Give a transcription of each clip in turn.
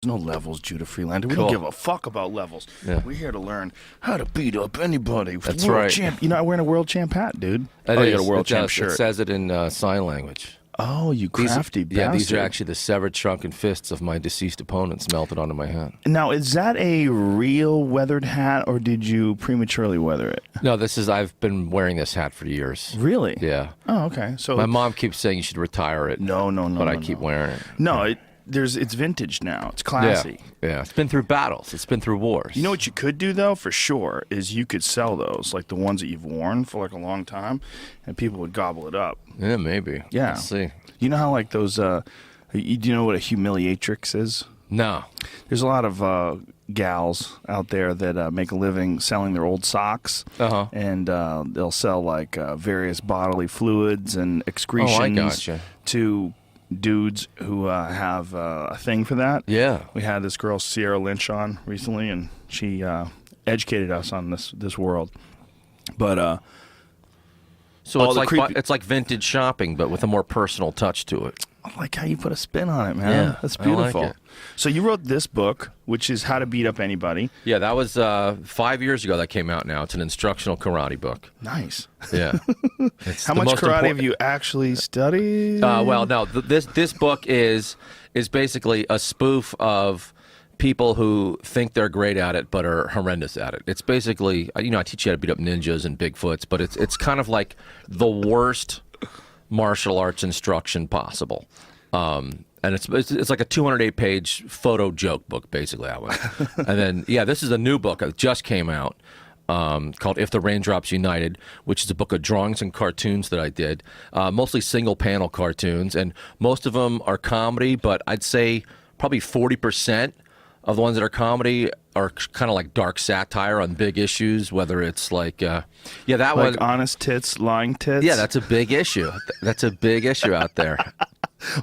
no levels, Judah Freelander. We Cool. don't give a fuck about levels. Yeah. We're here to learn how to beat up anybody. That's World right. Champ. You're not wearing a world champ hat, dude. It You is. got a world It champ does. shirt. It says it in sign language. Oh, you crafty bastard. Yeah, these are actually the severed, shrunken fists of my deceased opponents melted onto my hat. Now, is that a real weathered hat, or did you prematurely weather it? No, I've been wearing this hat for years. Really? Yeah. Oh, okay. So My mom keeps saying you should retire it. No, But I no, keep no. wearing it. No, it's vintage now. It's classy. Yeah. It's been through battles. It's been through wars. You know what you could do, though, for sure, is you could sell those, like the ones that you've worn for like a long time, and people would gobble it up. Yeah, maybe. Yeah. Let's see. You know how like those, do you know what a humiliatrix is? No. There's a lot of gals out there that make a living selling their old socks, and they'll sell like various bodily fluids and excretions gotcha. to dudes who have a thing for that. Yeah. We had this girl Sierra Lynch on recently, and she educated us on this world. But So all it's the like creepy- it's like vintage shopping, but with a more personal touch to it. I like how you put a spin on it, man. Yeah, That's I like beautiful. it. So you wrote this book, which is How to Beat Up Anybody. Yeah, that was 5 years ago that came out now. It's an instructional karate book. Nice. Yeah. It's How the much most karate have important- you actually studied? Well, no. This book is basically a spoof of people who think they're great at it but are horrendous at it. It's basically, I teach you how to beat up ninjas and Bigfoots, but it's kind of like the worst martial arts instruction possible. And it's like a 208-page photo joke book, basically. That one. And then, this is a new book that just came out called If the Raindrops United, which is a book of drawings and cartoons that I did, mostly single-panel cartoons, and most of them are comedy, but I'd say probably 40% of the ones that are comedy are kind of like dark satire on big issues, whether it's like, that like one. honest tits, lying tits? Yeah, that's a big issue. That's a big issue out there.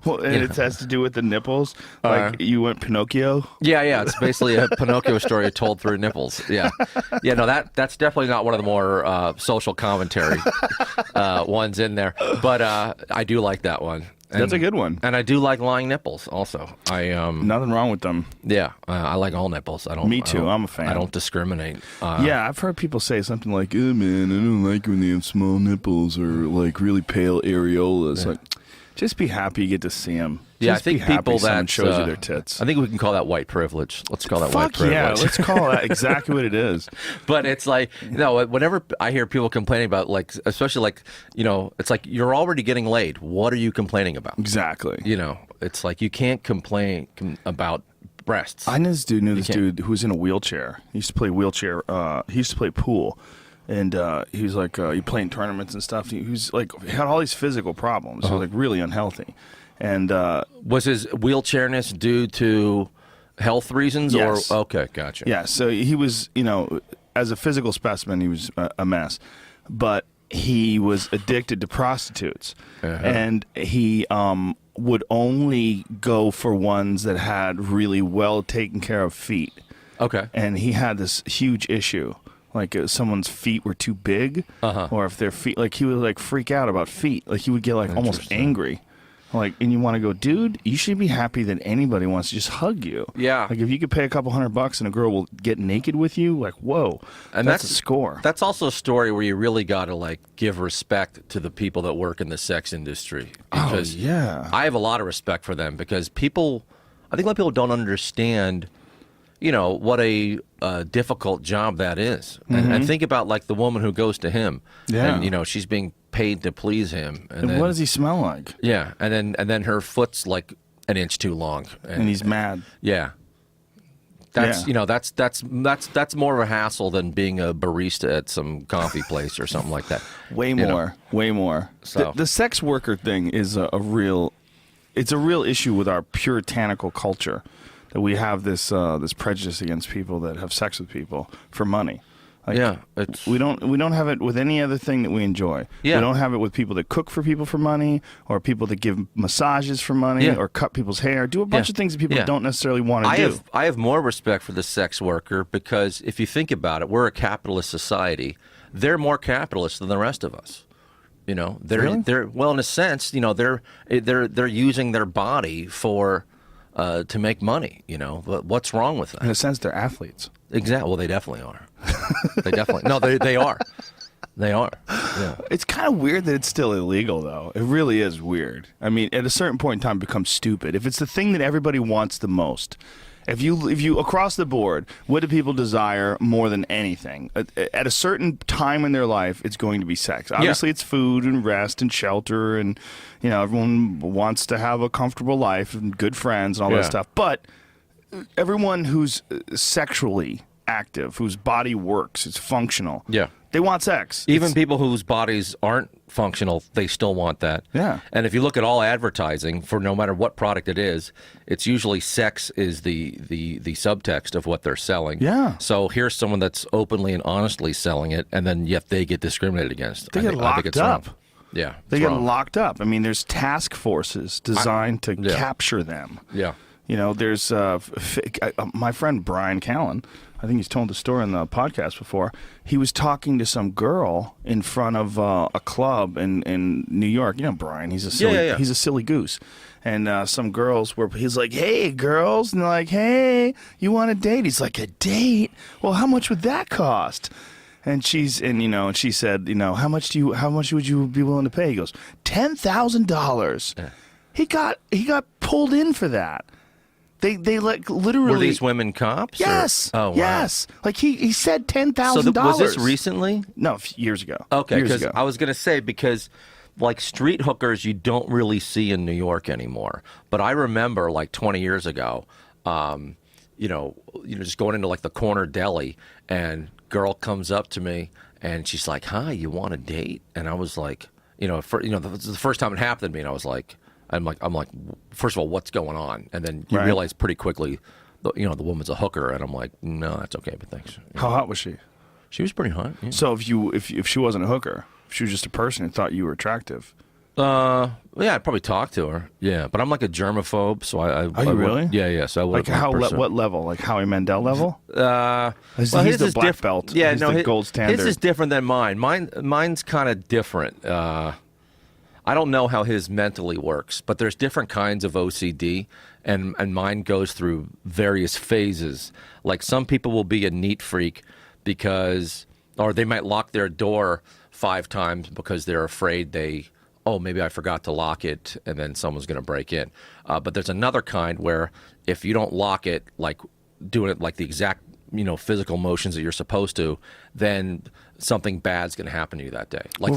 Well, and it has to do with the nipples. Like you went Pinocchio. Yeah, it's basically a Pinocchio story told through nipples. Yeah, no, that's definitely not one of the more social commentary ones in there. But I do like that one. And, That's a good one. And I do like lying nipples also. Nothing wrong with them. Yeah, I like all nipples. Me too. I'm a fan. I don't discriminate. Yeah, I've heard people say something like, "Oh man, I don't like when they have small nipples or like really pale areolas." Like, just be happy you get to see them. Yeah, just I think be happy people someone that shows you their tits. I think we can call that white privilege. Let's call that white Fuck privilege. yeah, let's call that exactly what it is. But it's like, whenever I hear people complaining about, like, especially like, it's like you're already getting laid. What are you complaining about? Exactly. It's like you can't complain about breasts. I knew this dude who was in a wheelchair. He used to play he used to play pool. And he was like, he playing tournaments and stuff. He was like, he had all these physical problems. He was like really unhealthy. And was his wheelchairness due to health reasons? Yes. Or okay, gotcha. Yeah, so he was, as a physical specimen, he was a mess. But he was addicted to prostitutes. And he would only go for ones that had really well taken care of feet. Okay. And he had this huge issue. Like someone's feet were too big, or if their feet, like he would like freak out about feet. Like he would get like almost angry. Like, and you want to go, dude, you should be happy that anybody wants to just hug you. Yeah. Like if you could pay a couple $100 and a girl will get naked with you, like, whoa, And that's a score. That's also a story where you really got to like give respect to the people that work in the sex industry. Because yeah. I have a lot of respect for them because I think a lot of people don't understand, what a difficult job that is. And think about like the woman who goes to him. Yeah. And, she's being paid to please him. And then, what does he smell like? Yeah. And then her foot's like an inch too long. And he's mad. Yeah. That's that's more of a hassle than being a barista at some coffee place or something like that. Way more. So The sex worker thing is a real issue with our puritanical culture, that we have this prejudice against people that have sex with people for money. Like, we don't have it with any other thing that we enjoy. Yeah. We don't have it with people that cook for people for money, or people that give massages for money, or cut people's hair, do a bunch of things that people don't necessarily want to do. I have more respect for the sex worker because if you think about it, we're a capitalist society. They're more capitalist than the rest of us. They're Really? they're well, in a sense, they're using their body for to make money. What's wrong with that? In a sense, they're athletes. Exactly. Well, they definitely are. They definitely no. They are. They are. Yeah. It's kind of weird that it's still illegal, though. It really is weird. I mean, at a certain point in time, it becomes stupid. If it's the thing that everybody wants the most, if you across the board, what do people desire more than anything? At a certain time in their life, it's going to be sex. Obviously, it's food and rest and shelter, and everyone wants to have a comfortable life and good friends and all that stuff. But everyone who's sexually active, whose body works, it's functional. Yeah. They want sex. Even people whose bodies aren't functional, they still want that. Yeah. And if you look at all advertising for no matter what product it is, it's usually sex is the subtext of what they're selling. Yeah. So here's someone that's openly and honestly selling it, and then yet they get discriminated against. They get locked up. Wrong. Yeah. They get locked up. I mean, there's task forces designed to capture them. Yeah. There's my friend Brian Callen. I think he's told the story on the podcast before. He was talking to some girl in front of a club in New York. Brian, he's a silly goose. And some girls he's like, "Hey, girls," and they're like, "Hey, you want a date?" He's like, "A date? Well, how much would that cost?" And she said, "How much would you be willing to pay?" He goes, $10,000. Yeah. He got pulled in for that. They like literally. Were these women cops? Yes. Or? Oh, wow. Yes. Like he said $10,000. So was this recently? No, years ago. Okay, because I was going to say like street hookers you don't really see in New York anymore. But I remember like 20 years ago, just going into like the corner deli, and girl comes up to me and she's like, "Hi, you want a date?" And I was like, this is the first time it happened to me, and I was like. I'm like, first of all, what's going on? And then you realize pretty quickly, the woman's a hooker, and I'm like, no, that's okay, but thanks. How hot was she? She was pretty hot. Yeah. So if she wasn't a hooker, if she was just a person who thought you were attractive, I'd probably talk to her. Yeah, but I'm like a germaphobe, so Are you really? Yeah. So I would. Like what level? Like Howie Mandel level? He's the black belt. Yeah, he's the gold standard. His is different than mine. Mine's kind of different. I don't know how his mentally works, but there's different kinds of OCD, and mine goes through various phases. Like some people will be a neat freak or they might lock their door 5 times because they're afraid maybe I forgot to lock it and then someone's going to break in. But there's another kind where if you don't lock it, like doing it like the exact physical motions that you're supposed to, then something bad's going to happen to you that day. Like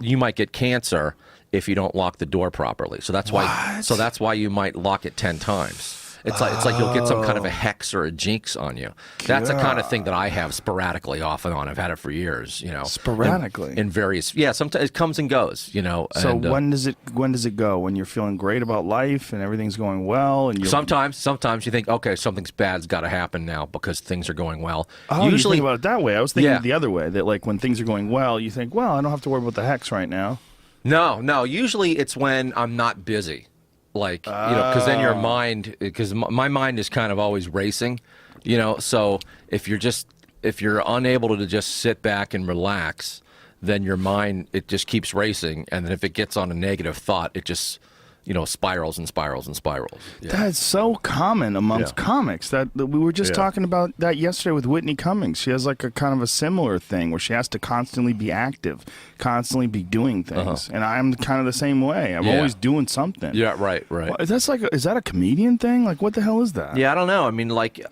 you might get cancer if you don't lock the door properly. So that's why you might lock it 10 times. It's like you'll get some kind of a hex or a jinx on you. That's the kind of thing that I have sporadically off and on. I've had it for years, Sporadically? In various, sometimes it comes and goes, So when does it go? When you're feeling great about life and everything's going well? And sometimes you think, okay, something's bad's got to happen now because things are going well. Oh, usually, you think about it that way. I was thinking the other way, that like when things are going well, you think, well, I don't have to worry about the hex right now. No. Usually it's when I'm not busy. Like, because then your mind, because my mind is kind of always racing, so if you're unable to just sit back and relax, then your mind, it just keeps racing. And then if it gets on a negative thought, it just, spirals and spirals and spirals. Yeah. That's so common amongst comics. That we were just talking about that yesterday with Whitney Cummings. She has like a kind of a similar thing where she has to constantly be active, constantly be doing things. And I'm kind of the same way. I'm always doing something. Yeah, right. Well, is that a comedian thing? Like, what the hell is that? Yeah, I don't know. I mean, like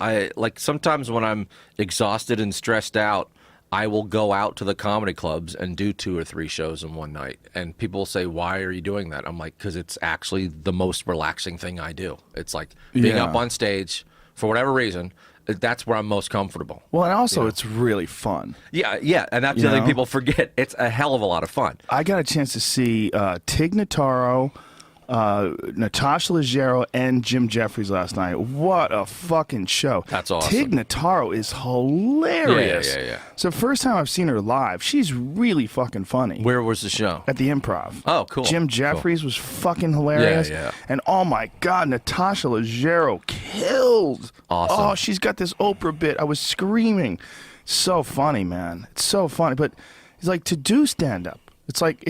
sometimes when I'm exhausted and stressed out, I will go out to the comedy clubs and do 2 or 3 shows in one night. And people will say, "Why are you doing that?" I'm like, because it's actually the most relaxing thing I do. It's like being up on stage for whatever reason. That's where I'm most comfortable. Well, and also it's really fun. Yeah, and that's the thing people forget. It's a hell of a lot of fun. I got a chance to see Tig Notaro, Natasha Leggero, and Jim Jeffries last night. What a fucking show. That's awesome. Tig Notaro is hilarious. Yeah. So first time I've seen her live, she's really fucking funny. Where was the show? At the Improv. Oh, cool. Jim Jeffries was fucking hilarious. Yeah. And oh my God, Natasha Leggero killed. Awesome. Oh, she's got this Oprah bit. I was screaming. So funny, man. It's so funny. But it's like to do stand-up. It's like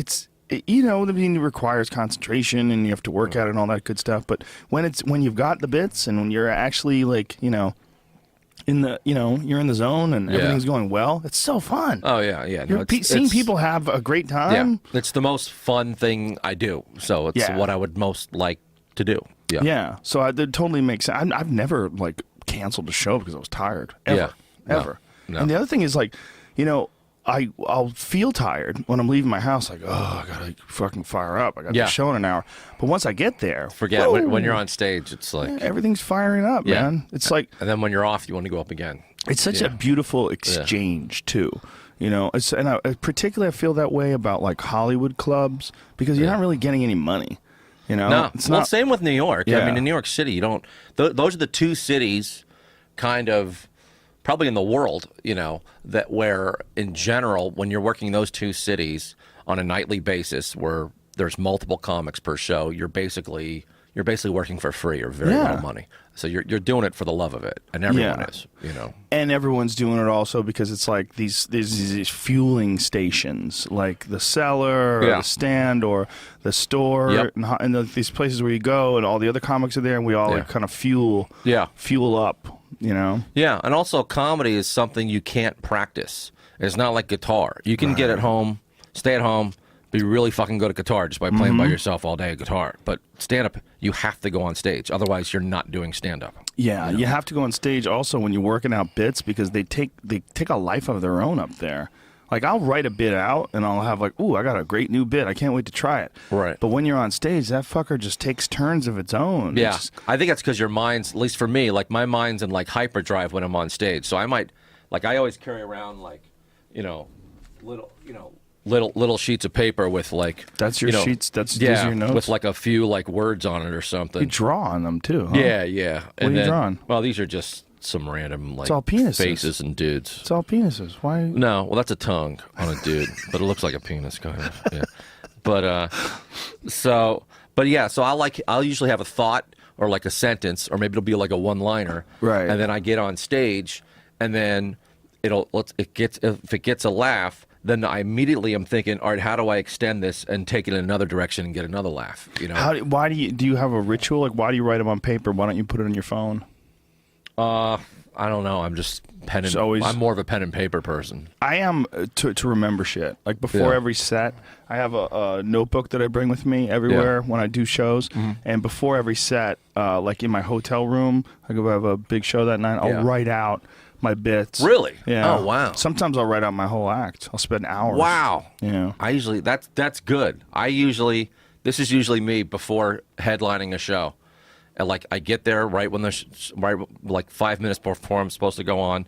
you know, I mean, it requires concentration and you have to work at it and all that good stuff. But when you've got the bits and when you're actually like, you know, you're in the zone and everything's going well, it's so fun. Oh yeah, yeah. No, seeing people have a great time. Yeah, it's the most fun thing I do. So it's what I would most like to do. Yeah. Yeah. So it totally makes sense. I've never like canceled a show because I was tired. Ever. No. And the other thing is like, you know, I'll feel tired when I'm leaving my house, like, oh, I gotta fucking fire up. I got the show in an hour. But once I get there, forget when you're on stage, it's like everything's firing up, man. It's like, and then when you're off, you want to go up again. It's such a beautiful exchange too. You know, particularly I feel that way about like Hollywood clubs because you're not really getting any money. You know, no. Well, same with New York. Yeah. I mean, in New York City, you don't. Those are the two cities, kind of, probably in the world, you know, that where in general, when you're working those two cities on a nightly basis, where there's multiple comics per show, you're basically working for free or very little money. So you're doing it for the love of it, and everyone is, you know. And everyone's doing it also because it's like there's these fueling stations, like the cellar or the stand or the store, and these places where you go, and all the other comics are there, and we all like kind of fuel up. You know? Yeah, and also comedy is something you can't practice. It's not like guitar. You can get at home, stay at home, be really fucking good at guitar just by playing by yourself all day at guitar. But stand-up, you have to go on stage. Otherwise, you're not doing stand-up. Yeah, you have to go on stage also when you're working out bits because they take a life of their own up there. Like, I'll write a bit out, and I'll have like, ooh, I got a great new bit. I can't wait to try it. Right. But when you're on stage, that fucker just takes turns of its own. Yeah. I think that's because your mind's, at least for me, like, my mind's in, like, hyperdrive when I'm on stage. So I might, like, I always carry around, like, little sheets of paper with, like... That's your sheets? Those are your notes? With, like, a few, like, words on it or something. You draw on them, too, huh? Yeah. What are you drawing? Well, these are just... some random like it's all penises. Faces and dudes. It's all penises. Why? No, well that's a tongue on a dude, but it looks like a penis kind of. Yeah. So I'll usually have a thought or like a sentence or maybe it'll be like a one-liner. Right. And then I get on stage and then if it gets a laugh, then I immediately am thinking, all right, how do I extend this and take it in another direction and get another laugh? You know. Why do you have a ritual? Like why do you write them on paper? Why don't you put it on your phone? I don't know. I'm just I'm more of a pen and paper person. I am to remember shit. Like before every set, I have a notebook that I bring with me everywhere when I do shows. Mm-hmm. And before every set, like in my hotel room, I have a big show that night. I'll write out my bits. Really? Yeah. Oh wow. Sometimes I'll write out my whole act. I'll spend hours. Wow. Yeah. I usually that's good. This is usually me before headlining a show. And like I get there right when like 5 minutes before I'm supposed to go on,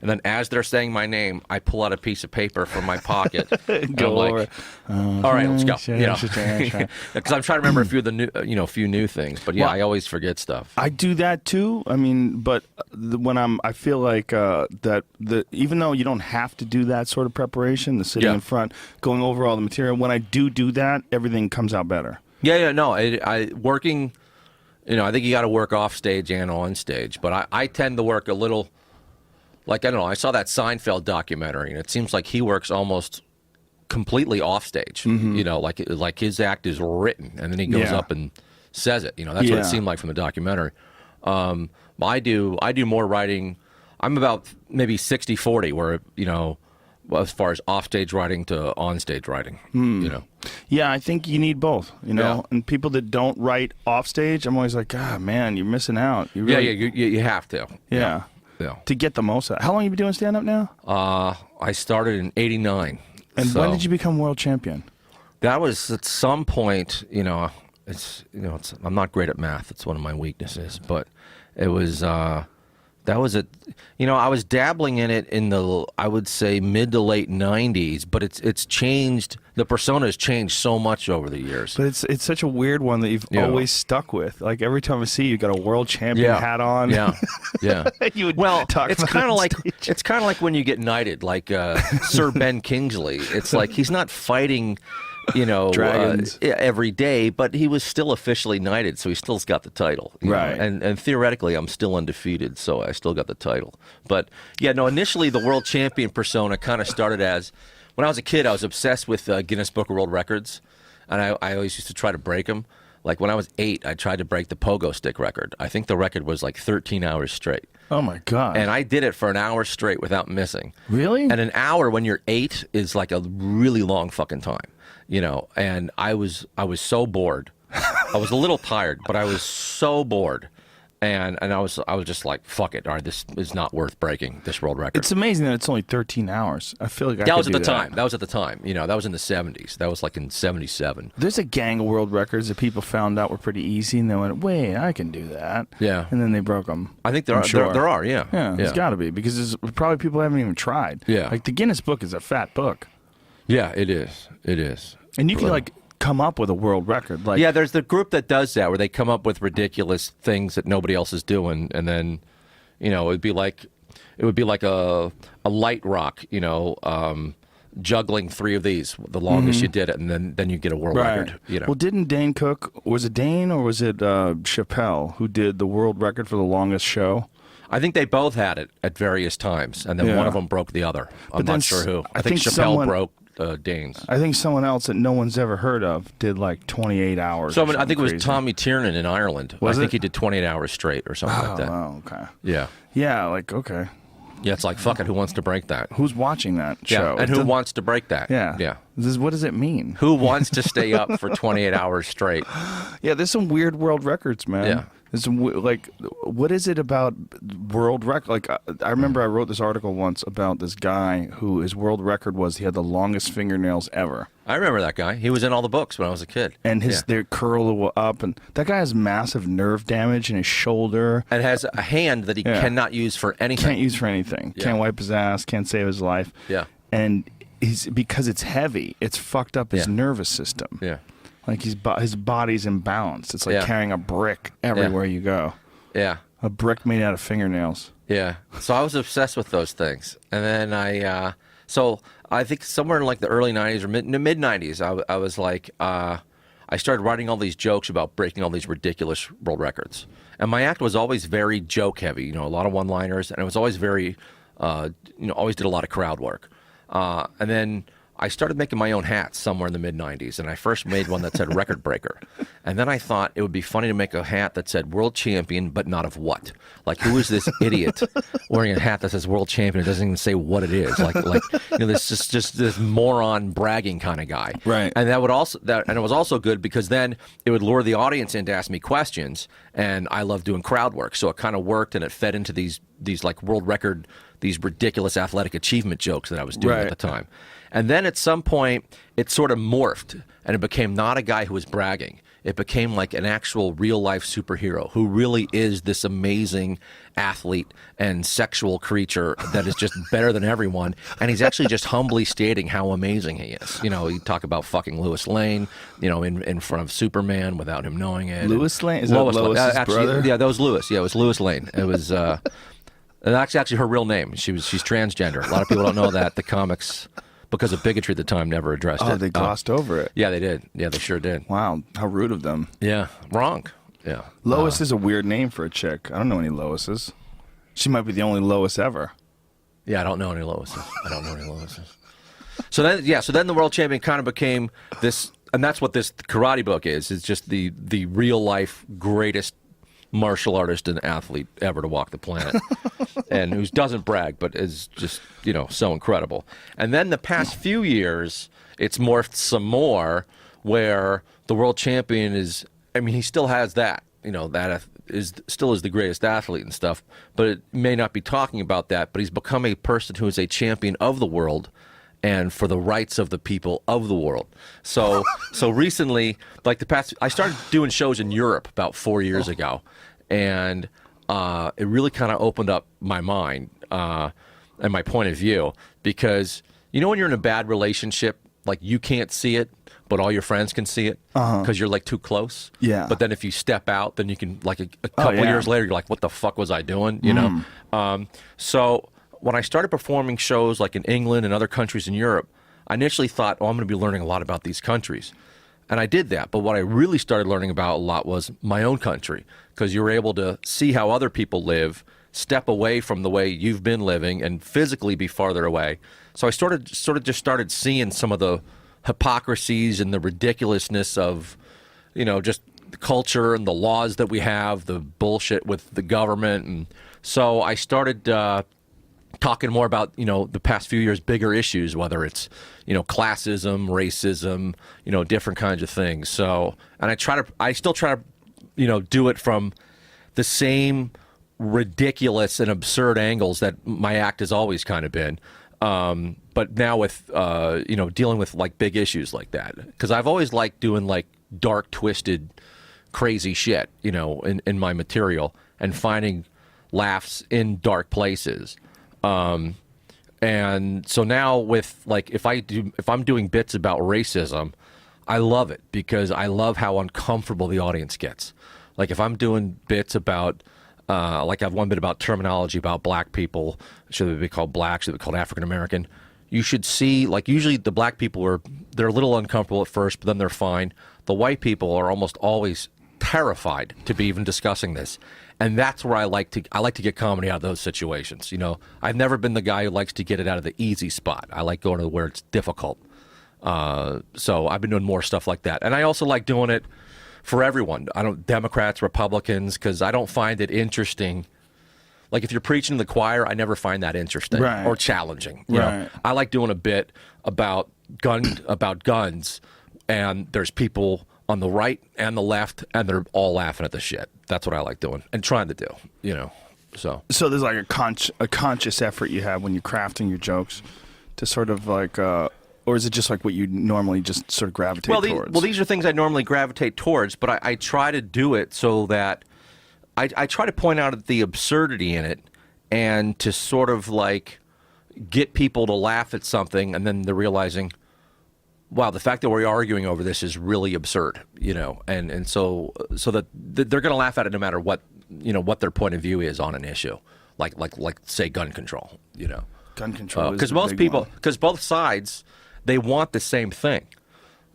and then as they're saying my name, I pull out a piece of paper from my pocket. Go over. Like, all right, let's go. You know, because I'm trying to remember a few of the a few new things. But I always forget stuff. I do that too. I mean, but when I feel like even though you don't have to do that sort of preparation, the sitting in front, going over all the material. When I do that, everything comes out better. Yeah. No, I working. I think you got to work off stage and on stage. But I tend to work a little, like, I don't know, I saw that Seinfeld documentary, and it seems like he works almost completely off stage. Mm-hmm. Like his act is written, and then he goes up and says it. That's what it seemed like from the documentary. I do more writing. I'm about maybe 60-40, where, as far as off-stage writing to on-stage writing, Yeah, I think you need both, And people that don't write off-stage, I'm always like, God, man, you're missing out. You have to. Yeah. To get the most out. How long have you been doing stand-up now? I started in '89. And when did you become world champion? That was at some point, I'm not great at math. It's one of my weaknesses, but it was... That was I was dabbling in it in the, I would say, mid to late 90s, but it's changed. The persona has changed so much over the years. But it's such a weird one that you've always stuck with. Like every time I see you, got a world champion hat on. Yeah. You would talk it's kind of like when you get knighted, like Sir Ben Kingsley. It's like he's not fighting. Dragons every day, but he was still officially knighted, so he still's got the title. Right. And theoretically, I'm still undefeated, so I still got the title. But, initially the world champion persona kind of started as, when I was a kid, I was obsessed with Guinness Book of World Records. and I always used to try to break them. Like when I was 8, I tried to break the pogo stick record. I think the record was like 13 hours straight. Oh my God. And I did it for an hour straight without missing. Really? And an hour when you're 8 is like a really long fucking time, you know. And I was so bored. I was a little tired, but I was so bored. And I was just like, fuck it. All right, this is not worth breaking, this world record. It's amazing that it's only 13 hours. I feel like that was at the time. That was at the time. You know, that was in the 70s. That was like in 77. There's a gang of world records that people found out were pretty easy, and they went, wait, I can do that. Yeah. And then they broke them. I think there are, yeah. Yeah, there's got to be, because there's probably people haven't even tried. Yeah. Like the Guinness Book is a fat book. Yeah, it is. It is. And you can like come up with a world record. Like, yeah, there's the group that does that, where they come up with ridiculous things that nobody else is doing, and then, you know, it would be like a light rock, you know, juggling 3 of these, the longest you did it, and then you get a world record. You know. Well, didn't Dane Cook, was it Dane or was it Chappelle who did the world record for the longest show? I think they both had it at various times, and then one of them broke the other. I'm not sure who. I think Chappelle broke Dane's. I think someone else that no one's ever heard of did like 28 hours. So I think it was Tommy Tiernan in Ireland. I think he did 28 hours straight or something like that. Oh, okay. Yeah. Yeah, like, okay. Yeah, it's like, fuck it, who wants to break that? Who's watching that show? Yeah, and who wants to break that? Yeah. Yeah. What does it mean? Who wants to stay up for 28 hours straight? Yeah, there's some weird world records, man. Yeah. There's some, like, what is it about world record? Like, I remember I wrote this article once about this guy who his world record was he had the longest fingernails ever. I remember that guy. He was in all the books when I was a kid. And they curl up, and that guy has massive nerve damage in his shoulder. And has a hand that he cannot use for anything. Can't use for anything. Yeah. Can't wipe his ass. Can't save his life. Yeah. And because it's heavy, it's fucked up his nervous system. Yeah. Like his body's imbalanced. It's like carrying a brick everywhere you go. Yeah. A brick made out of fingernails. Yeah. So I was obsessed with those things. And then so I think somewhere in like the early 90s or mid 90s, I was like, I started writing all these jokes about breaking all these ridiculous world records. And my act was always very joke heavy, you know, a lot of one-liners. And it was always very, always did a lot of crowd work. And then I started making my own hats somewhere in the mid-90s, and I first made one that said record breaker. And then I thought it would be funny to make a hat that said world champion, but not of what? Like, who is this idiot wearing a hat that says world champion? It doesn't even say what it is. Like this just this moron bragging kind of guy. Right. And it was also good because then it would lure the audience in to ask me questions, and I love doing crowd work, so it kind of worked, and it fed into these like world record, these ridiculous athletic achievement jokes that I was doing at the time. And then at some point, it sort of morphed, and it became not a guy who was bragging. It became like an actual real-life superhero who really is this amazing athlete and sexual creature that is just better than everyone. And he's actually just humbly stating how amazing he is. You know, he talk about fucking Lois Lane, you know, in front of Superman without him knowing it. Lois Lane? Is that Lois's brother? Yeah, that was Lois. Yeah, it was Lois Lane. It was... and that's actually her real name. She's transgender. A lot of people don't know that. The comics... because of bigotry at the time, never addressed it. Oh, they glossed over it. Yeah, they did. Yeah, they sure did. Wow, how rude of them. Yeah, wrong. Yeah. Lois is a weird name for a chick. I don't know any Loises. She might be the only Lois ever. Yeah, I don't know any Loises. So then the world champion kind of became this, and that's what this karate book is. It's just the real life greatest martial artist and athlete ever to walk the planet, and who doesn't brag but is just, you know, so incredible. And then the past few years, it's morphed some more, where the world champion is, I mean, he still has that, you know, that is the greatest athlete and stuff, but it may not be talking about that, but he's become a person who is a champion of the world and for the rights of the people of the world. So recently, like I started doing shows in Europe about 4 years ago, and it really kind of opened up my mind and my point of view, because, you know, when you're in a bad relationship, like, you can't see it, but all your friends can see it because you're like too close. Yeah. But then if you step out, then you can, like, a couple years later, you're like, what the fuck was I doing? You know? So when I started performing shows like in England and other countries in Europe, I initially thought, oh, I'm going to be learning a lot about these countries. And I did that. But what I really started learning about a lot was my own country, because you're able to see how other people live, step away from the way you've been living, and physically be farther away. So I started seeing some of the hypocrisies and the ridiculousness of, just the culture and the laws that we have, the bullshit with the government. And so I started talking more about, the past few years' bigger issues, whether it's, classism, racism, different kinds of things. So, and I still try to, do it from the same ridiculous and absurd angles that my act has always kind of been. But now with, dealing with like big issues like that, because I've always liked doing like dark, twisted, crazy shit, in my material and finding laughs in dark places. And so now with like, if I'm doing bits about racism, I love it because I love how uncomfortable the audience gets. Like if I'm doing bits about, like I have one bit about terminology about black people, should they be called black, should they be called African American? You should see, like usually the black people they're a little uncomfortable at first, but then they're fine. The white people are almost always terrified to be even discussing this. And that's where I like to get comedy out of those situations. I've never been the guy who likes to get it out of the easy spot. I like going to where it's difficult. So I've been doing more stuff like that. And I also like doing it for everyone. Democrats, Republicans, because I don't find it interesting. Like if you're preaching to the choir, I never find that interesting or challenging. You know? I like doing a bit about guns, and there's people on the right and the left, and they're all laughing at the shit. That's what I like doing and trying to do. So there's like a conscious effort you have when you're crafting your jokes to sort of like. Or is it just like what you normally just sort of gravitate towards? Well, these are things I normally gravitate towards, but I try to do it so that I try to point out the absurdity in it and to sort of like get people to laugh at something, and then they're realizing, wow, the fact that we're arguing over this is really absurd, and so that they're going to laugh at it no matter what, what their point of view is on an issue, like say gun control, Gun control, because most people, because both sides, they want the same thing.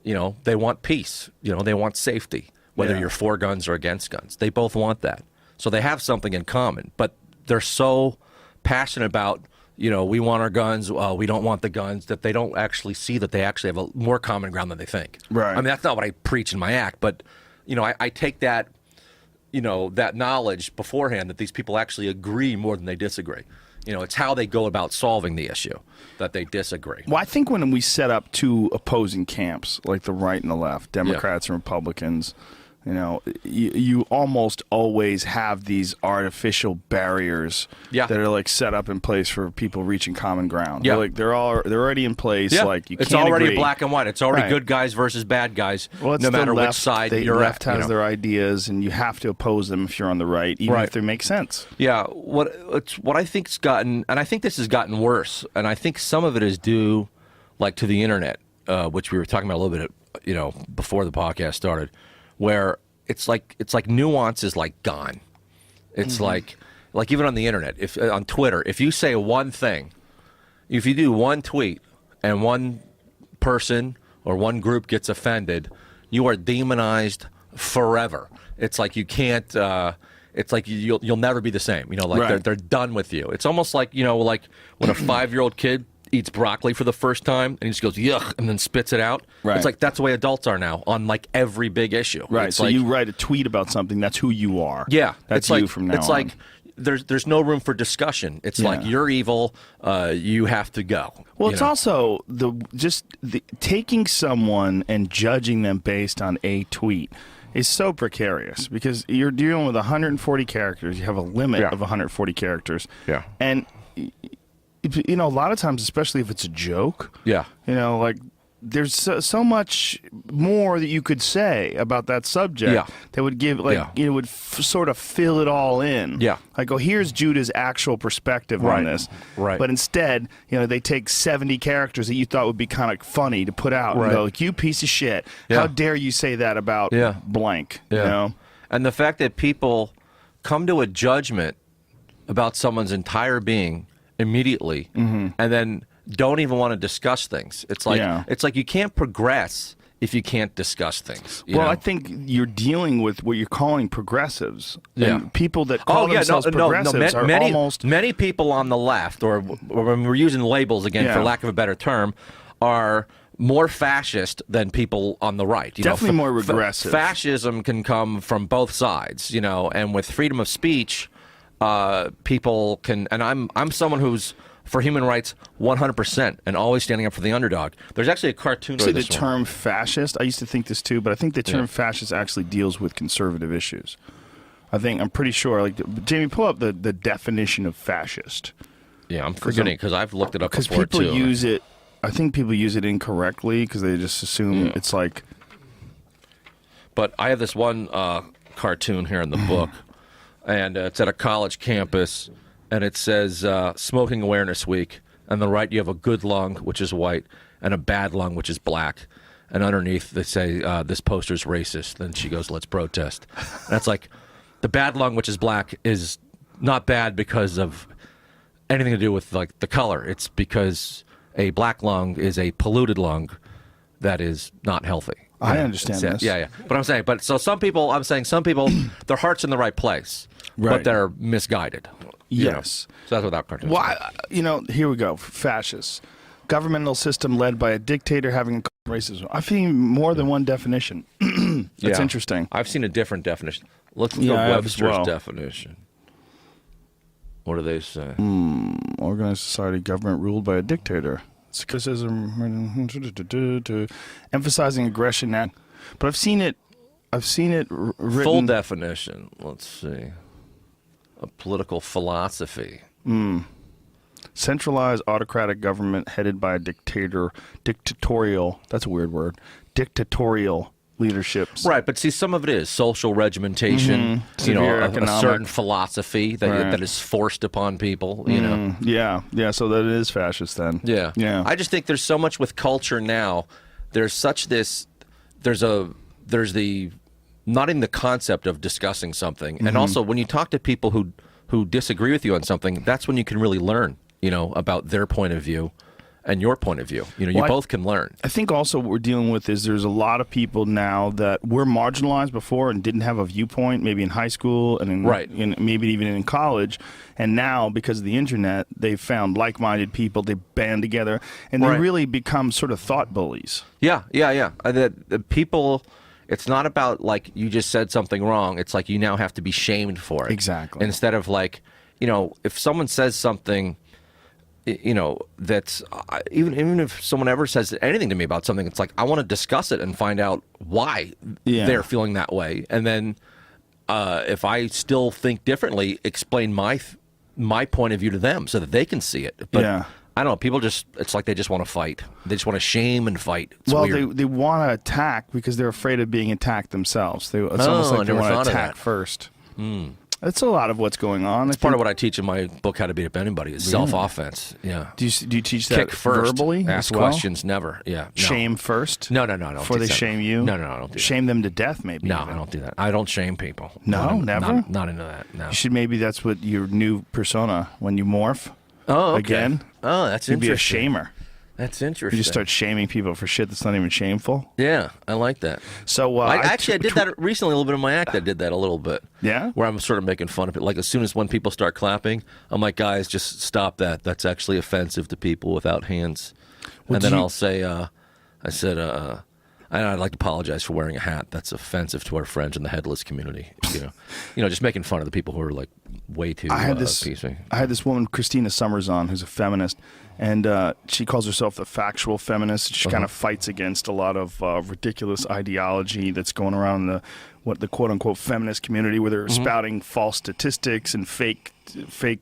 They want peace. They want safety, whether you're for guns or against guns. They both want that. So they have something in common, but they're so passionate about, we want our guns, we don't want the guns, that they don't actually see that they actually have a more common ground than they think. Right. I mean, that's not what I preach in my act, but, I take that, that knowledge beforehand that these people actually agree more than they disagree. It's how they go about solving the issue that they disagree. Well, I think when we set up two opposing camps, like the right and the left, Democrats and Republicans, you almost always have these artificial barriers that are like set up in place for people reaching common ground. Yeah. They're already in place. Yeah. Like you can't It's already agree. black and white. It's already good guys versus bad guys. Well, no matter which side the you're left at. has their ideas, and you have to oppose them if you're on the right, even if they make sense. Yeah, what I think's gotten, and I think this has gotten worse, and I think some of it is due, like, to the internet, which we were talking about a little bit, before the podcast started, where it's like nuance is like gone. It's like even on the internet, if on Twitter, if you say one thing, if you do one tweet, and one person or one group gets offended, you are demonized forever. It's like you can't. It's like you'll never be the same. They're done with you. It's almost like like when a 5-year-old kid eats broccoli for the first time and he just goes yuck and then spits it out. Right. It's like that's the way adults are now on like every big issue. Right. It's so like, you write a tweet about something, that's who you are. Yeah. That's you from now on. It's like there's no room for discussion. It's like you're evil. You have to go. Well, it's also taking someone and judging them based on a tweet is so precarious because you're dealing with 140 characters. You have a limit of 140 characters. Yeah. And a lot of times, especially if it's a joke. Yeah. Like there's so much more that you could say about that subject that would give, would sort of fill it all in. Yeah. Like, here's Judah's actual perspective on this. Right. But instead, they take 70 characters that you thought would be kind of funny to put out and go, you piece of shit. Yeah. How dare you say that about blank? Yeah. And the fact that people come to a judgment about someone's entire being immediately and then don't even want to discuss things. It's like you can't progress if you can't discuss things. You know? I think you're dealing with what you're calling progressives. And people that call themselves progressives are almost... Many people on the left, or when we're using labels again for lack of a better term, are more fascist than people on the right. Definitely more regressive. Fascism can come from both sides, and with freedom of speech, people can. And I'm someone who's for human rights 100% and always standing up for the underdog. There's actually a cartoon. See, the term fascist, I used to think this too, but I think the term fascist actually deals with conservative issues. I'm pretty sure. Like, Jamie, pull up the definition of fascist. Yeah, I'm forgetting because I've looked it up before too. Because people use it. I think people use it incorrectly because they just assume it's like. But I have this one cartoon here in the book, and it's at a college campus, and it says Smoking Awareness Week. On the right, you have a good lung, which is white, and a bad lung, which is black. And underneath, they say, this poster's racist. Then she goes, let's protest. And that's like, the bad lung, which is black, is not bad because of anything to do with like the color. It's because a black lung is a polluted lung that is not healthy. I understand this. Yeah. But I'm saying, some people, their heart's in the right place, but they're misguided. Yes. So that's what that cartoon is. Well, here we go. Fascists. Governmental system led by a dictator having racism. I've seen more than one definition. That's interesting. I've seen a different definition. Let's look at Webster's definition. What do they say? Organized society, government ruled by a dictator. It's criticism, emphasizing aggression. But I've seen it written. Full definition. Let's see. A political philosophy. Centralized autocratic government headed by a dictatorial. That's a weird word. Dictatorial leaderships. Right, but see, some of it is social regimentation, a certain philosophy that is forced upon people, Yeah, so that is fascist then. Yeah. I just think there's so much with culture now. There's the not even the concept of discussing something. And also when you talk to people who disagree with you on something, that's when you can really learn, about their point of view and your point of view. You both can learn. I think also what we're dealing with is there's a lot of people now that were marginalized before and didn't have a viewpoint, maybe in high school and maybe even in college. And now, because of the internet, they've found like-minded people, they band together, and they really become sort of thought bullies. Yeah. The people... It's not about, like, you just said something wrong. It's like you now have to be shamed for it. Exactly. Instead of, like, if someone says something, that's... Even if someone ever says anything to me about something, it's like, I want to discuss it and find out why they're feeling that way. And then if I still think differently, explain my point of view to them so that they can see it. But I don't know. People it's like they just want to fight. They just want to shame and fight. It's weird. They want to attack because they're afraid of being attacked themselves. It's almost like they want to attack first. That's a lot of what's going on. It's part of what I teach in my book, How to Beat Up Anybody, is self-offense. Yeah. Do you teach that Kick first, verbally? Ask questions, never. Yeah. No. Shame first? No, I don't. Before they shame you? No, I don't do that. Shame them to death, maybe? No, I don't do that. I don't shame people. No, never? Not into that, no. Maybe that's what your new persona, when you morph. Oh, okay. Again? Oh, that's you'd interesting. Be a shamer. That's interesting. You just start shaming people for shit that's not even shameful. Yeah, I like that. So I did that recently a little bit in my act. I did that a little bit. Yeah? Where I'm sort of making fun of it. Like, as soon as when people start clapping, I'm like, guys, just stop that. That's actually offensive to people without hands. And then I'll say, I'd like to apologize for wearing a hat. That's offensive to our friends in the headless community. Just making fun of the people who are like way too PC. I had this woman, Christina Summers, on, who's a feminist, and she calls herself the factual feminist. She kind of fights against a lot of ridiculous ideology that's going around the quote unquote feminist community, where they're spouting false statistics and fake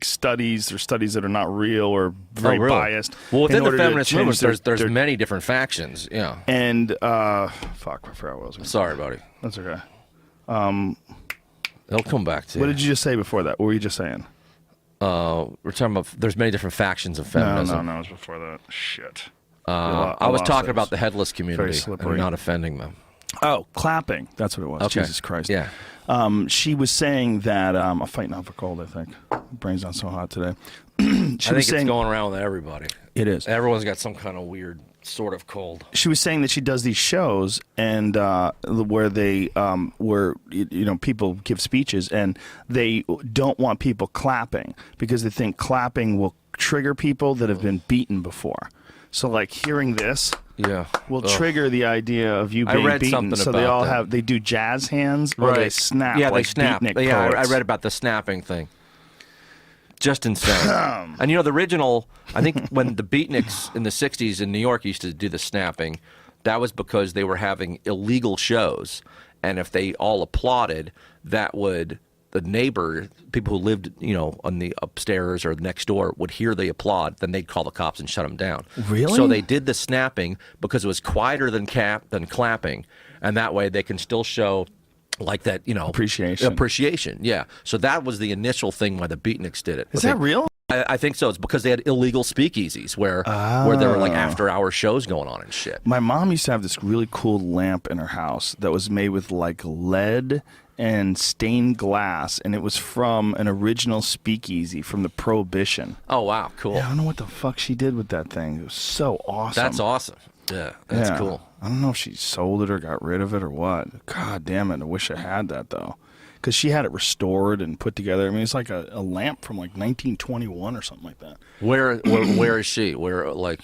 studies or studies that are not real or very biased. Well, within the feminist movement, there's many different factions. Yeah. And I forgot what I was. Sorry, buddy. That's okay. They'll come back to you. What did you just say before that? What were you just saying? We're talking about there's many different factions of feminism. No, it was before that. Shit. I was talking about the headless community and not offending them. Oh, clapping. That's what it was. Okay. Jesus Christ. Yeah. She was saying that I'm fighting off a cold, I think. Brain's not so hot today. I think it's going around with everybody. It is. Everyone's got some kind of weird sort of cold. She was saying that she does these shows and where they people give speeches and they don't want people clapping because they think clapping will trigger people that have been beaten before. So like hearing this will Ugh. trigger the idea of you I being read beaten. something So they about all that. they do jazz hands or they snap. Yeah, like they snap. beatnik Yeah, I poets. read about the snapping thing. Just insane. And you know, the original, I think when the beatniks in the 60s in New York used to do the snapping, that was because they were having illegal shows. And if they all applauded, that would, the neighbor, people who lived, you know, on the upstairs or next door would hear the applaud, then they'd call the cops and shut them down. Really? So they did the snapping because it was quieter than clapping. And that way they can still show like that, you know, appreciation. Yeah. So that was the initial thing why the beatniks did it. Is that real? I think so. It's because they had illegal speakeasies where there were like after-hour shows going on and shit. My mom used to have this really cool lamp in her house that was made with like lead and stained glass, and it was from an original speakeasy from the Prohibition. Oh, wow. Cool. Yeah, I don't know what the fuck she did with that thing. It was so awesome. That's awesome. Yeah, that's cool. I don't know if she sold it or got rid of it or what. God damn it. I wish I had that, though. Because she had it restored and put together. I mean, it's like a lamp from like 1921 or something like that. Where is she? Where, like...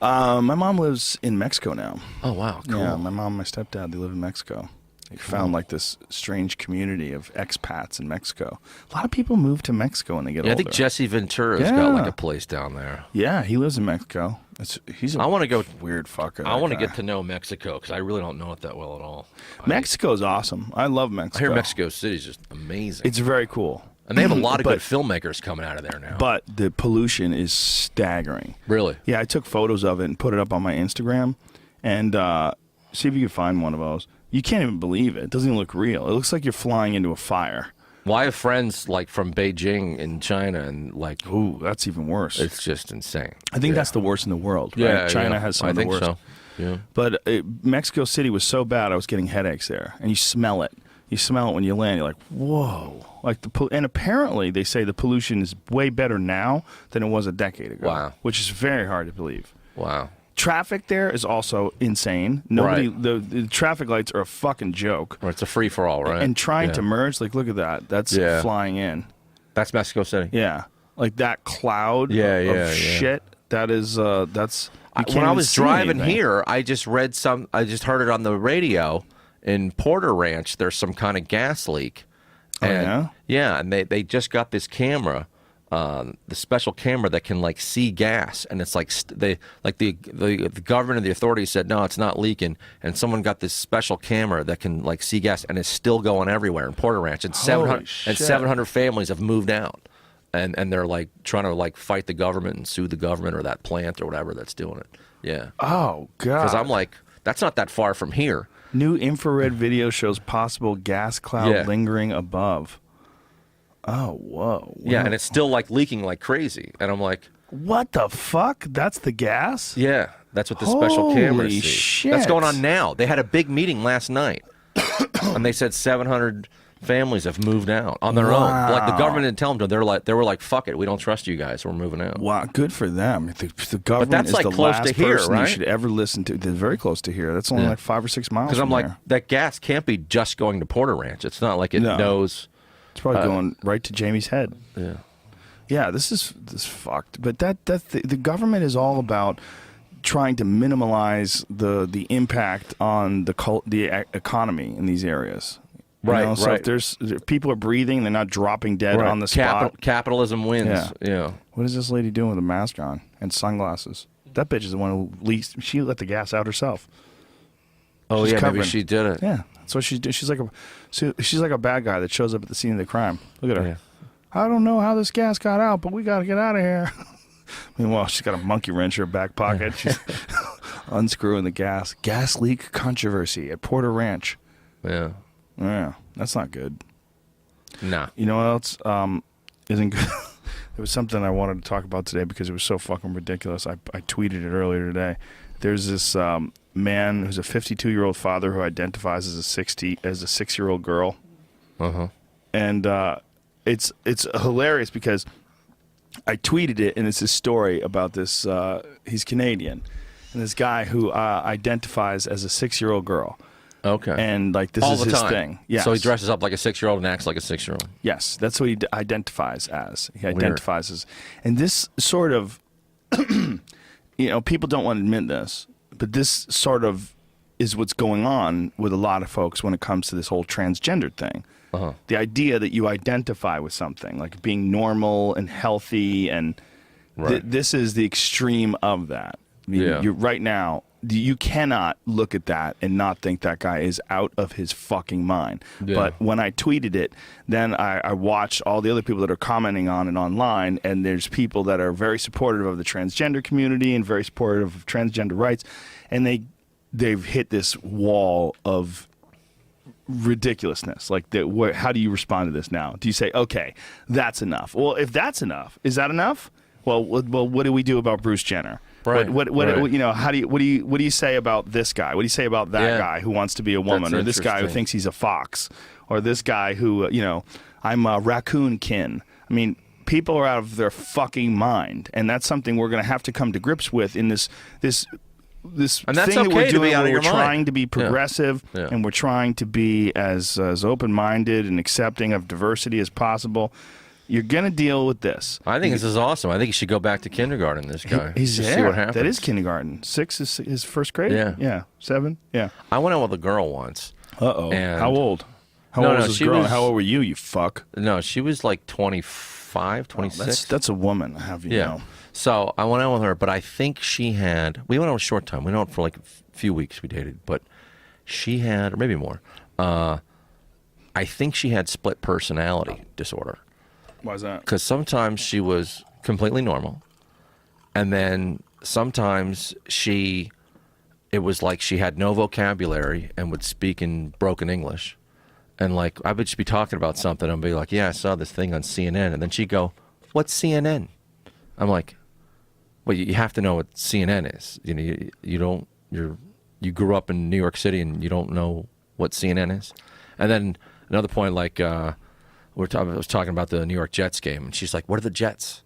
My mom lives in Mexico now. Oh, wow. Cool. Yeah, my mom and my stepdad, they live in Mexico. They found like this strange community of expats in Mexico. A lot of people move to Mexico when they get older. I think Jesse Ventura's got like a place down there. Yeah, he lives in Mexico. He's I want to go weird fucker. I want to get to know Mexico because I really don't know it that well at all. Mexico's awesome. I love Mexico. I hear Mexico City's just amazing. It's very cool. And they have a lot of good filmmakers coming out of there now. But the pollution is staggering. Really? Yeah, I took photos of it and put it up on my Instagram. And see if you can find one of those. You can't even believe it. It doesn't even look real. It looks like you're flying into a fire. Well, I have friends like from Beijing in China, and like, ooh, that's even worse. It's just insane. I think that's the worst in the world. Right? Yeah, China has some of the worst. I think so. Yeah. But Mexico City was so bad, I was getting headaches there, and you smell it. You smell it when you land. You're like, whoa! Like and apparently they say the pollution is way better now than it was a decade ago. Wow. Which is very hard to believe. Wow. Traffic there is also insane. Nobody, the traffic lights are a fucking joke. Or it's a free for all, right? And trying to merge, like, look at that. That's flying in. That's Mexico City. Yeah, like that cloud of shit. That is that's. When I was driving here, I just heard it on the radio in Porter Ranch. There's some kind of gas leak. And, and they just got this camera. The special camera that can like see gas, and it's like the government and the authorities said no, it's not leaking, and someone got this special camera that can like see gas, and it's still going everywhere in Porter Ranch, and 700 families have moved out, and they're like trying to like fight the government and sue the government or that plant or whatever that's doing it. Yeah. Oh God. Because I'm like, that's not that far from here. New infrared video shows possible gas cloud lingering above. Oh, whoa. Yeah, and it's still like leaking like crazy. And I'm like, what the fuck? That's the gas? Yeah, that's what the special cameras see. Shit. That's going on now. They had a big meeting last night, and they said 700 families have moved out on their own. Like the government didn't tell them to. They were like, fuck it, we don't trust you guys. We're moving out. Wow, good for them. The government that's is like the close last to here, person right? you should ever listen to. They're very close to here. That's only like 5 or 6 miles. Because I'm like, there. that gas can't be just going to Porter Ranch. It's not like it knows. It's probably going right to Jamie's head. Yeah. Yeah, this is fucked. But the government is all about trying to minimize the impact on the economy in these areas. Right. So if people are breathing, they're not dropping dead on the spot. Capitalism wins. Yeah. What is this lady doing with a mask on and sunglasses? That bitch is the one who least. She let the gas out herself. Oh She's yeah, covering. maybe she did it. Yeah, that's what she's doing. She's like a bad guy that shows up at the scene of the crime. Look at her. Yeah. I don't know how this gas got out, but we got to get out of here. Meanwhile, she's got a monkey wrench in her back pocket. She's unscrewing the gas. Gas leak controversy at Porter Ranch. Yeah. Yeah, that's not good. Nah. You know what else isn't good? There was something I wanted to talk about today because it was so fucking ridiculous. I tweeted it earlier today. There's this man who's a 52-year-old father who identifies as a 6-year-old girl. Uh-huh. And it's hilarious because I tweeted it, and it's this story about this. He's Canadian, and this guy who identifies as a 6-year-old girl. Okay. And like this all is the his time. thing. Yes. So he dresses up like a 6-year-old and acts like a 6-year-old. Yes, that's what he identifies as. He identifies as, and this sort of people don't want to admit this, but this sort of is what's going on with a lot of folks when it comes to this whole transgender thing. The idea that you identify with something, like being normal and healthy, and this is the extreme of that. I mean, you're right now, you cannot look at that and not think that guy is out of his fucking mind. But when I tweeted it, then I watched all the other people that are commenting on it online, and there's people that are very supportive of the transgender community and very supportive of transgender rights, and they've hit this wall of ridiculousness. Like, how do you respond to this now? Do you say, okay, that's enough? Well, if that's enough, is that enough? Well, what do we do about Bruce Jenner? Right. What how do you say about this guy? What do you say about that guy who wants to be a woman, or this guy who thinks he's a fox, or this guy who I'm a raccoon kin? I mean, people are out of their fucking mind, and that's something we're going to have to come to grips with in this and that's thing that we're doing, where we're trying to be progressive and we're trying to be as open-minded and accepting of diversity as possible. You're going to deal with this. I think this is awesome. I think he should go back to kindergarten, this guy. See what happens. That is kindergarten. 6 is his first grade? Yeah. 7? Yeah. I went out with a girl once. Uh-oh. How old? How old was this girl? How old were you fuck? No, she was like 25, 26. That's a woman, have you know. So I went out with her, but I think we went out a short time. We went out for like a few weeks, we dated, but she had, or maybe more, I think she had split personality disorder. Why is that? Because sometimes she was completely normal, and then sometimes it was like she had no vocabulary and would speak in broken English. And like, I would just be talking about something and be like, yeah, I saw this thing on CNN. And then she'd go, what's CNN? I'm like, well, you have to know what CNN is. You grew up in New York City and you don't know what CNN is. And then another point, like, I was talking about the New York Jets game, and she's like, what are the Jets?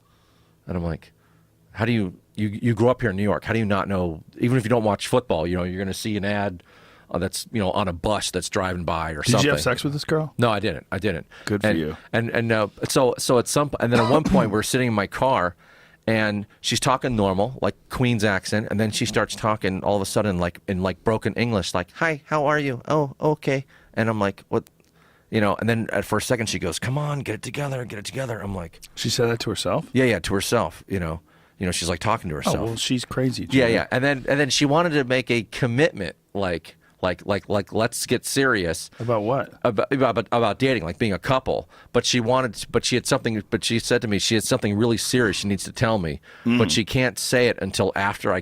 And I'm like, how do you grew up here in New York, how do you not know, even if you don't watch football, you're going to see an ad that's on a bus that's driving by or something. Did you have sex with this girl? No, I didn't. Good for you. And so at some, and then at one point we're sitting in my car, and she's talking normal, like Queen's accent, and then she starts talking all of a sudden like in like broken English, like, hi, how are you? Oh, okay. And I'm like, what? And then for a second she goes, come on, get it together. I'm like, she said that to herself? Yeah, to herself. She's like talking to herself. Oh, well, she's crazy. Jimmy. Yeah. And then she wanted to make a commitment, like let's get serious. About what? About dating, like being a couple. But she said to me she had something really serious she needs to tell me, but she can't say it until after I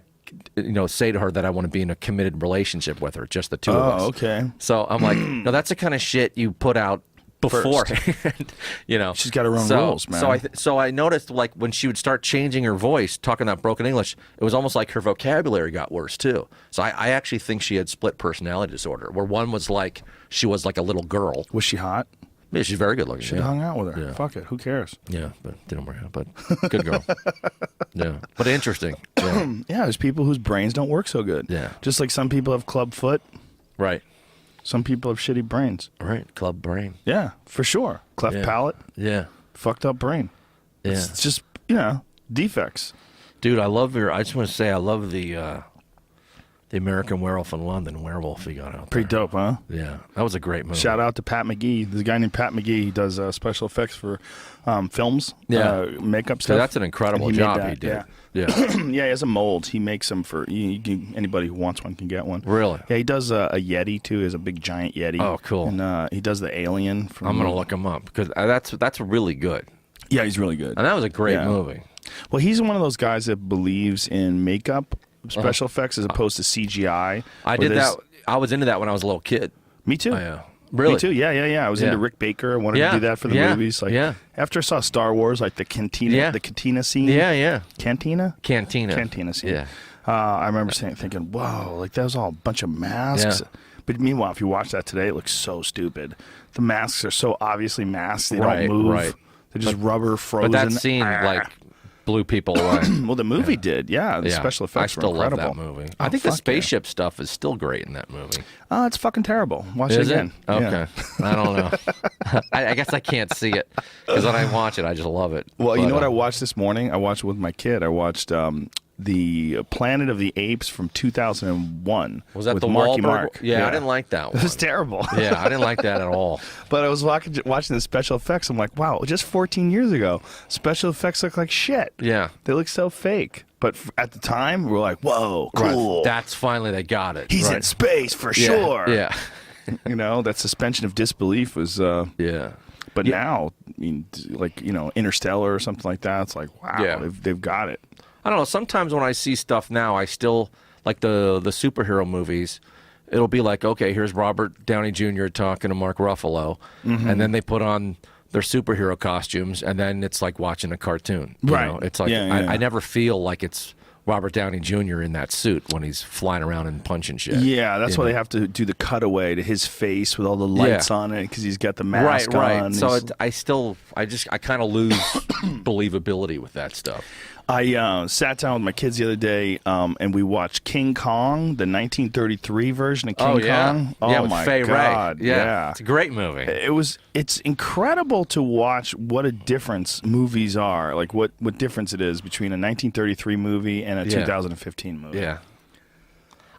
say to her that I want to be in a committed relationship with her, just the two of us. Oh, okay. So I'm like, no, that's the kind of shit you put out beforehand. She's got her own rules, man. So I noticed, like, when she would start changing her voice, talking that broken English, it was almost like her vocabulary got worse too. So I actually think she had split personality disorder, where one was like she was like a little girl. Was she hot? Yeah, she's very good looking. Should have hung out with her. Yeah. Fuck it. Who cares? Yeah, but didn't work out. But good girl. Yeah, but interesting. Yeah. Yeah, there's people whose brains don't work so good. Yeah. Just like some people have club foot. Right. Some people have shitty brains. Right. Club brain. Yeah, for sure. Cleft palate. Yeah. Fucked up brain. Yeah. It's just, defects. Dude, I just want to say I love the American Werewolf in London werewolf he got out. Pretty dope, huh? Yeah, that was a great movie. Shout out to Pat McGee. There's a guy named Pat McGee. He does special effects for films, makeup stuff. So that's an incredible job he did. Yeah, yeah, he has a mold. He makes them for anybody who wants one can get one. Really? Yeah, he does a Yeti too. He has a big giant Yeti. Oh, cool. And he does the Alien. I'm gonna look him up because that's really good. Yeah, he's really good. And that was a great movie. Well, he's one of those guys that believes in makeup special effects as opposed to CGI. I did that. I was into that when I was a little kid. Me too. Yeah. Really? Me too. Yeah. I was into Rick Baker. I wanted to do that for the movies. Like after I saw Star Wars, like the cantina scene. Yeah. Cantina scene. Yeah. I remember thinking, whoa, like that was all a bunch of masks. Yeah. But meanwhile, if you watch that today, it looks so stupid. The masks are so obviously masks; they don't move. Right. They're just rubber frozen. But that scene, like, blew people away. Well, the movie did, the special effects were incredible. I still love that movie. I think the spaceship stuff is still great in that movie. Oh, it's fucking terrible. Watch it again. Okay. I don't know. I guess I can't see it, because when I watch it, I just love it. Well, you know what I watched this morning? I watched it with my kid. I watched the Planet of the Apes from 2001. Was that with the Marky Wahlberg? Mark? Yeah, I didn't like that one. It was terrible. Yeah, I didn't like that at all. But I was watching the special effects. I'm like, wow, just 14 years ago, special effects look like shit. Yeah. They look so fake. But at the time, we were like, whoa, cool. Right. That's finally they got it. He's right. in space for Yeah, sure. Yeah. That suspension of disbelief was. Yeah. But now, I mean, like, Interstellar or something like that, it's like, wow, Yeah. they've got it. I don't know. Sometimes when I see stuff now, I still like the superhero movies. It'll be like, okay, here's Robert Downey Jr. talking to Mark Ruffalo, and then they put on their superhero costumes, and then it's like watching a cartoon. You Right. know? It's like I never feel like it's Robert Downey Jr. in that suit when he's flying around and punching shit. Yeah, that's why they have to do the cutaway to his face with all the lights on it because he's got the mask right. on. So I kind of lose believability with that stuff. I sat down with my kids the other day, and we watched King Kong, the 1933 version of King Kong. Oh my with Fay God! Wray. Yeah, it's a great movie. It's incredible to watch what a difference movies are. Like what difference it is between a 1933 movie and a 2015 movie. Yeah.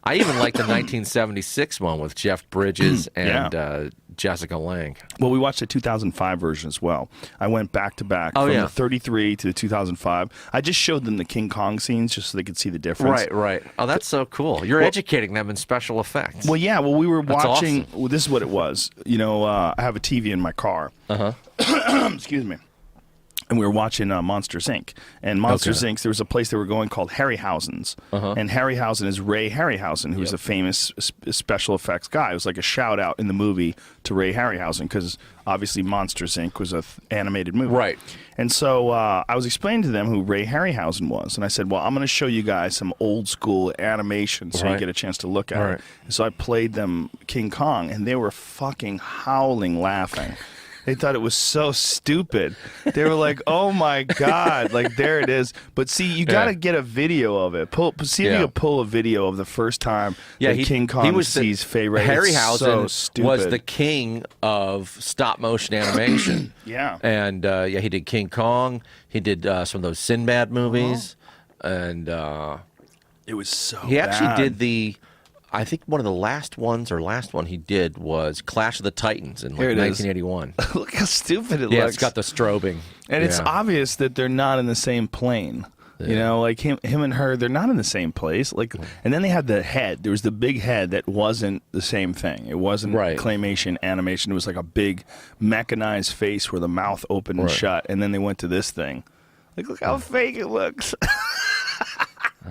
I even like the 1976 one with Jeff Bridges and Jessica Lange. Well, we watched the 2005 version as well. I went back to back from the 33 to the 2005. I just showed them the King Kong scenes just so they could see the difference. Right. Oh, that's so cool. You're educating them in special effects. Well, yeah. Well, we were watching. Awesome. Well, this is what it was. I have a TV in my car. Excuse me. And we were watching Monsters, Inc. And Monsters, Inc., there was a place they were going called Harryhausen's. And Harryhausen is Ray Harryhausen, who's a famous special effects guy. It was like a shout-out in the movie to Ray Harryhausen because obviously Monsters, Inc. was an animated movie. Right. And so I was explaining to them who Ray Harryhausen was. And I said, well, I'm going to show you guys some old-school animation so you get a chance to look at it. And so I played them King Kong, and they were fucking howling laughing. They thought it was so stupid. They were like, "Oh my God!" Like there it is. But see, you got to get a video of it. See if you can pull a video of the first time that King Kong sees Fay Wray. Harryhausen was the king of stop motion animation. And he did King Kong. He did some of those Sinbad movies, and it was so. He actually did I think one of the last one he did was Clash of the Titans in 1981. Look how stupid it looks. Yeah, it's got the strobing. And it's obvious that they're not in the same plane. Yeah. Like him and her, they're not in the same place. Like, and then they had the head. There was the big head that wasn't the same thing. It wasn't claymation animation. It was like a big mechanized face where the mouth opened and shut. And then they went to this thing. Like, look how fake it looks.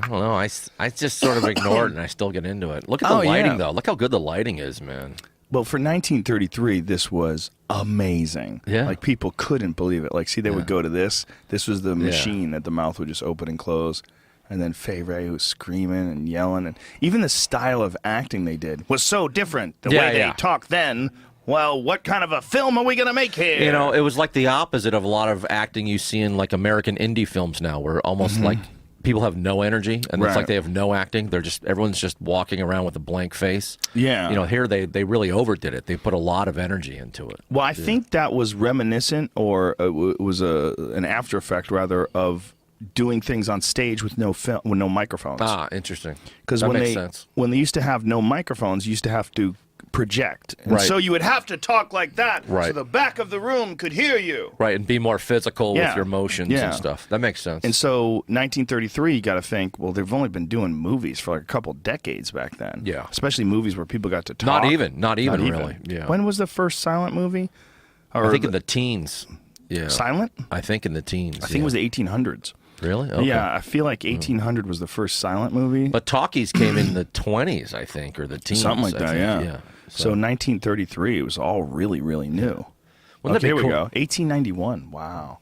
I don't know. I just sort of ignore it, and I still get into it. Look at the lighting, though. Look how good the lighting is, man. Well, for 1933, this was amazing. Yeah. Like, people couldn't believe it. Like, see, they would go to this. This was the machine that the mouth would just open and close. And then Fay Wray was screaming and yelling. And even the style of acting they did was so different. The way they talked then. Well, what kind of a film are we going to make here? It was like the opposite of a lot of acting you see in, like, American indie films now, where almost like people have no energy, and it's like they have no acting. Everyone's just walking around with a blank face. Yeah. Here they really overdid it. They put a lot of energy into it. Well, I think that was reminiscent, or it was an after effect, rather, of doing things on stage with no film, with no microphones. Ah, interesting. Because when they used to have no microphones, you used to have to project. And so you would have to talk like that so the back of the room could hear you. Right, and be more physical with your motions and stuff. That makes sense. And so 1933, you got to think, well, they've only been doing movies for like a couple decades back then. Yeah. Especially movies where people got to talk. Not even really. Yeah. When was the first silent movie? I think in the teens. Yeah. Silent? I think in the teens. I think it was the 1800s. Really? Okay. Yeah, I feel like 1800 was the first silent movie. But talkies came in the 20s, I think, or the teens. Something like that, yeah. So 1933, it was all really, really new. Here we go. 1891. Wow.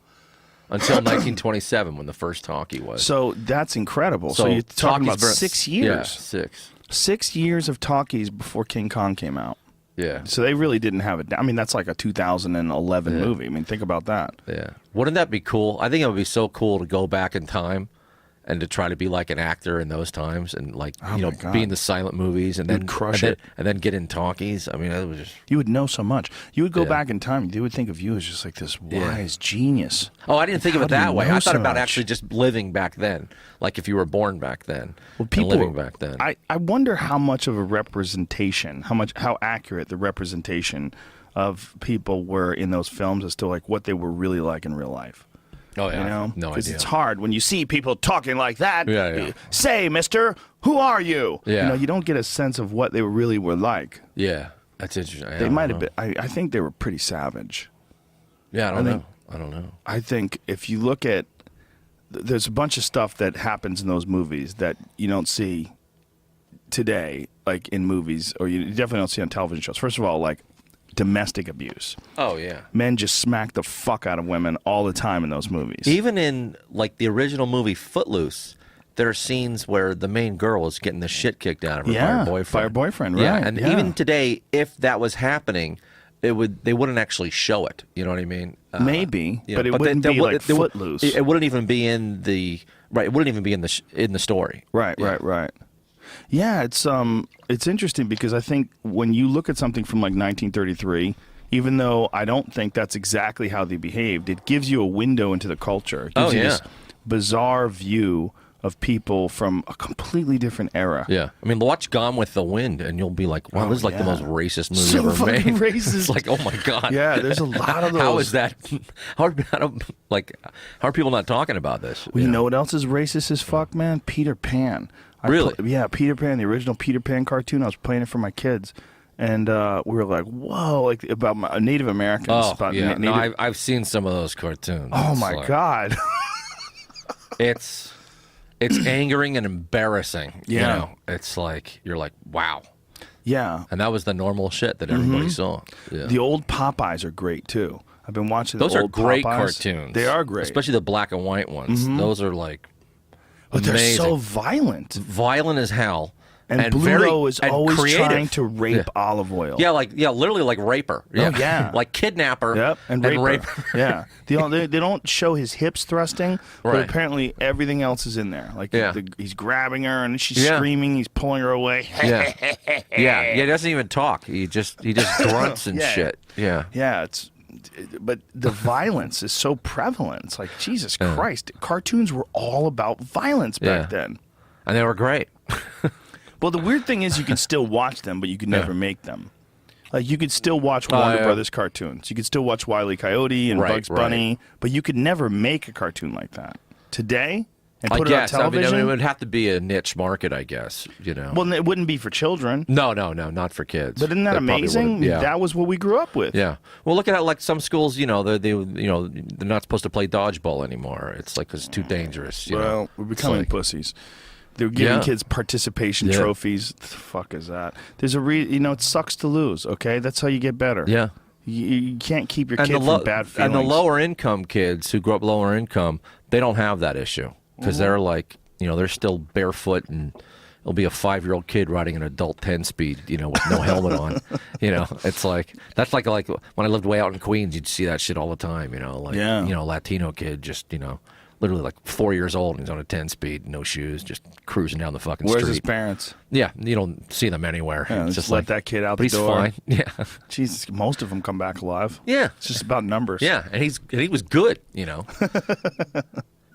Until 1927, when the first talkie was. So that's incredible. So you're talking about 6 years. Yeah, 6. 6 years of talkies before King Kong came out. Yeah. So they really didn't have it. I mean, that's like a 2011 movie. I mean, think about that. Yeah. Wouldn't that be cool? I think it would be so cool to go back in time and to try to be like an actor in those times, and like Oh my God. be in the silent movies, and then crush and it. then, and then get in talkies. I mean, it was just. You would know so much. You would go Yeah. back in time. They would think of you as just like this wise genius. Oh, I didn't think of How it do you that way. know I thought so about much? actually just living back then, like if you were born back then, Well, and living back then. I wonder how much of a representation, how accurate the representation of people were in those films as to like what they were really like in real life. Oh yeah, You know, no because idea. it's hard when you see people talking like that. Yeah, yeah. Say, Mister, who are you? Yeah. You know, you don't get a sense of what they really were like. Yeah, that's interesting. They might have been. I think they were pretty savage. Yeah, I think- know. I don't know. I think if you look at, there's a bunch of stuff that happens in those movies that you don't see today, like in movies, or you definitely don't see on television shows. First of all, like domestic abuse. Oh yeah. Men just smack the fuck out of women all the time in those movies. Even in like the original movie Footloose, there are scenes where the main girl is getting the shit kicked out of her by her boyfriend. by her boyfriend, Yeah, right? and yeah. even today, if that was happening, they wouldn't actually show it. You know what I mean? Maybe, you but know, it wouldn't be like Footloose. It wouldn't even be in the right. It wouldn't even be in the story. Right, Yeah. right. Yeah, it's interesting because I think when you look at something from like 1933, even though I don't think that's exactly how they behaved, it gives you a window into the culture. It gives you this bizarre view of people from a completely different era. Yeah, I mean, watch Gone with the Wind, and you'll be like, "Wow, this is like the yeah. most racist movie So ever fucking made." racist. It's like, oh my god. Yeah, there's a lot of those. How is that? How are people not talking about this? Well, you know what else is racist as fuck, man? Peter Pan. Really? Yeah, Peter Pan, the original Peter Pan cartoon. I was playing it for my kids, and we were like, "Whoa!" Like about Native Americans. Oh about yeah, Native... no, I've seen some of those cartoons. Oh It's my like- god. it's angering and embarrassing. Yeah. You know? It's like you're like, wow, Yeah. and that was the normal shit that everybody saw. Yeah. The old Popeyes are great too. I've been watching Those the are old great Popeyes. cartoons. They are great, especially the black and white ones. Those are like but they're amazing. so violent. Violent as hell. And, very- Bluto is and always creative. trying to rape Yeah. olive oil. Yeah, literally like raper. Yeah, Oh, yeah. like kidnapper. Yep, and raper. Yeah, they don't show his hips thrusting, but Right. apparently everything else is in there. Like Yeah. he's grabbing her and she's Yeah. screaming. He's pulling her away. Yeah, yeah. He doesn't even talk. He just grunts and Yeah. shit. Yeah. Yeah, but the violence is so prevalent. It's like Jesus Christ. Cartoons were all about violence back Yeah. then. And they were great. Well, the weird thing is you can still watch them, but you can never make them. Like you could still watch Warner yeah. Brothers cartoons. You could still watch Wile E. Coyote and Right, Bugs Bunny, but you could never make a cartoon like that today and I put guess. it on television. it would have to be a niche market, I guess. You know. Well, it wouldn't be for children. No, not for kids. But isn't that They probably amazing? wouldn't- Yeah. That was what we grew up with. Yeah. Well, look at how like some schools, they're not supposed to play dodgeball anymore. It's like 'cause it's too dangerous. You know? Well, we're becoming It's like- pussies. They're giving Yeah. kids participation Yeah. trophies. The fuck is that? There's a it sucks to lose. Okay, that's how you get better. Yeah. You can't keep your And kid the, from bad feelings. and the lower income kids who grow up lower income, they don't have that issue because they're like, they're still barefoot and it'll be a 5-year-old kid riding an adult 10-speed, with no helmet on. It's like that's like when I lived way out in Queens, you'd see that shit all the time. Latino kid just literally like 4 years old and he's on a 10-speed, no shoes, just cruising down the fucking Where's street. his parents? Yeah, you don't see them anywhere. Yeah, It's just just let like that kid out but the he's door. fine. Yeah, Jesus, most of them come back alive. yeah, It's just about numbers. yeah, and he was good.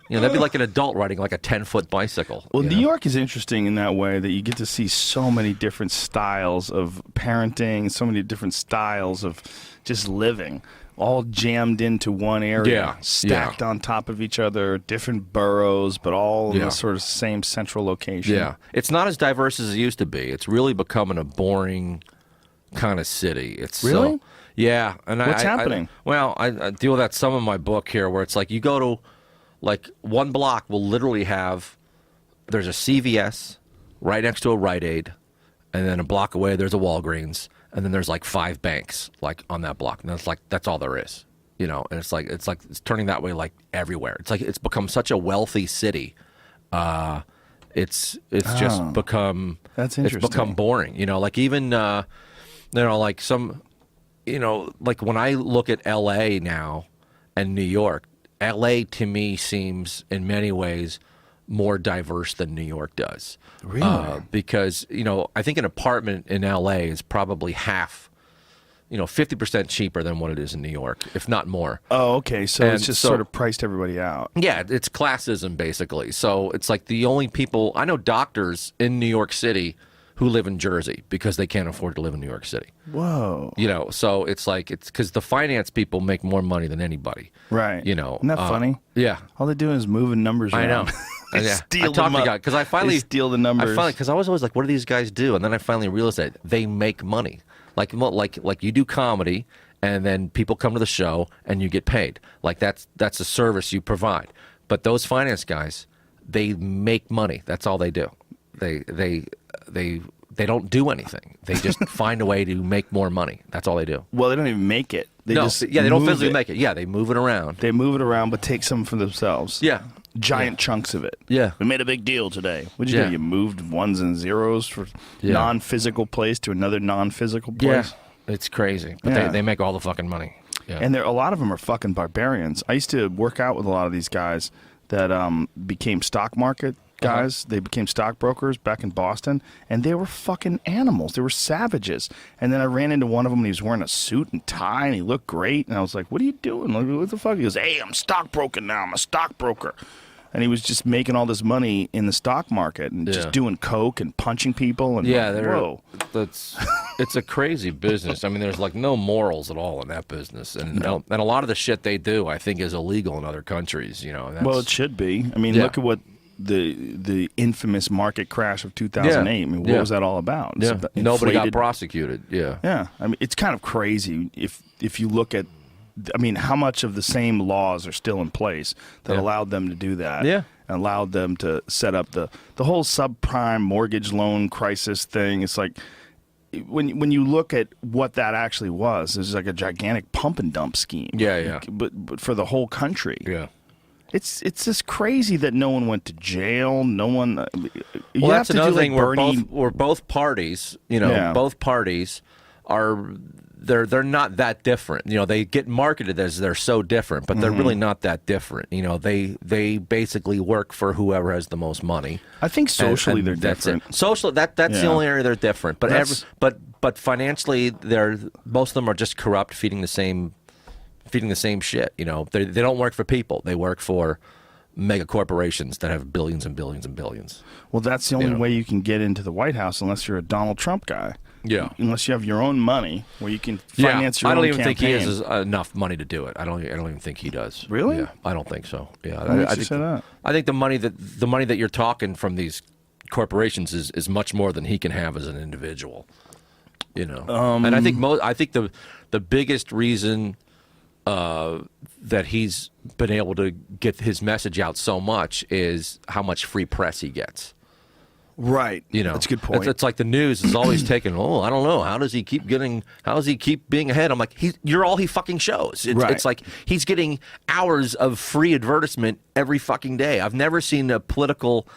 That'd be like an adult riding like a 10-foot bicycle. Well, you New know? York is interesting in that way that you get to see so many different styles of parenting, so many different styles of just living, all jammed into one area, Yeah, stacked on top of each other, different boroughs, but all in Yeah. the sort of same central location. Yeah, it's not as diverse as it used to be. It's really becoming a boring kind of city. It's Really? Yeah, and What's happening? I deal with that some in my book here, where it's like you go to, like one block will literally have, there's a CVS right next to a Rite Aid, and then a block away there's a Walgreens, and then there's like 5 banks like on that block, and that's all there is, and it's turning that way like everywhere. It's like it's become such a wealthy city. It's just become That's it's interesting. become boring. Like even like some, like when I look at L.A. now and New York, L.A. to me seems in many ways more diverse than New York does. Really? Because, I think an apartment in L.A. is probably half, 50% cheaper than what it is in New York, if not more. Oh, okay. So And it's just so- sort of priced everybody out. Yeah, it's classism, basically. So it's like the only people, I know doctors in New York City who live in Jersey because they can't afford to live in New York City. Whoa. So it's because the finance people make more money than anybody. Right. Isn't that funny? Yeah. All they're doing is moving numbers I around. know. They Yeah. steal I talked them to up. guys because I finally They steal the numbers. Because I was always like, what do these guys do? And then I finally realized that they make money. Like you do comedy, and then people come to the show, and you get paid. Like that's a service you provide. But those finance guys, they make money. That's all they do. They don't do anything. They just find a way to make more money. That's all they do. Well, they don't even make it. They they don't move physically it. make it. Yeah, they move it around. They move it around, but take some for themselves. Yeah. Giant chunks of it. Yeah. We made a big deal today. What'd you Yeah. do? You moved ones and zeros from non-physical place to another non-physical place? Yeah. It's crazy. But Yeah. they make all the fucking money. Yeah. And a lot of them are fucking barbarians. I used to work out with a lot of these guys that became stock market guys. They became stockbrokers back in Boston, and they were fucking animals. They were savages. And then I ran into one of them, and he was wearing a suit and tie, and he looked great. And I was like, what are you doing? Like, what the fuck? He goes, hey, I'm stockbroking now. I'm a stockbroker. And he was just making all this money in the stock market and just doing coke and punching people. And whoa. It's a crazy business. I mean, there's like no morals at all in that business. And and a lot of the shit they do, I think, is illegal in other countries. Well, it should be. I mean, look at what the infamous market crash of 2008. I mean, what was that all about? Yeah. Nobody got inflated- prosecuted. Yeah. Yeah. I mean, it's kind of crazy if you look at, I mean, how much of the same laws are still in place that allowed them to do that. Yeah. And allowed them to set up the whole subprime mortgage loan crisis thing. It's like, when you look at what that actually was, it's like a gigantic pump and dump scheme. Yeah. But for the whole country. Yeah. It's just crazy that no one went to jail. No one. Well, that's another thing. Bernie, Where both parties, both parties are they're not that different. They get marketed as they're so different, but they're really not that different. They basically work for whoever has the most money. I think socially and they're that's different. it. Socially, that's the only area they're different. But but financially, most of them are just corrupt, feeding the same shit. They don't work for people. They work for mega corporations that have billions and billions and billions. Well, that's the only way you can get into the White House unless you're a Donald Trump guy. Yeah. Unless you have your own money where you can finance your own I don't even campaign. think he has enough money to do it. I don't even think he does. Really? Yeah, I don't think so. Yeah. What makes you say that? I think the money that you're talking from these corporations is much more than he can have as an individual. And I think the biggest reason that he's been able to get his message out so much is how much free press he gets. Right. That's a good point. It's like the news is always taking, I don't know. How does he keep being ahead? I'm like, you're all he fucking shows. It's like he's getting hours of free advertisement every fucking day. I've never seen a political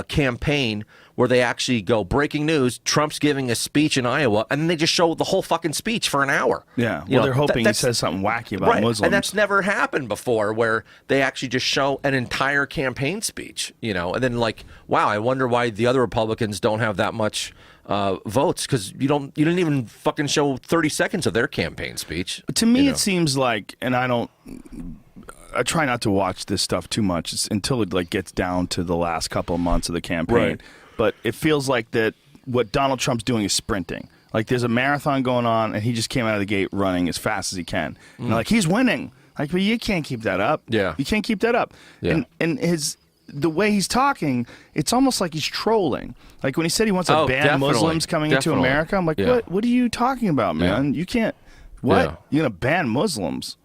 campaign where they actually go, breaking news, Trump's giving a speech in Iowa, and then they just show the whole fucking speech for an hour. Yeah. Well, they're hoping he says something wacky about Muslims. And that's never happened before, where they actually just show an entire campaign speech, and then like, wow, I wonder why the other Republicans don't have that much votes, because you didn't even fucking show 30 seconds of their campaign speech. To me, it seems like, and I try not to watch this stuff too much until it like gets down to the last couple of months of the campaign. Right. But it feels like that what Donald Trump's doing is sprinting. Like there's a marathon going on, and he just came out of the gate running as fast as he can. And like, he's winning. Like, but you can't keep that up. Yeah. You can't keep that up. Yeah. And the way he's talking, it's almost like he's trolling. Like when he said he wants to ban Muslims coming into America, I'm like, what are you talking about, man? You can't. What? Yeah. You're gonna ban Muslims?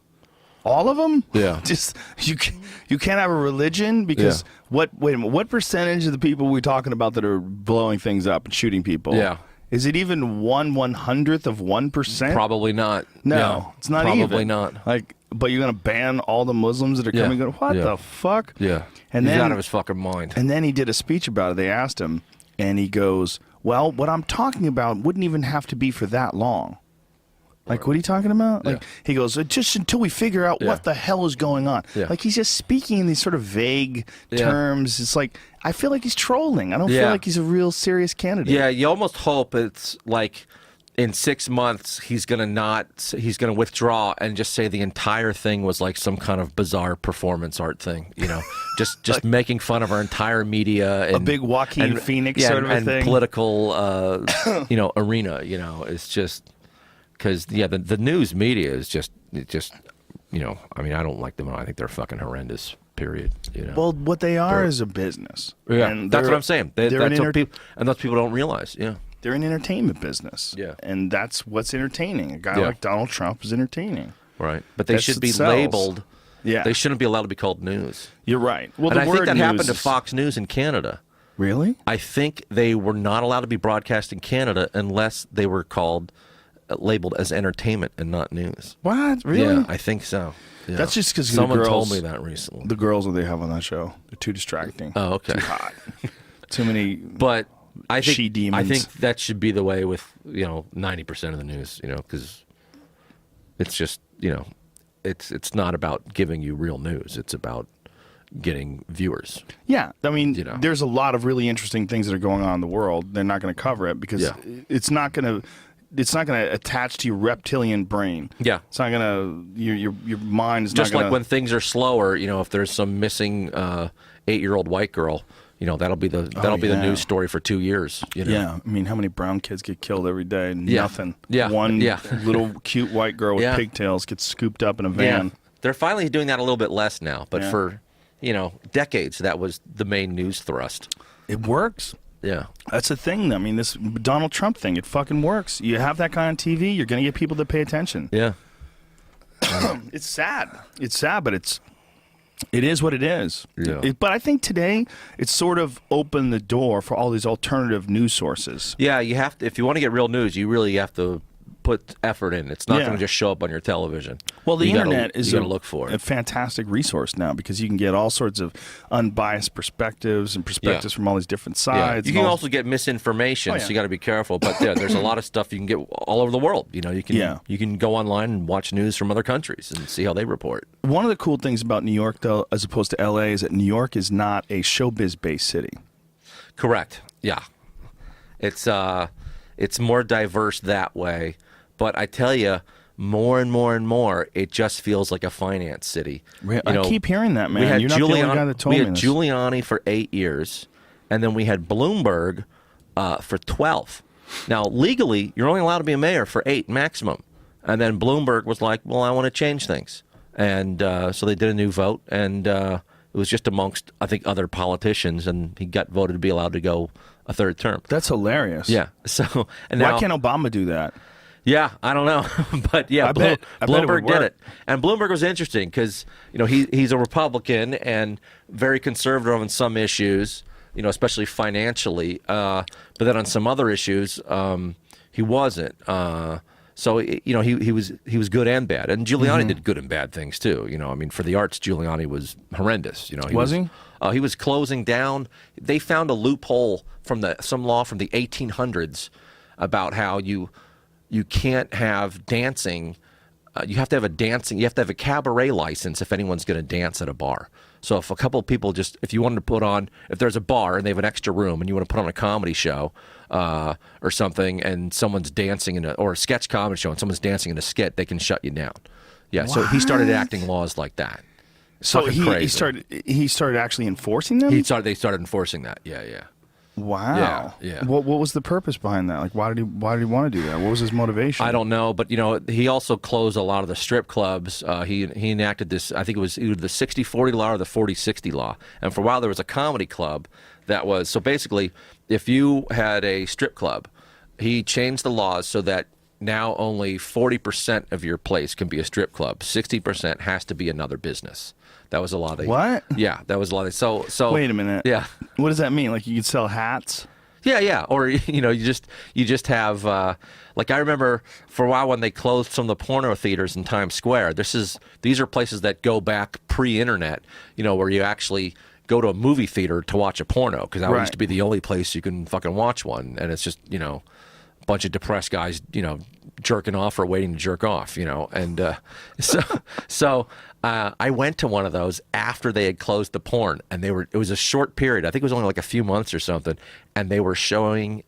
All of them? Yeah. Just you can't have a religion because wait a minute, what percentage of the people we're talking about that are blowing things up and shooting people? Yeah. Is it even 1/100th of 1%? Probably not. No, Yeah. it's not Probably even. Probably not. Like, but you're gonna ban all the Muslims that are coming. What the fuck? Yeah. And he's then out of his fucking mind. And then he did a speech about it. They asked him, and he goes, "Well, what I'm talking about wouldn't even have to be for that long." Like, what are you talking about? Like, he goes, just until we figure out what the hell is going on. Yeah. Like, he's just speaking in these sort of vague terms. It's like, I feel like he's trolling. I don't feel like he's a real serious candidate. Yeah, you almost hope it's like in 6 months he's gonna withdraw and just say the entire thing was like some kind of bizarre performance art thing. Just like, making fun of our entire media and a big Joaquin Phoenix sort of a thing. And political, arena. It's just. Because the news media is just I mean, I don't like them. I think they're fucking horrendous. Period. Well, what they are is a business. Yeah, and that's what I'm saying. That's what people don't realize. Yeah, they're an entertainment business. Yeah, and that's what's entertaining. A guy like Donald Trump is entertaining. Right, but they should be labeled. Yeah, they shouldn't be allowed to be called news. You're right. Well, and I think that happened to Fox News in Canada. Really? I think they were not allowed to be broadcast in Canada unless they were labeled as entertainment and not news. What? Really? Yeah, I think so. Yeah. That's just because someone told me that recently. The girls that they have on that show, they're too distracting. Oh, okay. Too hot. Too many. But I think she-demons. I think that should be the way with 90% of the news. Because it's just it's not about giving you real news. It's about getting viewers. Yeah, I mean, there's a lot of really interesting things that are going on in the world. They're not going to cover it because it's not going to attach to your reptilian brain. Yeah. It's not going to, your mind is just not going to... like when things are slower, if there's some missing 8-year-old white girl, that'll be the news story for 2 years. Yeah, I mean, how many brown kids get killed every day? Nothing. Yeah. One little cute white girl with pigtails gets scooped up in a van. Yeah. They're finally doing that a little bit less now, but for, decades, that was the main news thrust. It works. Yeah. That's the thing. I mean, this Donald Trump thing, it fucking works. You have that guy on TV, you're going to get people to pay attention. Yeah. It's sad. It's sad, but it is what it is. Yeah. But I think today it's sort of opened the door for all these alternative news sources. Yeah, you have to, if you want to get real news, you really have to put effort in. It's not going to just show up on your television. Well, the internet is look for it. A fantastic resource now because you can get all sorts of unbiased perspectives and perspectives from all these different sides. You can also get misinformation, so you got to be careful. But there's a lot of stuff you can get all over the world. You can go online and watch news from other countries and see how they report. One of the cool things about New York, though, as opposed to L.A., is that New York is not a showbiz-based city. Correct. Yeah, it's more diverse that way. But I tell you, more and more and more, it just feels like a finance city. I keep hearing that, man. You're not the only guy that told me this. We had Giuliani for 8 years, and then we had Bloomberg for 12. Now, legally, you're only allowed to be a mayor for 8 maximum. And then Bloomberg was like, well, I want to change things. And so they did a new vote, and it was just amongst, I think, other politicians, and he got voted to be allowed to go a third term. That's hilarious. Yeah. So, and now, why can't Obama do that? Yeah, I don't know, but yeah, Bloomberg did it, and Bloomberg was interesting because he's a Republican and very conservative on some issues, especially financially, but then on some other issues, he wasn't. So he was good and bad, and Giuliani did good and bad things too. I mean, for the arts, Giuliani was horrendous. He was closing down. They found a loophole from some law from the 1800s about how you can't have dancing. You have to have You have to have a cabaret license if anyone's going to dance at a bar. So if a couple of people if you wanted to put on, if there's a bar and they have an extra room and you want to put on a comedy show or something, and someone's dancing or a sketch comedy show and someone's dancing in a skit, they can shut you down. Yeah. What? So he started acting laws like that. So he started actually enforcing them. They started enforcing that. Yeah. Wow. Yeah. What was the purpose behind that? Like, why did he want to do that? What was his motivation? I don't know, but he also closed a lot of the strip clubs. He enacted this. I think it was either the 60-40 law or the 40-60 law. And for a while, there was a comedy club that was so basically, if you had a strip club, he changed the laws so that now only 40% of your place can be a strip club. 60% has to be another business. That was a lot of what? Yeah, that was a lot of so. Wait a minute. Yeah. What does that mean? Like you could sell hats? Yeah. Or you just have like I remember for a while when they closed some of the porno theaters in Times Square. These are places that go back pre-internet. Where you actually go to a movie theater to watch a porno because that used to be the only place you can fucking watch one, and it's just bunch of depressed guys, jerking off or waiting to jerk off, and so I went to one of those after they had closed the porn, and it was a short period. I think it was only like a few months or something, and they were showing.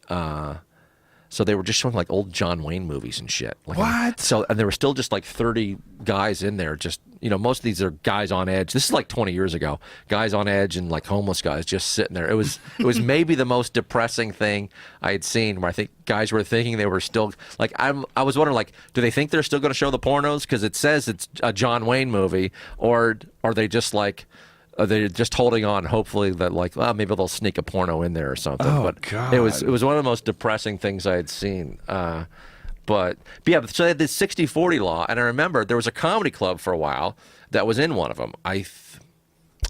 So they were just showing like old John Wayne movies and shit. Like, what? And there were still just like 30 guys in there. Just most of these are guys on edge. This is like 20 years ago. Guys on edge and like homeless guys just sitting there. It was maybe the most depressing thing I had seen. Where I think guys were thinking they were still like I was wondering like, do they think they're still going to show the pornos because it says it's a John Wayne movie, or are they just like? They're just holding on, hopefully that like, well, maybe they'll sneak a porno in there or something. Oh, but God. it was one of the most depressing things I had seen. But yeah, so they had this 60-40 law, and I remember there was a comedy club for a while that was in one of them. I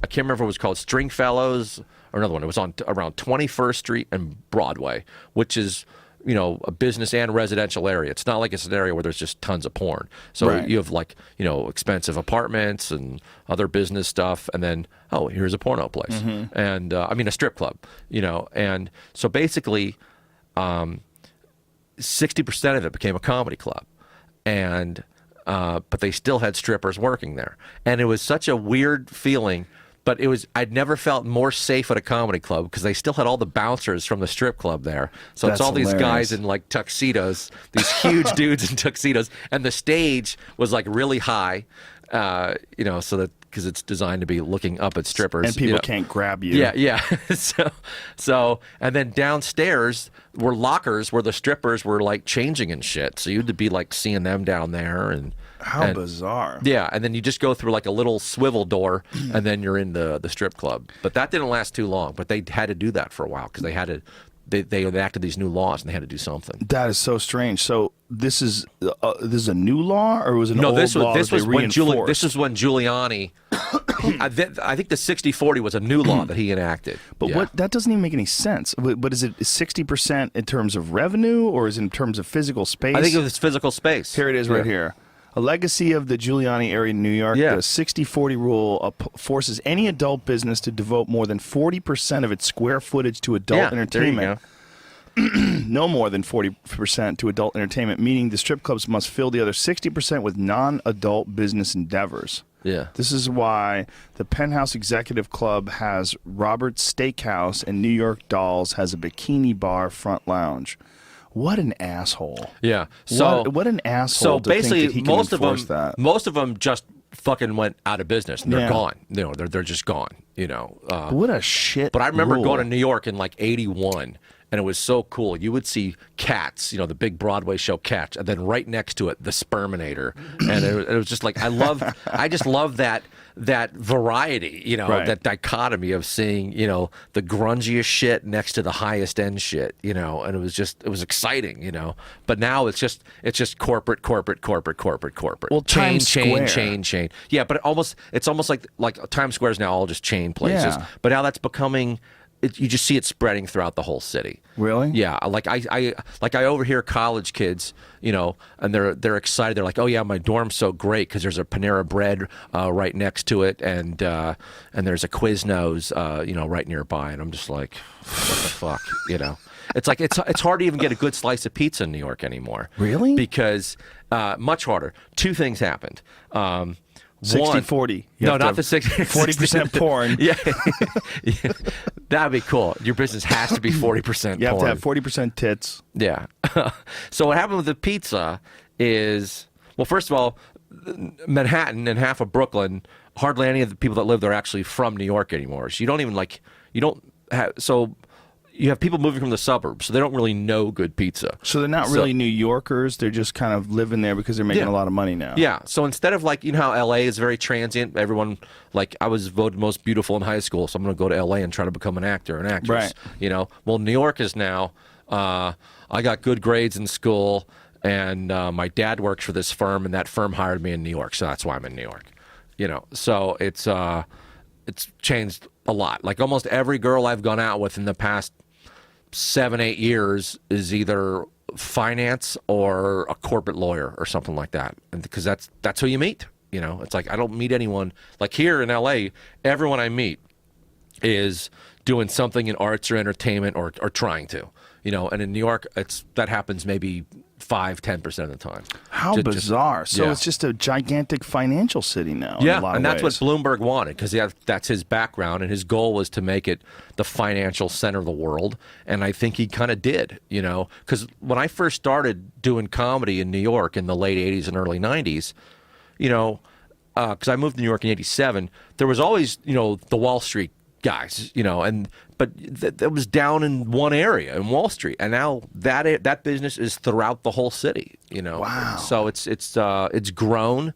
can't remember if it was called Stringfellows or another one. It was on around 21st Street and Broadway, which is a business and residential area. It's not like it's an area where there's just tons of porn. So Right. you have like, expensive apartments and other business stuff. And then, oh, here's a porno place. Mm-hmm. And a strip club, and so basically 60% of it became a comedy club. And, but they still had strippers working there. And it was such a weird feeling. But I'd never felt more safe at a comedy club because they still had all the bouncers from the strip club there. So That's it's all these hilarious. guys in like tuxedos, these huge dudes in tuxedos. And the stage was like really high, so that because it's designed to be looking up at strippers. And people can't grab you. Yeah. so, and then downstairs were lockers where the strippers were like changing and shit. So you'd be like seeing them down there and. How bizarre. Yeah, and then you just go through like a little swivel door, and then you're in the strip club. But that didn't last too long. But they had to do that for a while because they enacted these new laws and they had to do something. That is so strange. So this is a new law, or was it an old law this that was they when reinforced? This was when Giuliani. I think the 60-40 was a new law that he enacted. But Yeah. that doesn't even make any sense. But is it 60% in terms of revenue, or is it in terms of physical space? I think it was physical space. Here it is right here. A legacy of the Giuliani area in New York, Yeah. the 60-40 rule forces any adult business to devote more than 40% of its square footage to adult entertainment. There you go. No more than 40% to adult entertainment, meaning the strip clubs must fill the other 60% with non-adult business endeavors. Yeah. This is why the Penthouse Executive Club has Robert's Steakhouse and New York Dolls has a bikini bar front lounge. What an asshole! Yeah. So what an asshole! So to basically, think that he can most of enforce that. them just fucking went out of business. And they're gone. They're just gone. What a shit! But I remember rule. going to New York in like '81, and it was so cool. You would see Cats, the big Broadway show Cats, and then right next to it, the Sperminator, and it was just like I just love that variety, Right. that dichotomy of seeing, the grungiest shit next to the highest end shit, and it was exciting, But now it's just corporate. Well, chain. Times Square. Yeah, but it's almost like Times Square is now all just chain places. Yeah. But now that's becoming. You just see it spreading throughout the whole city. Really? Yeah. Like I overhear college kids, and they're excited. They're like, "Oh yeah, my dorm's so great because there's a Panera Bread right next to it, and there's a Quiznos, right nearby." And I'm just like, "What the fuck?" It's like it's hard to even get a good slice of pizza in New York anymore. Really? Because much harder. Two things happened. 60-40. No, not the 60. 40% porn. Yeah. That'd be cool. Your business has to be 40% You have porn. to have 40% tits. Yeah. So what happened with the pizza is, well, first of all, Manhattan and half of Brooklyn, hardly any of the people that live there are actually from New York anymore. So you have people moving from the suburbs, so they don't really know good pizza. So they're not really New Yorkers. They're just kind of living there because they're making a lot of money now. Yeah. So instead of like, how L.A. is very transient, everyone, like I was voted most beautiful in high school, so I'm going to go to L.A. and try to become an actor, an actress. Right. Well, New York is now, I got good grades in school, and my dad works for this firm, and that firm hired me in New York, so that's why I'm in New York. So it's changed a lot. Like almost every girl I've gone out with in the past 7-8 years is either finance or a corporate lawyer or something like that, and because that's who you meet. It's like I don't meet anyone like here in LA. Everyone I meet is doing something in arts or entertainment or trying to, and in New York, that happens maybe 5-10% of the time. How bizarre. So it's just a gigantic financial city now. Yeah, in a lot and of that's what Bloomberg wanted, because that's his background, and his goal was to make it the financial center of the world, and I think he kind of did, because when I first started doing comedy in New York in the late 80s and early 90s, because I moved to New York in 87, there was always, the Wall Street guys, but that was down in one area in Wall Street, and now that business is throughout the whole city. Wow. So it's grown,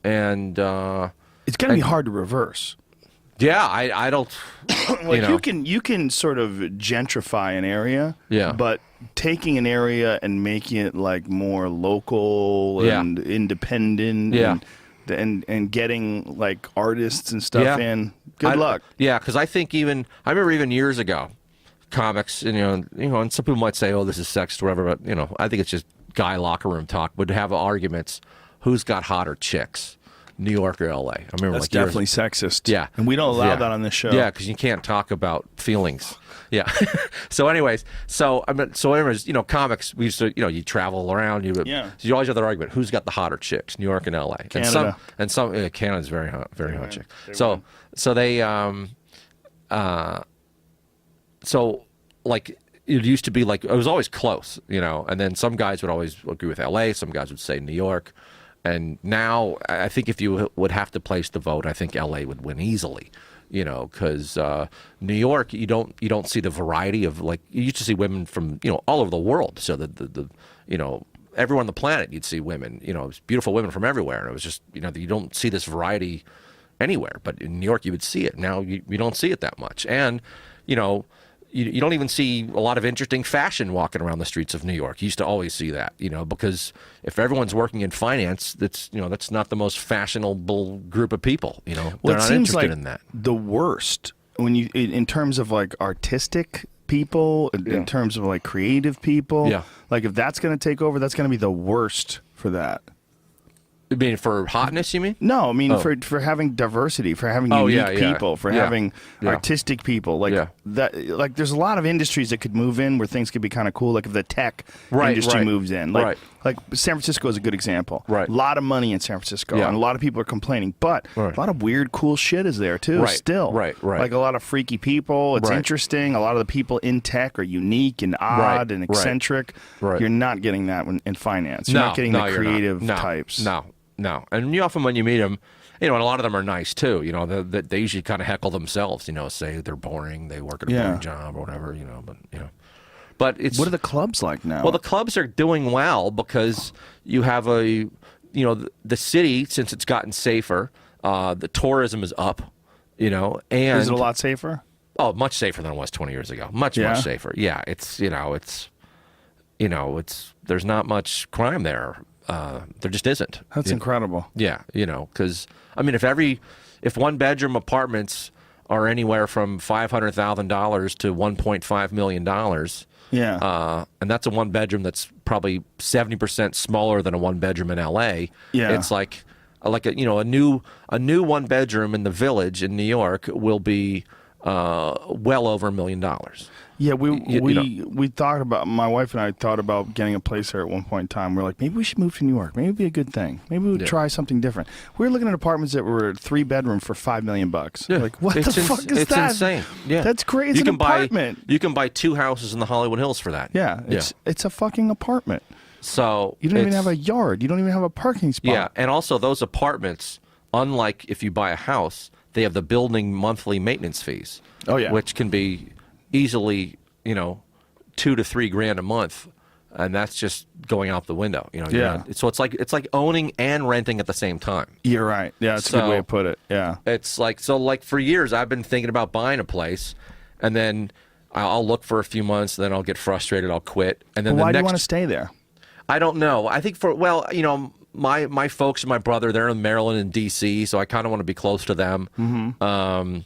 and it's going to be hard to reverse. Yeah, I don't. You can sort of gentrify an area. Yeah. But taking an area and making it like more local and independent. Yeah. And getting like artists and stuff in. Good luck. Yeah, because I remember even years ago, comics, and some people might say, "Oh, this is sexist," or whatever. But I think it's just guy locker room talk. Would have arguments. Who's got hotter chicks, New York or L.A.? I remember that's definitely sexist. Yeah, and we don't allow that on this show. Yeah, because you can't talk about feelings. Yeah. So comics, we used to, you travel around, so you always have the argument, who's got the hotter chicks, New York and LA? Canada. And some Canada's very hot chick. So they like, it used to be like, it was always close, and then some guys would always agree with LA, some guys would say New York. And now I think if you would have to place the vote, I think LA would win easily. Because New York, you don't see the variety of, like, you used to see women from all over the world. So the everywhere on the planet you'd see women, beautiful women from everywhere, and it was just you don't see this variety anywhere. But in New York you would see it. Now you don't see it that much, and you don't even see a lot of interesting fashion walking around the streets of New York. You used to always see that, because if everyone's working in finance, that's not the most fashionable group of people. They're not interested in that. The worst when in terms of like artistic people, in terms of like creative people. Yeah. Like if that's going to take over, that's going to be the worst for that. You mean for hotness, you mean? No, I mean for having diversity, for having unique people, for having artistic people. Like that, like there's a lot of industries that could move in where things could be kind of cool. Like if the tech industry moves in, like San Francisco is a good example. Right. A lot of money in San Francisco, and a lot of people are complaining, but a lot of weird, cool shit is there too. Still, like a lot of freaky people. It's interesting. A lot of the people in tech are unique and odd and eccentric. You're not getting that in finance. You're not getting the creative types. No, and often when you meet them, and a lot of them are nice too. They usually kind of heckle themselves. Say they're boring, they work at a boring job or whatever. But it's, what are the clubs like now? Well, the clubs are doing well because you have the city, since it's gotten safer. The tourism is up. And is it a lot safer? Oh, much safer than it was 20 years ago. Much safer. Yeah, it's there's not much crime there. There just isn't. That's incredible. Yeah, because if one bedroom apartments are anywhere from $500,000 to $1.5 million, and that's a one bedroom that's probably 70% smaller than a one bedroom in LA. Yeah, it's like a new one bedroom in the Village in New York will be well over $1 million. Yeah, we thought about, my wife and I thought about getting a place there at one point in time. We're like, maybe we should move to New York. Maybe it'd be a good thing. Maybe we would try something different. We were looking at apartments that were 3-bedroom for $5 million. Yeah. Like, what the fuck is that? It's insane. Yeah, that's great. It's an apartment. You can buy 2 houses in the Hollywood Hills for that. Yeah, it's a fucking apartment. So you don't even have a yard. You don't even have a parking spot. Yeah, and also those apartments, unlike if you buy a house, they have the building monthly maintenance fees. Oh yeah, which can be easily $2,000 to $3,000 a month, and that's just going out the window. So it's like owning and renting at the same time. You're right. Yeah, that's a good way to put it. Yeah, it's like for years I've been thinking about buying a place, and then I'll look for a few months, and then I'll get frustrated, I'll quit, and then why do you want to stay there? I don't know. I think my folks and my brother, they're in Maryland and D.C., so I kind of want to be close to them. Mm-hmm.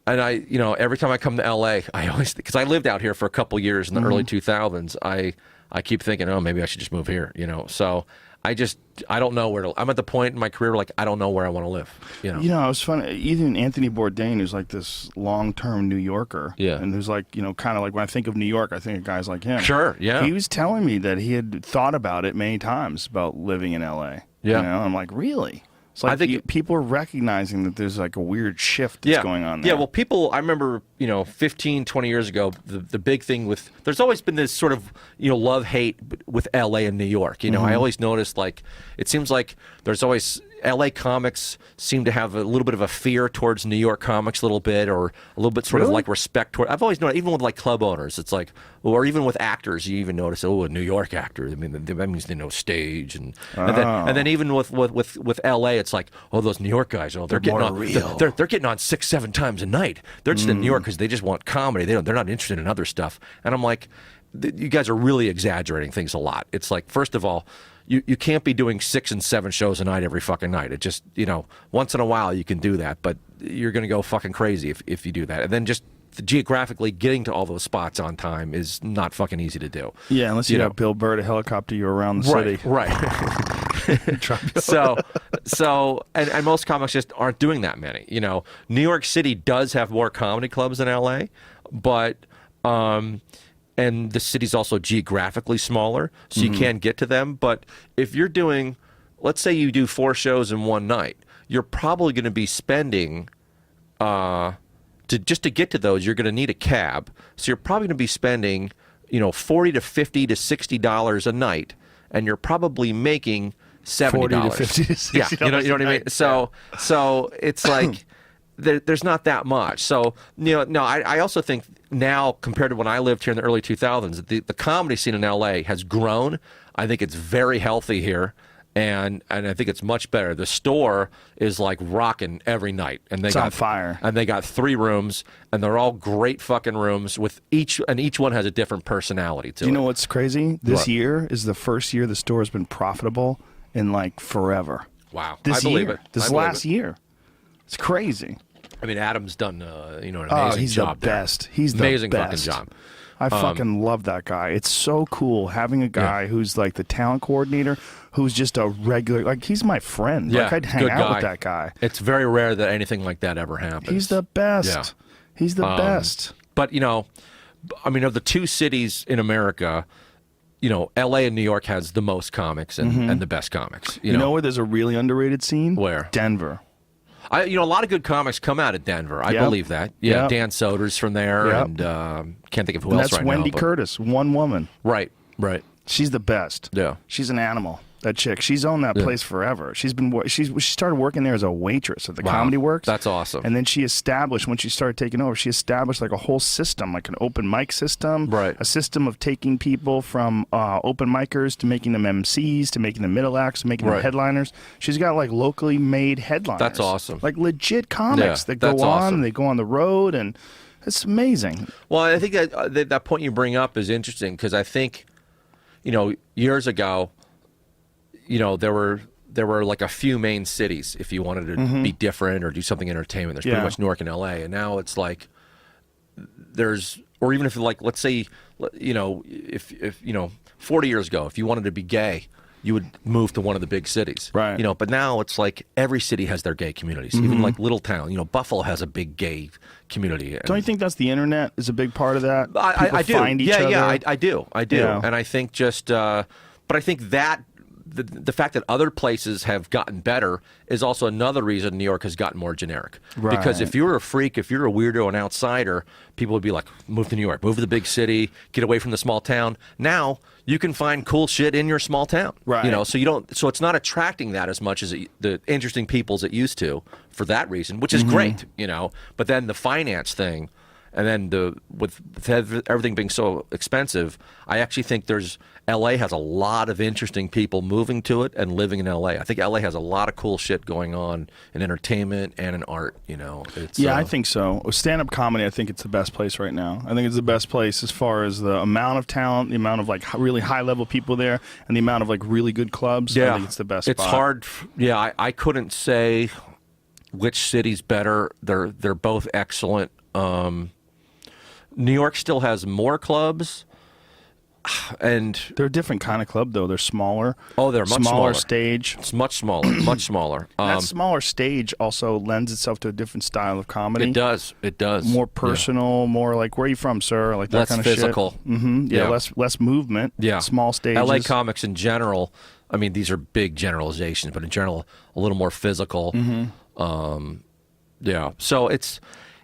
And every time I come to L.A., I always, because I lived out here for a couple years in the early 2000s, I keep thinking, oh, maybe I should just move here, So I don't know where to. I'm at the point in my career like I don't know where I want to live. You know, it was funny. Even Anthony Bourdain, who's like this long-term New Yorker, and who's like, you know, kind of like when I think of New York, I think of guys like him. Sure, yeah. He was telling me that he had thought about it many times about living in L.A. Yeah, you know, I'm like, really? It's like I think people are recognizing that there's like a weird shift that's going on there. Yeah, well, people, I remember, you know, 15, 20 years ago, the big thing with, there's always been this sort of, you know, love-hate with L.A. and New York. You know, I always noticed, like, it seems like there's always, L.A. comics seem to have a little bit of a fear towards New York comics a little bit, or a little bit sort of like respect toward, I've always noticed, even with like club owners, it's like, or even with actors, you even notice, oh, a New York actor, I mean, that means they know stage, and then even with L.A., it's like, oh, those New York guys, oh, they're getting on real. They're getting on 6-7 times a night. They're just in New York because they just want comedy. They're not interested in other stuff. And I'm like, you guys are really exaggerating things a lot. It's like, first of all, you can't be doing 6 and 7 shows a night every fucking night. It just, you know, once in a while you can do that, but you're going to go fucking crazy if you do that. And then just geographically getting to all those spots on time is not fucking easy to do. Yeah, unless you have Bill Burr to helicopter you around the city. Right. so and most comics just aren't doing that many. You know, New York City does have more comedy clubs than LA, but and the city's also geographically smaller, so you can't get to them. But if you're doing, let's say you do 4 shows in one night, you're probably going to be spending just to get to those, you're going to need a cab. So you're probably going to be spending, you know, $40 to $50 to $60 a night, and you're probably making $70. $40 to $50 to $60. Yeah, you know what I mean. So it's like there's not that much. So I also think now compared to when I lived here in the early 2000s, the comedy scene in LA has grown. I think it's very healthy here. And I think it's much better. The store is like rocking every night, and they got on fire. And they got 3 rooms, and they're all great fucking rooms with each one has a different personality to it. Do you know what's crazy? This year is the first year the store has been profitable in like forever. Wow, I believe it. This last year, it's crazy. I mean, Adam's done an amazing job. He's the best. He's the amazing best. fucking job. I fucking love that guy. It's so cool having a guy who's like the talent coordinator, who's just a regular, like he's my friend. Yeah, like I'd hang out with that guy. It's very rare that anything like that ever happens. He's the best. Yeah. He's the best. But I mean, of the 2 cities in America, LA and New York has the most comics and the best comics. You know where there's a really underrated scene? Where? Denver. A lot of good comics come out of Denver. I believe that. Yeah, Yep. Dan Soder's from there, and can't think of who else That's right Wendy now. But... Curtis, one woman. Right. She's the best. Yeah. She's an animal. That chick. She's owned that place forever. She started working there as a waitress at the Comedy Works. That's awesome. And then she established, when she started taking over, she established like a whole system, like an open mic system. Right. A system of taking people from open micers to making them MCs, to making them middle acts, to making them headliners. She's got like locally made headliners. That's awesome. Like legit comics that go on and they go on the road, and it's amazing. Well, I think that point you bring up is interesting because I think, years ago, there were like a few main cities if you wanted to be different or do something entertainment. There's pretty much New York and LA, and now it's like or even if like, let's say, if 40 years ago, if you wanted to be gay, you would move to one of the big cities, right? But now it's like every city has their gay communities, even like little town. Buffalo has a big gay community. Don't you think that's the internet is a big part of that? I do. Find each other? I do. Yeah. And I think but I think that. The fact that other places have gotten better is also another reason New York has gotten more generic. Right. Because if you're a freak, if you're a weirdo, an outsider, people would be like, move to New York, move to the big city, get away from the small town. Now you can find cool shit in your small town. Right. So it's not attracting that as much as the interesting people as it used to for that reason, which is great, But then the finance thing, and then with everything being so expensive, I actually think LA has a lot of interesting people moving to it and living in LA. I think LA has a lot of cool shit going on in entertainment and in art. I think so. Stand-up comedy, I think it's the best place right now. I think it's the best place as far as the amount of talent, the amount of like really high-level people there, and the amount of like really good clubs. Yeah, I think it's the best. It's spot. hard. Yeah, I couldn't say which city's better. They're both excellent. New York still has more clubs. And they're a different kind of club, though. They're smaller. Oh, they're much smaller smaller. stage. It's much smaller, much smaller. That smaller stage also lends itself to a different style of comedy. It does. It does. More personal, more like, where are you from, sir? Like that Less kind of physical. shit. Mm-hmm. Yeah, less movement. Yeah. Small stages. LA comics in general, I mean, these are big generalizations, but in general, a little more physical. Yeah. So it's,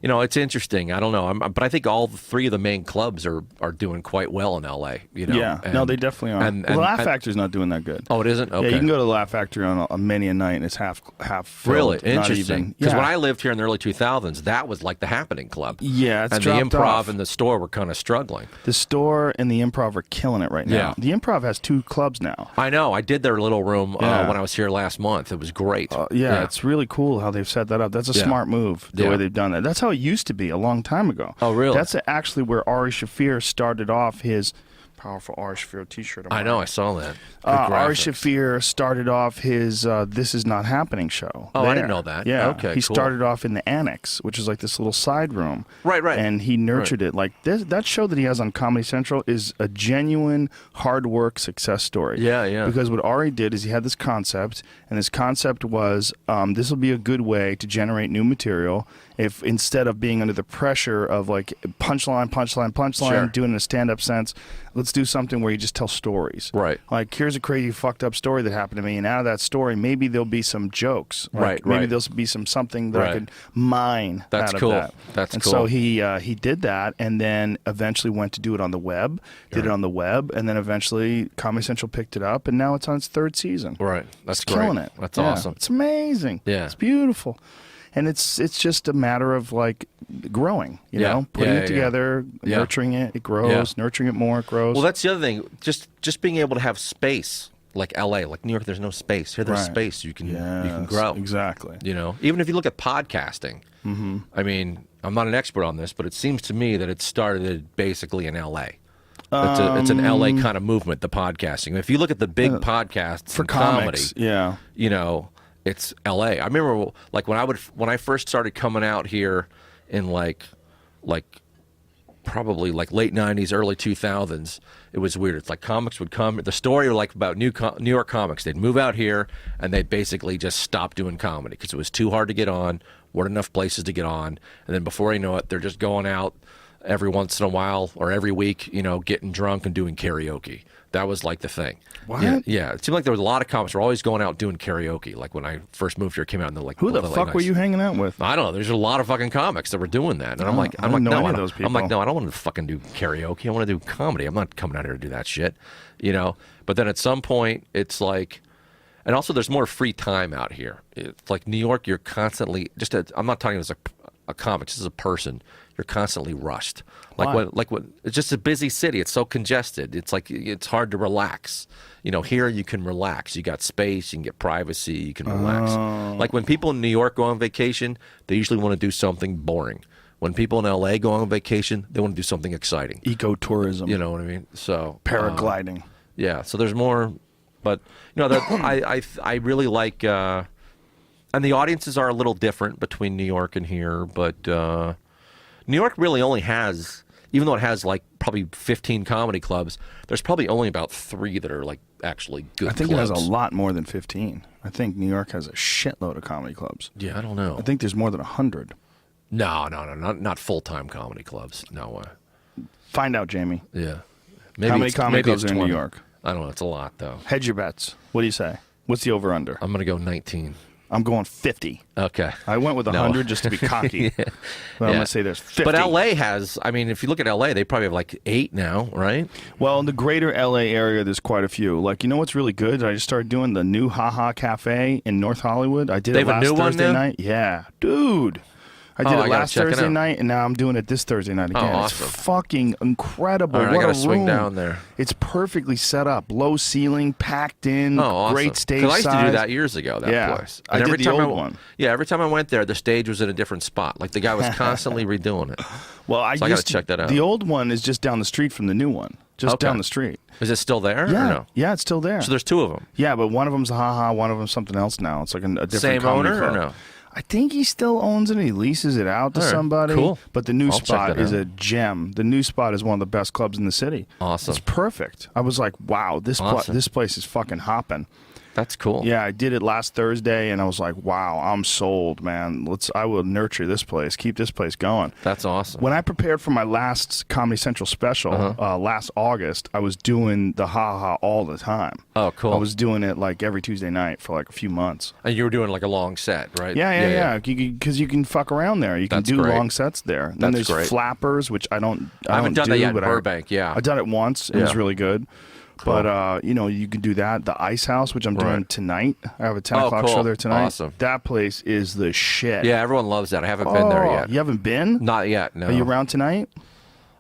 it's interesting. I don't know. But I think all three of the main clubs are doing quite well in LA. Yeah. No, they definitely are. The Laugh Factory's not doing that good. Oh, it isn't? Okay. Yeah, you can go to the Laugh Factory on a many a night, and it's half filled. Really? Not Interesting. even. Because Yeah. when I lived here in the early 2000s, that was like the happening club. Yeah, it's and the dropped Improv off. and the store were kind of struggling. The store and the Improv are killing it right now. Yeah. The Improv has 2 clubs now. I know. I did their little room Yeah. when I was here last month. It was great. Yeah, it's really cool how they've set that up. That's a smart move, the way they've done that. That's how it used to be a long time ago. Oh, really? That's actually where Ari Shaffir started off his powerful Ari Shaffir t-shirt. I know. I saw that. Good Ari graphics. Shaffir started off his This Is Not Happening show. Oh, I there. didn't know that. Yeah. Okay, He cool. started off in the Annex, which is like this little side room. Right. And he nurtured it. Like that show that he has on Comedy Central is a genuine hard work success story. Yeah. Because what Ari did is he had this concept, and this concept was this will be a good way to generate new material if instead of being under the pressure of like punchline, Sure. doing in a stand-up sense, let's do something where you just tell stories. Right. Like, here's a crazy fucked up story that happened to me, and out of that story, maybe there'll be some jokes. Like, maybe there'll be something that I could mine That's out cool. of that. That's and cool. so he did that, and then eventually went to do it on the web, did it on the web, and then eventually Comedy Central picked it up, and now it's on its 3rd season. Right. That's It's great. killing it. That's Yeah. awesome. It's amazing. Yeah. It's beautiful. And it's just a matter of like growing, you know, putting it together, nurturing it, it grows, nurturing it more, it grows. Well, that's the other thing. Just being able to have space, like LA, like New York. There's no space. Here, there's space. You can grow. Exactly. Even if you look at podcasting. Mm-hmm. I mean, I'm not an expert on this, but it seems to me that it started basically in LA. It's an LA kind of movement, the podcasting. If you look at the big podcasts for in comics, comedy, it's LA. I remember like when I first started coming out here in like probably like late 90s, early 2000s, it was weird. It's like comics would come. The story like about New York comics, they'd move out here and they'd basically just stop doing comedy because it was too hard to get on, weren't enough places to get on, and then before you know it, they're just going out every once in a while or every week, getting drunk and doing karaoke. That was like the thing. What? Yeah. It seemed like there was a lot of comics who were always going out doing karaoke. Like when I first moved here, it came out and they're like, who the fuck were you hanging out with? I don't know. There's a lot of fucking comics that were doing that, and I'm like, I didn't know any of those I'm like, people. no, I don't want to fucking do karaoke. I want to do comedy. I'm not coming out here to do that shit, But then at some point, it's like, and also there's more free time out here. It's like New York, you're constantly I'm not talking as a comic, just as a person. You're constantly rushed. Why? It's just a busy city. It's so congested. It's like it's hard to relax. Here you can relax. You got space. You can get privacy. You can relax. Like when people in New York go on vacation, they usually want to do something boring. When people in LA go on vacation, they want to do something exciting. Ecotourism. You know what I mean? So Paragliding. yeah. So there's more, but I really like. And the audiences are a little different between New York and here, but New York really only has, even though it has like probably 15 comedy clubs, there's probably only about 3 that are like actually good I think clubs. it has a lot more than 15. I think New York has a shitload of comedy clubs. Yeah, I don't know. I think there's more than 100. No, not full-time comedy clubs. No way. Find out, Jamie. Yeah. How many comedy clubs it's are in New 20. York? I don't know. It's a lot, though. Hedge your bets. What do you say? What's the over-under? I'm going to go 19. I'm going 50. Okay. I went with 100 just to be cocky. But I'm going to say there's 50. But LA has, I mean, if you look at LA, they probably have like 8 now, right? Well, in the greater LA area, there's quite a few. Like, you know what's really good? I just started doing the new Haha Cafe in North Hollywood. I did They it have a last new one Thursday now? night. Yeah. Dude. I did I it gotta last check it Thursday out. night, and now I'm doing it this Thursday night again. awesome. It's fucking incredible. All right, I what gotta a swing room. down there. It's perfectly set up. Low ceiling, packed in, Oh, awesome. great stage 'Cause I used to do size. that years ago, that Yeah. place. I did the old one. Yeah, every time I went there, the stage was in a different spot. Like the guy was constantly redoing it. Well, I So I gotta check that out. The old one is just down the street from the new one. Just Okay. down the street. Is it still there Yeah. or no? Yeah, it's still there. So there's 2 of them. Yeah, but one of them's a Haha, one of them's something else now. It's like a different Same comedy owner or club. no? I think he still owns it. And he leases it out to All right, somebody. cool. But the new I'll check spot that is out. a gem. The new spot is one of the best clubs in the city. Awesome. It's perfect. I was like, wow, Awesome. this place is fucking hopping. That's cool. Yeah, I did it last Thursday, and I was like, wow, I'm sold, man. I will nurture this place, keep this place going. That's awesome. When I prepared for my last Comedy Central special last August, I was doing the ha-ha all the time. Oh, cool. I was doing it like every Tuesday night for like a few months. And you were doing like a long set, right? Yeah. Because you can fuck around there. You can That's do great. long sets there. Then That's there's great. flappers, which I haven't done that yet in but Burbank, yeah. I've done it once. It was really good. Cool. But, you can do that. The Ice House, which I'm doing Right. tonight. I have a 10 Oh, o'clock cool. show there tonight. Awesome. That place is the shit. Yeah, everyone loves that. I haven't been there yet. You haven't been? Not yet, no. Are you around tonight?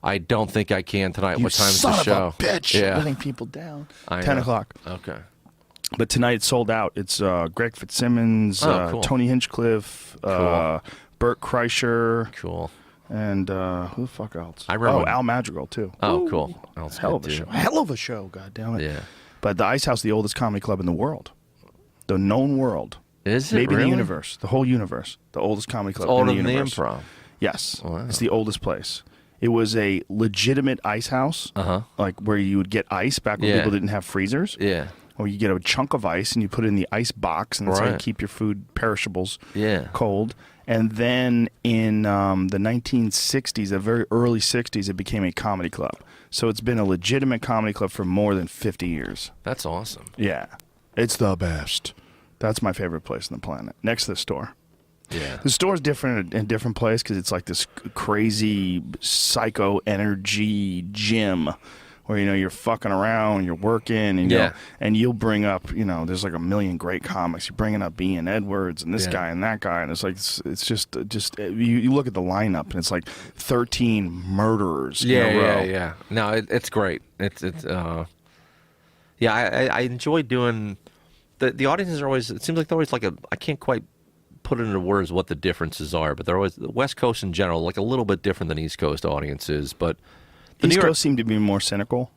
I don't think I can tonight. You What time is son the of show? a bitch. Yeah. Letting people down. I 10 know. o'clock. Okay. But tonight it's sold out. It's Greg Fitzsimmons, Cool. Tony Hinchcliffe, Bert Kreischer, Cool. and who the fuck else? I remember when- Al Madrigal, too. Oh, Ooh, cool. That's hell of good, a too. show. Hell of a show, God damn it. Yeah. But the Ice House, the oldest comedy club in the world. The known world. Is it Maybe really? the universe. The whole universe. The oldest comedy club It's older in the than the universe. Improv. Yes. Wow. It's the oldest place. It was a legitimate ice house, like where you would get ice back when Yeah. people didn't have freezers. Yeah. Or you get a chunk of ice and you put it in the ice box, and that's how you Right. keep your food perishables Yeah. cold. And then in the 1960s, the very early 60s, it became a comedy club. So it's been a legitimate comedy club for more than 50 years. That's awesome. Yeah. It's the best. That's my favorite place on the planet, next to the store. Yeah. The store's different in a different place because it's like this crazy psycho energy gym where you're fucking around, you're working, and and you'll bring up there's like a million great comics. You're bringing up Ian Edwards and this guy and that guy, and it's like it's just you look at the lineup and it's like 13 murderers in a row. Yeah. No, it's great. It's I enjoy doing the audiences are always. It seems like they're always like I can't quite put it into words what the differences are, but they're always the West Coast in general, like a little bit different than East Coast audiences. But the East New York, Coast seem to be more cynical.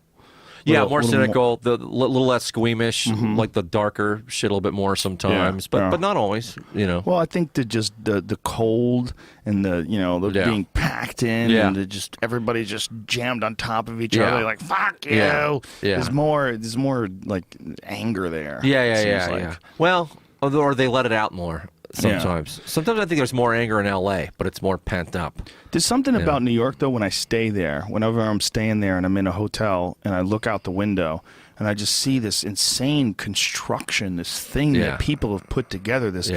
yeah, Little- more little cynical, the little less squeamish, like the darker shit a little bit more sometimes, but not always. Well, I think the cold and the being packed in and just everybody just jammed on top of each other like fuck you. Yeah. There's more like anger there. Yeah. it seems like. Well, or they let it out more sometimes. Sometimes I think there's more anger in L.A., but it's more pent up. There's something about New York though when I stay there. Whenever I'm staying there and I'm in a hotel and I look out the window and I just see this insane construction, this thing that people have put together, this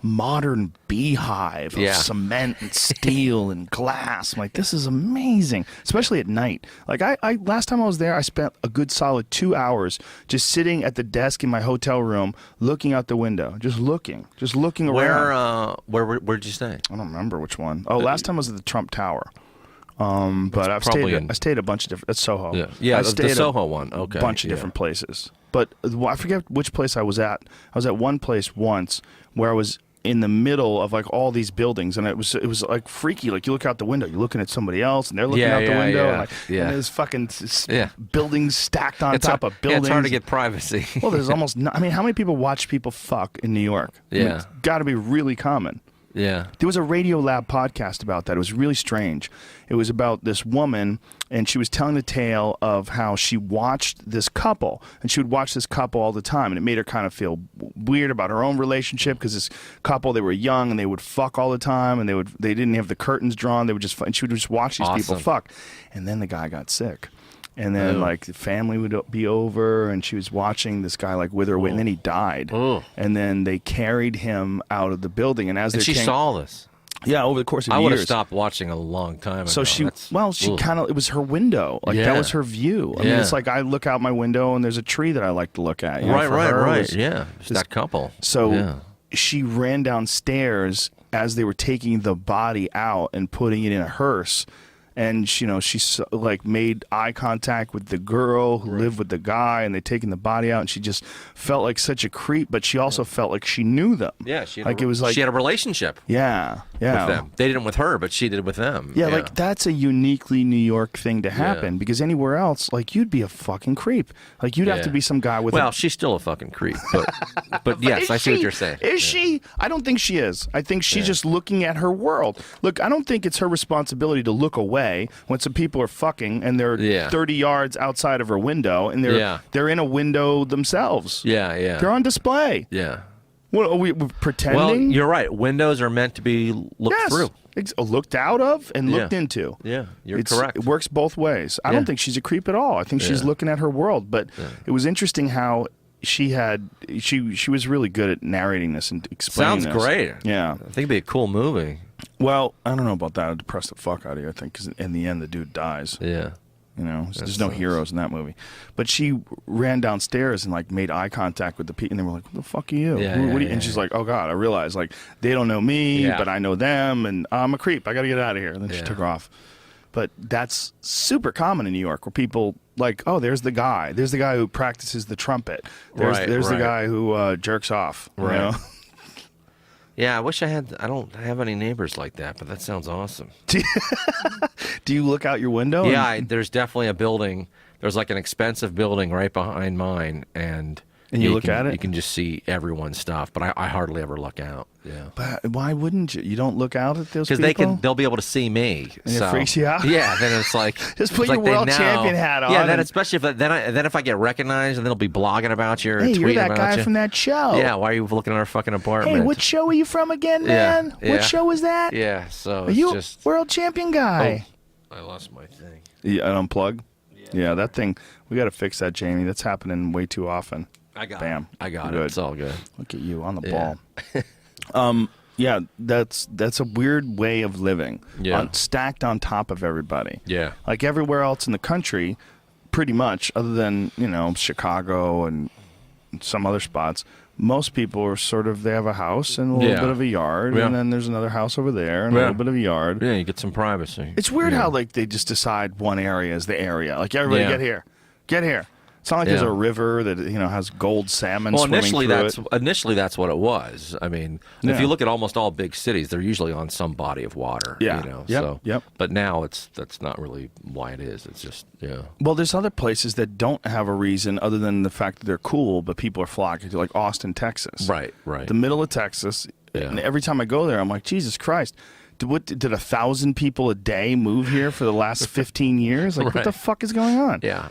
modern beehive of cement and steel and glass. I'm like, this is amazing, especially at night. Like I last time I was there, I spent a good solid 2 hours just sitting at the desk in my hotel room, looking out the window, just looking around. Where'd you stay? I don't remember which one. Oh, last time I was at the Trump Tower. But I stayed a bunch of different. At Soho. Yeah, I the stayed Soho one. Okay, a bunch of different places. But I forget which place I was at. I was at one place once where I was in the middle of like all these buildings, and it was like freaky. Like you look out the window, you're looking at somebody else, and they're looking out the window, and there's fucking buildings stacked on top of buildings. It's hard to get privacy. Well, there's almost. I mean, how many people watch people fuck in New York? Yeah, I mean, it's got to be really common. Yeah. There was a Radio Lab podcast about that. It was really strange. It was about this woman, and she was telling the tale of how she watched this couple, and she would watch this couple all the time, and it made her kind of feel weird about her own relationship because this couple, they were young, and they would fuck all the time, and they didn't have the curtains drawn. They would just, and she would just watch these people fuck. And then the guy got sick. And then, like, the family would be over, and she was watching this guy, like, wither away, and then he died. And then they carried him out of the building, and she saw this. Yeah, over the course of years. I would have years. stopped watching a long time ago. So she kind of, it was her window. Like, that was her view. I mean, it's like I look out my window, and there's a tree that I like to look at. Right. Yeah, it's that couple. So she ran downstairs as they were taking the body out and putting it in a hearse. and she like made eye contact with the girl who lived with the guy, and they'd taken the body out, and she just felt like such a creep, but she also felt like she knew them. Yeah, it was like she had a relationship. Yeah. With them. They didn't with her, but she did with them. Yeah, like that's a uniquely New York thing to happen, because anywhere else, like you'd be a fucking creep. Like you'd have to be some guy with. Well, she's still a fucking creep, but yes, I see what you're saying. Is she? I don't think she is. I think she's just looking at her world. Look, I don't think it's her responsibility to look away when some people are fucking and they're 30 yards outside of her window, and they're in a window themselves. Yeah. They're on display. Yeah. What, are we pretending? Well, you're right. Windows are meant to be looked through. Looked out of and looked into. Yeah, you're correct. It works both ways. I don't think she's a creep at all. I think she's looking at her world. But it was interesting how she was really good at narrating this and explaining Sounds great. Yeah. I think it'd be a cool movie. Well, I don't know about that. It'd depress the fuck out of you, I think, because in the end, the dude dies. Yeah. There's no heroes in that movie. But she ran downstairs and like made eye contact with the people, and they were like, "What the fuck are you?" And she's like, "Oh God, I realized like they don't know me, but I know them, and I'm a creep. I got to get out of here." And then she took her off. But that's super common in New York, where people like, "Oh, there's the guy. There's the guy who practices the trumpet. There's the guy who jerks off." Right. You know? Yeah, I wish I had. I don't have any neighbors like that, but that sounds awesome. Do you look out your window? Yeah, there's definitely a building. There's like an expensive building right behind mine, and you look at it? You can just see everyone's stuff, but I hardly ever look out. Yeah. But why wouldn't you? You don't look out at those people? Because they'll be able to see me. And it freaks you out? Yeah, then it's like... Just put your world champion hat on. Yeah, then especially if I get recognized, and then they'll be blogging about you or tweeting about you. Hey, you're that guy from that show. Yeah, why are you looking at our fucking apartment? Hey, what show are you from again, man? Yeah. What show was that? Yeah, so are you a world champion guy? Oh, I lost my thing. Yeah, unplug? Yeah, that thing, we got to fix that, Jamie. That's happening way too often. I got Bam. it. I got Good. it. It's all good. Look at you on the ball. Yeah, that's a weird way of living. Yeah. Stacked on top of everybody. Yeah. Like everywhere else in the country, pretty much, other than, Chicago and some other spots, most people are they have a house and a little bit of a yard, and then there's another house over there and a little bit of a yard. Yeah, you get some privacy. It's weird how like they just decide one area is the area. Like everybody get here. It's not like there's a river that has gold salmon swimming through it. Initially that's what it was. I mean, if you look at almost all big cities, they're usually on some body of water. Yeah. Yep. But now that's not really why it is. It's just Well, there's other places that don't have a reason other than the fact that they're cool, but people are flocking to, like Austin, Texas. Right. The middle of Texas. Yeah. And every time I go there, I'm like, Jesus Christ. Did 1,000 people a day move here for the last 15 years? Like, what the fuck is going on? Yeah.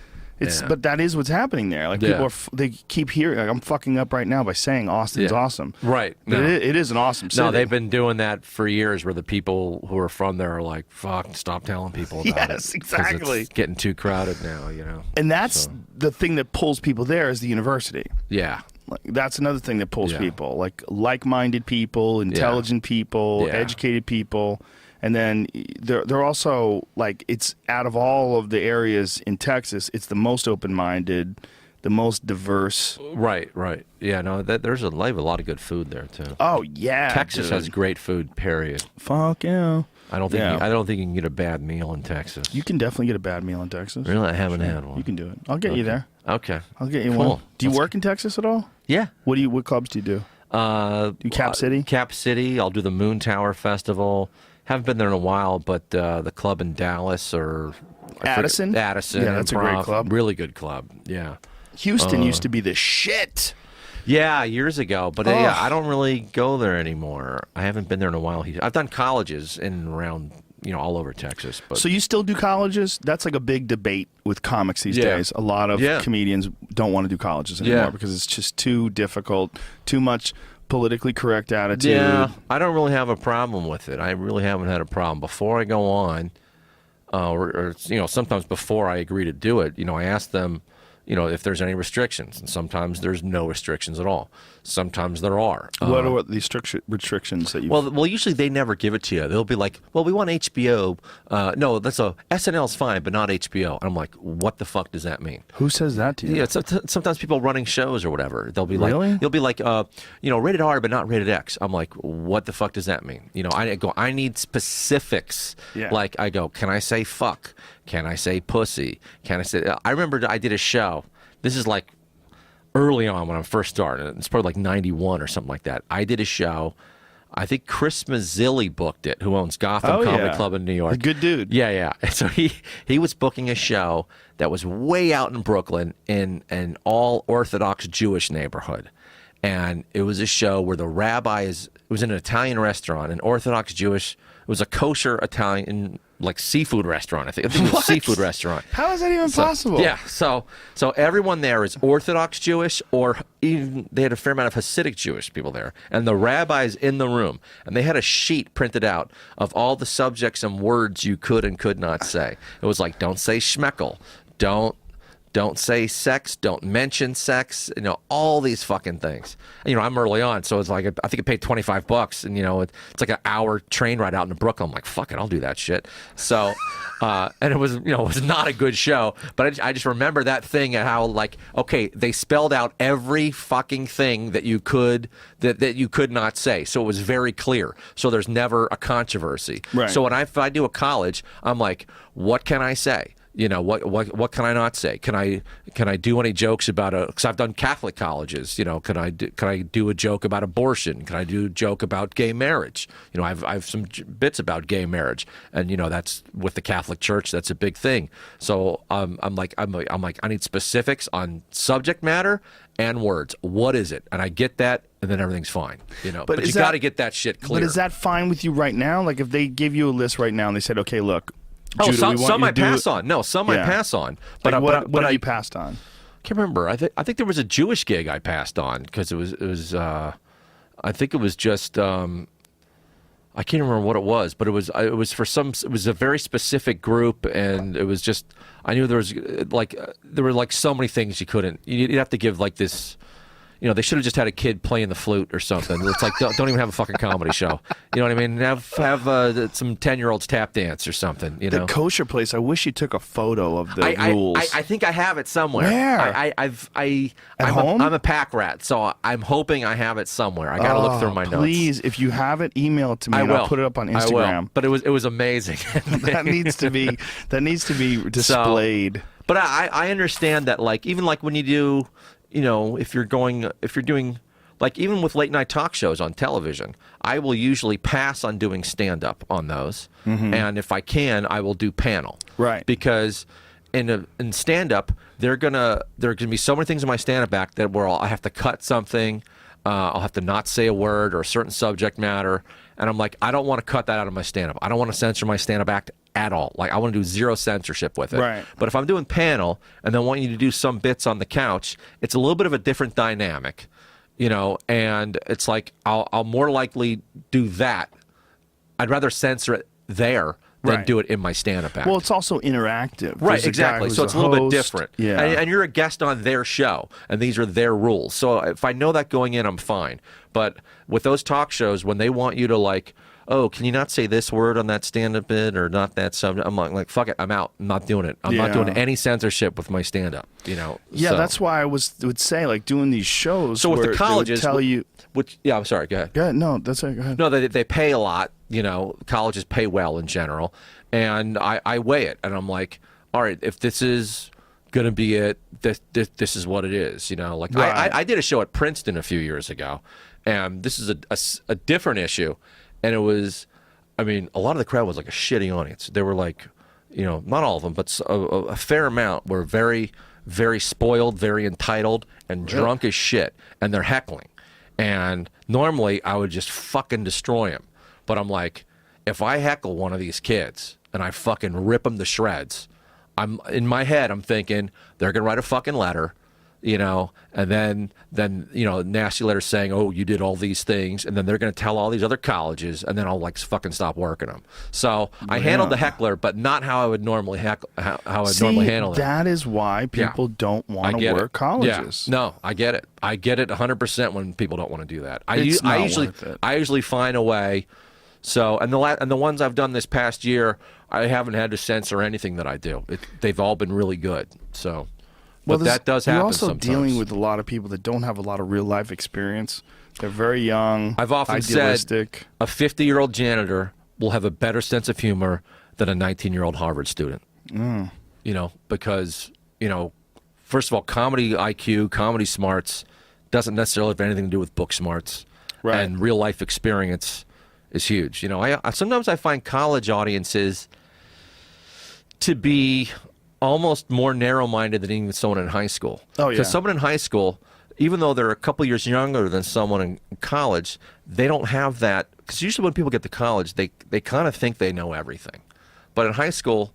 But that is what's happening there. Like people they keep hearing. Like, I'm fucking up right now by saying Austin's awesome. Right. But it is an awesome city. No, they've been doing that for years, where the people who are from there are like, "Fuck, stop telling people about it." Yes, exactly. It's getting too crowded now, And that's the thing that pulls people there is the university. Yeah. Like, that's another thing that pulls people, like-minded people, intelligent people, educated people. And then they're also, like, it's out of all of the areas in Texas, it's the most open-minded, the most diverse. Right. Yeah, no, there's a lot of good food there, too. Oh, yeah, Texas has great food, period. Fuck yeah. I don't think you can get a bad meal in Texas. You can definitely get a bad meal in Texas. Really? I haven't had one. You can do it. I'll get you there. Okay. I'll get you Cool. one. Do you work in Texas at all? Yeah. What clubs do you do? Do you Cap City? Cap City. I'll do the Moon Tower Festival. Haven't been there in a while, but the club in Dallas or Addison. Yeah, that's a great club. Really good club. Yeah. Houston used to be the shit. Yeah, years ago, but I don't really go there anymore. I haven't been there in a while. I've done colleges in and around, all over Texas. But so you still do colleges? That's like a big debate with comics these days. A lot of comedians don't want to do colleges anymore because it's just too difficult, too much politically correct attitude. Yeah, I don't really have a problem with it. I really haven't had a problem. Before I go on, or sometimes before I agree to do it, I ask them, if there's any restrictions. And sometimes there's no restrictions at all. Sometimes there are. What are the restrictions that you? Well, usually they never give it to you. They'll be like, well, we want HBO. No, SNL's fine, but not HBO. And I'm like, what the fuck does that mean? Who says that to you? Yeah, sometimes people running shows or whatever. They'll be Really? like, they'll be like, rated R, but not rated X. I'm like, what the fuck does that mean? I need specifics. Yeah. Like, I go, can I say fuck? Can I say pussy? Can I say? I remember I did a show. This is like early on when I first started. It's probably like 91 or something like that. I did a show. I think Chris Mazzilli booked it, who owns Gotham Comedy Club in New York. A good dude. Yeah. And so he was booking a show that was way out in Brooklyn in an all Orthodox Jewish neighborhood. And it was a show where the rabbi it was in an Italian restaurant, an Orthodox Jewish, it was a kosher Italian, like seafood restaurant. I think it was a seafood restaurant. How is that even possible? Yeah, so everyone there is Orthodox Jewish, or even they had a fair amount of Hasidic Jewish people there, and the rabbi's in the room, and they had a sheet printed out of all the subjects and words you could and could not say. It was like, don't say schmeckel, don't say sex, don't mention sex, all these fucking things. I'm early on, so it's like, I think I paid $25, and, it's like an hour train ride out into Brooklyn. I'm like, fuck it, I'll do that shit. So, and it was, it was not a good show, but I just remember that thing and how, like, okay, they spelled out every fucking thing that you could, that you could not say. So it was very clear. So there's never a controversy. Right. So if I do a college, I'm like, what can I say? What can I not say? Can I do any jokes about because I've done Catholic colleges, can I do a joke about abortion? Can I do a joke about gay marriage? I've some bits about gay marriage, and that's with the Catholic Church, that's a big thing. So I'm like I need specifics on subject matter and words. What is it? And I get that, and then everything's fine. But you got to get that shit clear. But is that fine with you right now? Like if they give you a list right now and they said, okay, look. Judah, some I pass on. No, some I pass on. But what have you passed on? I can't remember. I think there was a Jewish gig I passed on because it was. I think it was just. I can't remember what it was, but it was for some. It was a very specific group, and it was just. I knew there were like so many things you couldn't. You'd have to give like this. They should have just had a kid playing the flute or something. It's like, don't even have a fucking comedy show. You know what I mean? Have some 10-year-olds tap dance or something. The kosher place. I wish you took a photo of the rules. I think I have it somewhere. Where? I'm home? I'm a pack rat, so I'm hoping I have it somewhere. I got to look through my notes. Please, if you have it, email it to me. I'll put it up on Instagram. I will. But it was amazing. that needs to be displayed. But I understand that, like, even like when you do. If you're doing, like, even with late night talk shows on television, I will usually pass on doing stand up on those. Mm-hmm. And if I can, I will do panel. Right. Because in stand up, there are gonna be so many things in my stand up act that where I have to cut something, I'll have to not say a word or a certain subject matter, and I'm like, I don't want to cut that out of my stand up. I don't want to censor my stand up act at all. Like, I want to do zero censorship with it. Right. But if I'm doing panel and then want you to do some bits on the couch, it's a little bit of a different dynamic, and it's like I'll more likely do that. I'd rather censor it there than do it in my stand-up act. Well, it's also interactive. Right, exactly. So it's a little bit different. Yeah. And you're a guest on their show, and these are their rules. So if I know that going in, I'm fine. But with those talk shows, when they want you to, like, oh, can you not say this word on that stand-up bit or not that subject? I'm like, fuck it, I'm out. I'm not doing it. I'm not doing any censorship with my stand-up. Yeah, so. that's why I would say, like, doing these shows. So with the colleges, tell you. I'm sorry. Go ahead. Yeah, no, that's it. Go ahead. No, they pay a lot. Colleges pay well in general, and I weigh it, and I'm like, all right, if this is gonna be it, this is what it is. Like right. I did a show at Princeton a few years ago, and this is a different issue. And it was, a lot of the crowd was like a shitty audience. They were like, not all of them, but a fair amount were very, very spoiled, very entitled, and drunk as shit. And they're heckling. And normally I would just fucking destroy them. But I'm like, if I heckle one of these kids and I fucking rip them to shreds, in my head, I'm thinking they're going to write a fucking letter. you know, and then you know, nasty letters saying, "Oh, you did all these things," and then they're going to tell all these other colleges, and then I'll like fucking stop working them. So I handled the heckler, but not how I would normally normally handle it. That is why people don't want to work colleges. Yeah. No, I get it. I get it 100% when people don't want to do that. I usually find a way. So, and the ones I've done this past year, I haven't had to censor anything that I do. They've all been really good. So. But that does happen sometimes. You're also dealing with a lot of people that don't have a lot of real life experience. They're very young, I've often idealistic. said a 50-year-old janitor will have a better sense of humor than a 19-year-old Harvard student. You know, because, you know, first of all, comedy IQ, comedy smarts doesn't necessarily have anything to do with book smarts. Right. And real life experience is huge. You know, I sometimes I find college audiences to be almost more narrow-minded than even someone in high school. Oh, yeah. Because someone in high school, even though they're a couple years younger than someone in college, they don't have that. Because usually when people get to college, they kind of think they know everything. But in high school,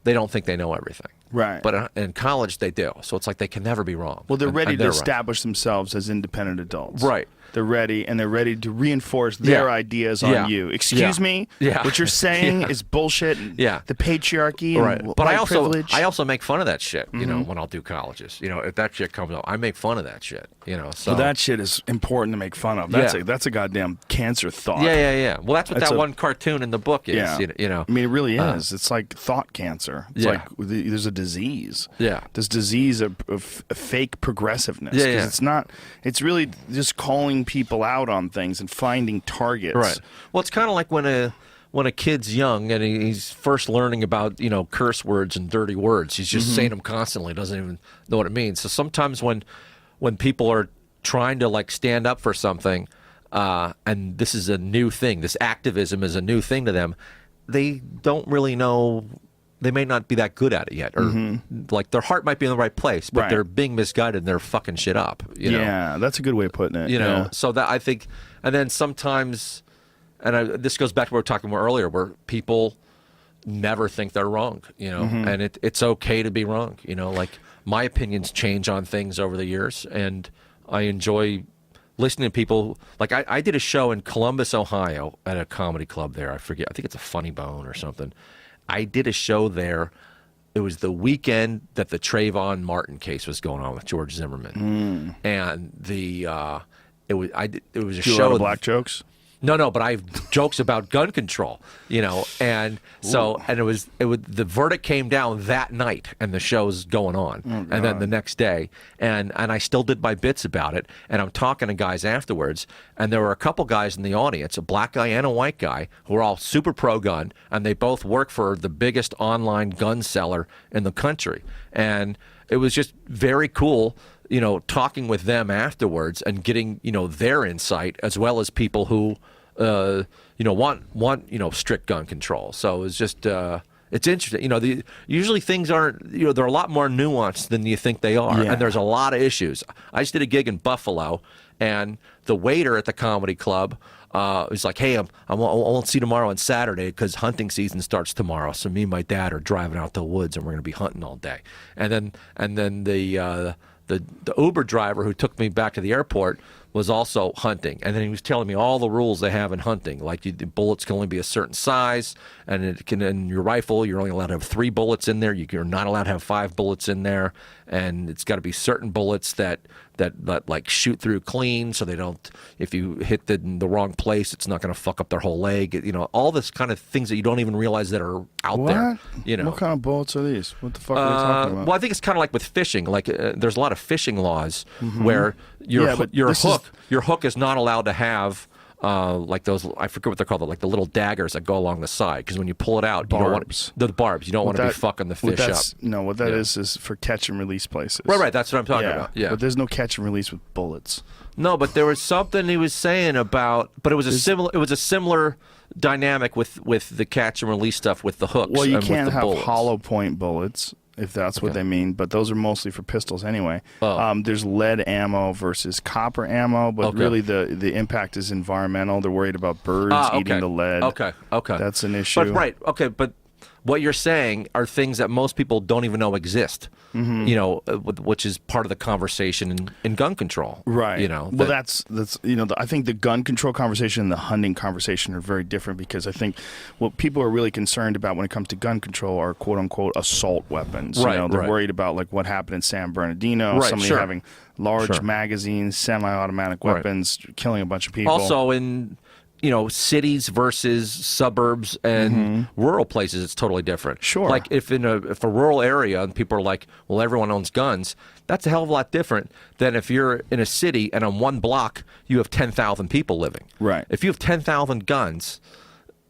they don't think they know everything. Right. But in college, they do. So it's like they can never be wrong. Well, they're ready to establish themselves as independent adults. Right. They're ready, and they're ready to reinforce their ideas on you. Excuse me? Yeah. What you're saying is bullshit. And the patriarchy and but white privilege. I also make fun of that shit, you know, when I'll do colleges. You know, if that shit comes up, I make fun of that shit, you know. So that shit is important to make fun of. That's a goddamn cancer thought. Yeah. Well, that's what that one cartoon in the book is, you know. I mean, it really is. It's like thought cancer. It's like there's a disease. Yeah. This disease of fake progressiveness. Yeah. It's not, it's really just calling people out on things and finding targets. Right. Well, it's kind of like when a kid's young and he's first learning about, you know, curse words and dirty words. He's just saying them constantly, doesn't even know what it means. So sometimes when people are trying to like stand up for something, and this is a new thing, this activism is a new thing to them, they don't really know. They may not be that good at it yet, or like their heart might be in the right place, but they're being misguided and they're fucking shit up. You know? Yeah, that's a good way of putting it. You know, so that I think, and then sometimes, and this goes back to what we were talking about earlier, where people never think they're wrong. You know, and it's okay to be wrong. You know, like my opinions change on things over the years, and I enjoy listening to people. Like I did a show in Columbus, Ohio, at a comedy club there. I forget. I think it's a Funny Bone or something. I did a show there. It was the weekend that the Trayvon Martin case was going on with George Zimmerman, and it was a show. Of black jokes. No, but I have jokes about gun control, you know, and so and it was the verdict came down that night, and the show's going on, and then the next day, and I still did my bits about it, and I'm talking to guys afterwards, and there were a couple guys in the audience, a black guy and a white guy, who were all super pro gun, and they both work for the biggest online gun seller in the country, and it was just very cool. You know, talking with them afterwards and getting, you know, their insight, as well as people who, you know, want you know, strict gun control. So it's just it's interesting. You know, usually things aren't, you know, they're a lot more nuanced than you think they are, and there's a lot of issues. I just did a gig in Buffalo, and the waiter at the comedy club was like, "Hey, I won't see you tomorrow on Saturday because hunting season starts tomorrow. So me and my dad are driving out to the woods, and we're going to be hunting all day." And then the Uber driver who took me back to the airport was also hunting, and then he was telling me all the rules they have in hunting, like the bullets can only be a certain size, and in your rifle you're only allowed to have 3 bullets in there. You're not allowed to have 5 bullets in there, and it's got to be certain bullets that like shoot through clean, so they don't. If you hit in the wrong place, it's not going to fuck up their whole leg. You know, all this kind of things that you don't even realize that are out there. You know, what kind of bullets are these? What the fuck are we talking about? Well, I think it's kind of like with fishing. Like there's a lot of fishing laws where your hook is not allowed to have like those, I forget what they're called, like the little daggers that go along the side, because when you pull it out, you don't want the barbs. You don't want to be fucking the fish up. No, what that is for catch and release places. Right. That's what I'm talking about. Yeah, but there's no catch and release with bullets. No, but there was something he was saying about, but it was a similar dynamic with the catch and release stuff with the hooks. Well, you and can't with the have bullets. hollow point bullets, if that's what they mean, but those are mostly for pistols anyway. There's lead ammo versus copper ammo, but really the impact is environmental. They're worried about birds eating the lead. Okay. That's an issue. But what you're saying are things that most people don't even know exist. You know, which is part of the conversation in gun control. Right. You know. Well, that's you know, I think the gun control conversation and the hunting conversation are very different, because I think what people are really concerned about when it comes to gun control are quote unquote assault weapons. Right. You know, they're right. worried about like what happened in San Bernardino, Right, somebody sure. having large Sure. magazines, semi-automatic Right. weapons, killing a bunch of people. Also in, you know, cities versus suburbs and rural places, it's totally different. Sure. Like if a rural area and people are like, well, everyone owns guns, that's a hell of a lot different than if you're in a city and on one block you have 10,000 people living. Right. If you have 10,000 guns,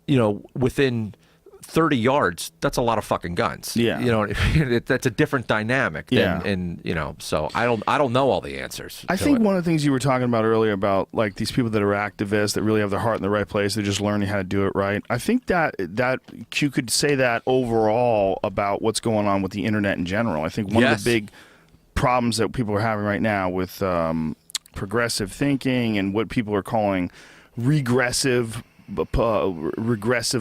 you know, within 30 yards, that's a lot of fucking guns. Yeah. You know, that's a different dynamic than, Yeah. and you know, so I don't know all the answers. I to think it. one of the things you were talking about earlier about like these people that are activists that really have their heart in the right place, they're just learning how to do it right. I think that you could say that overall about what's going on with the internet in general. I think one of Yes. the big problems that people are having right now with progressive thinking and what people are calling regressive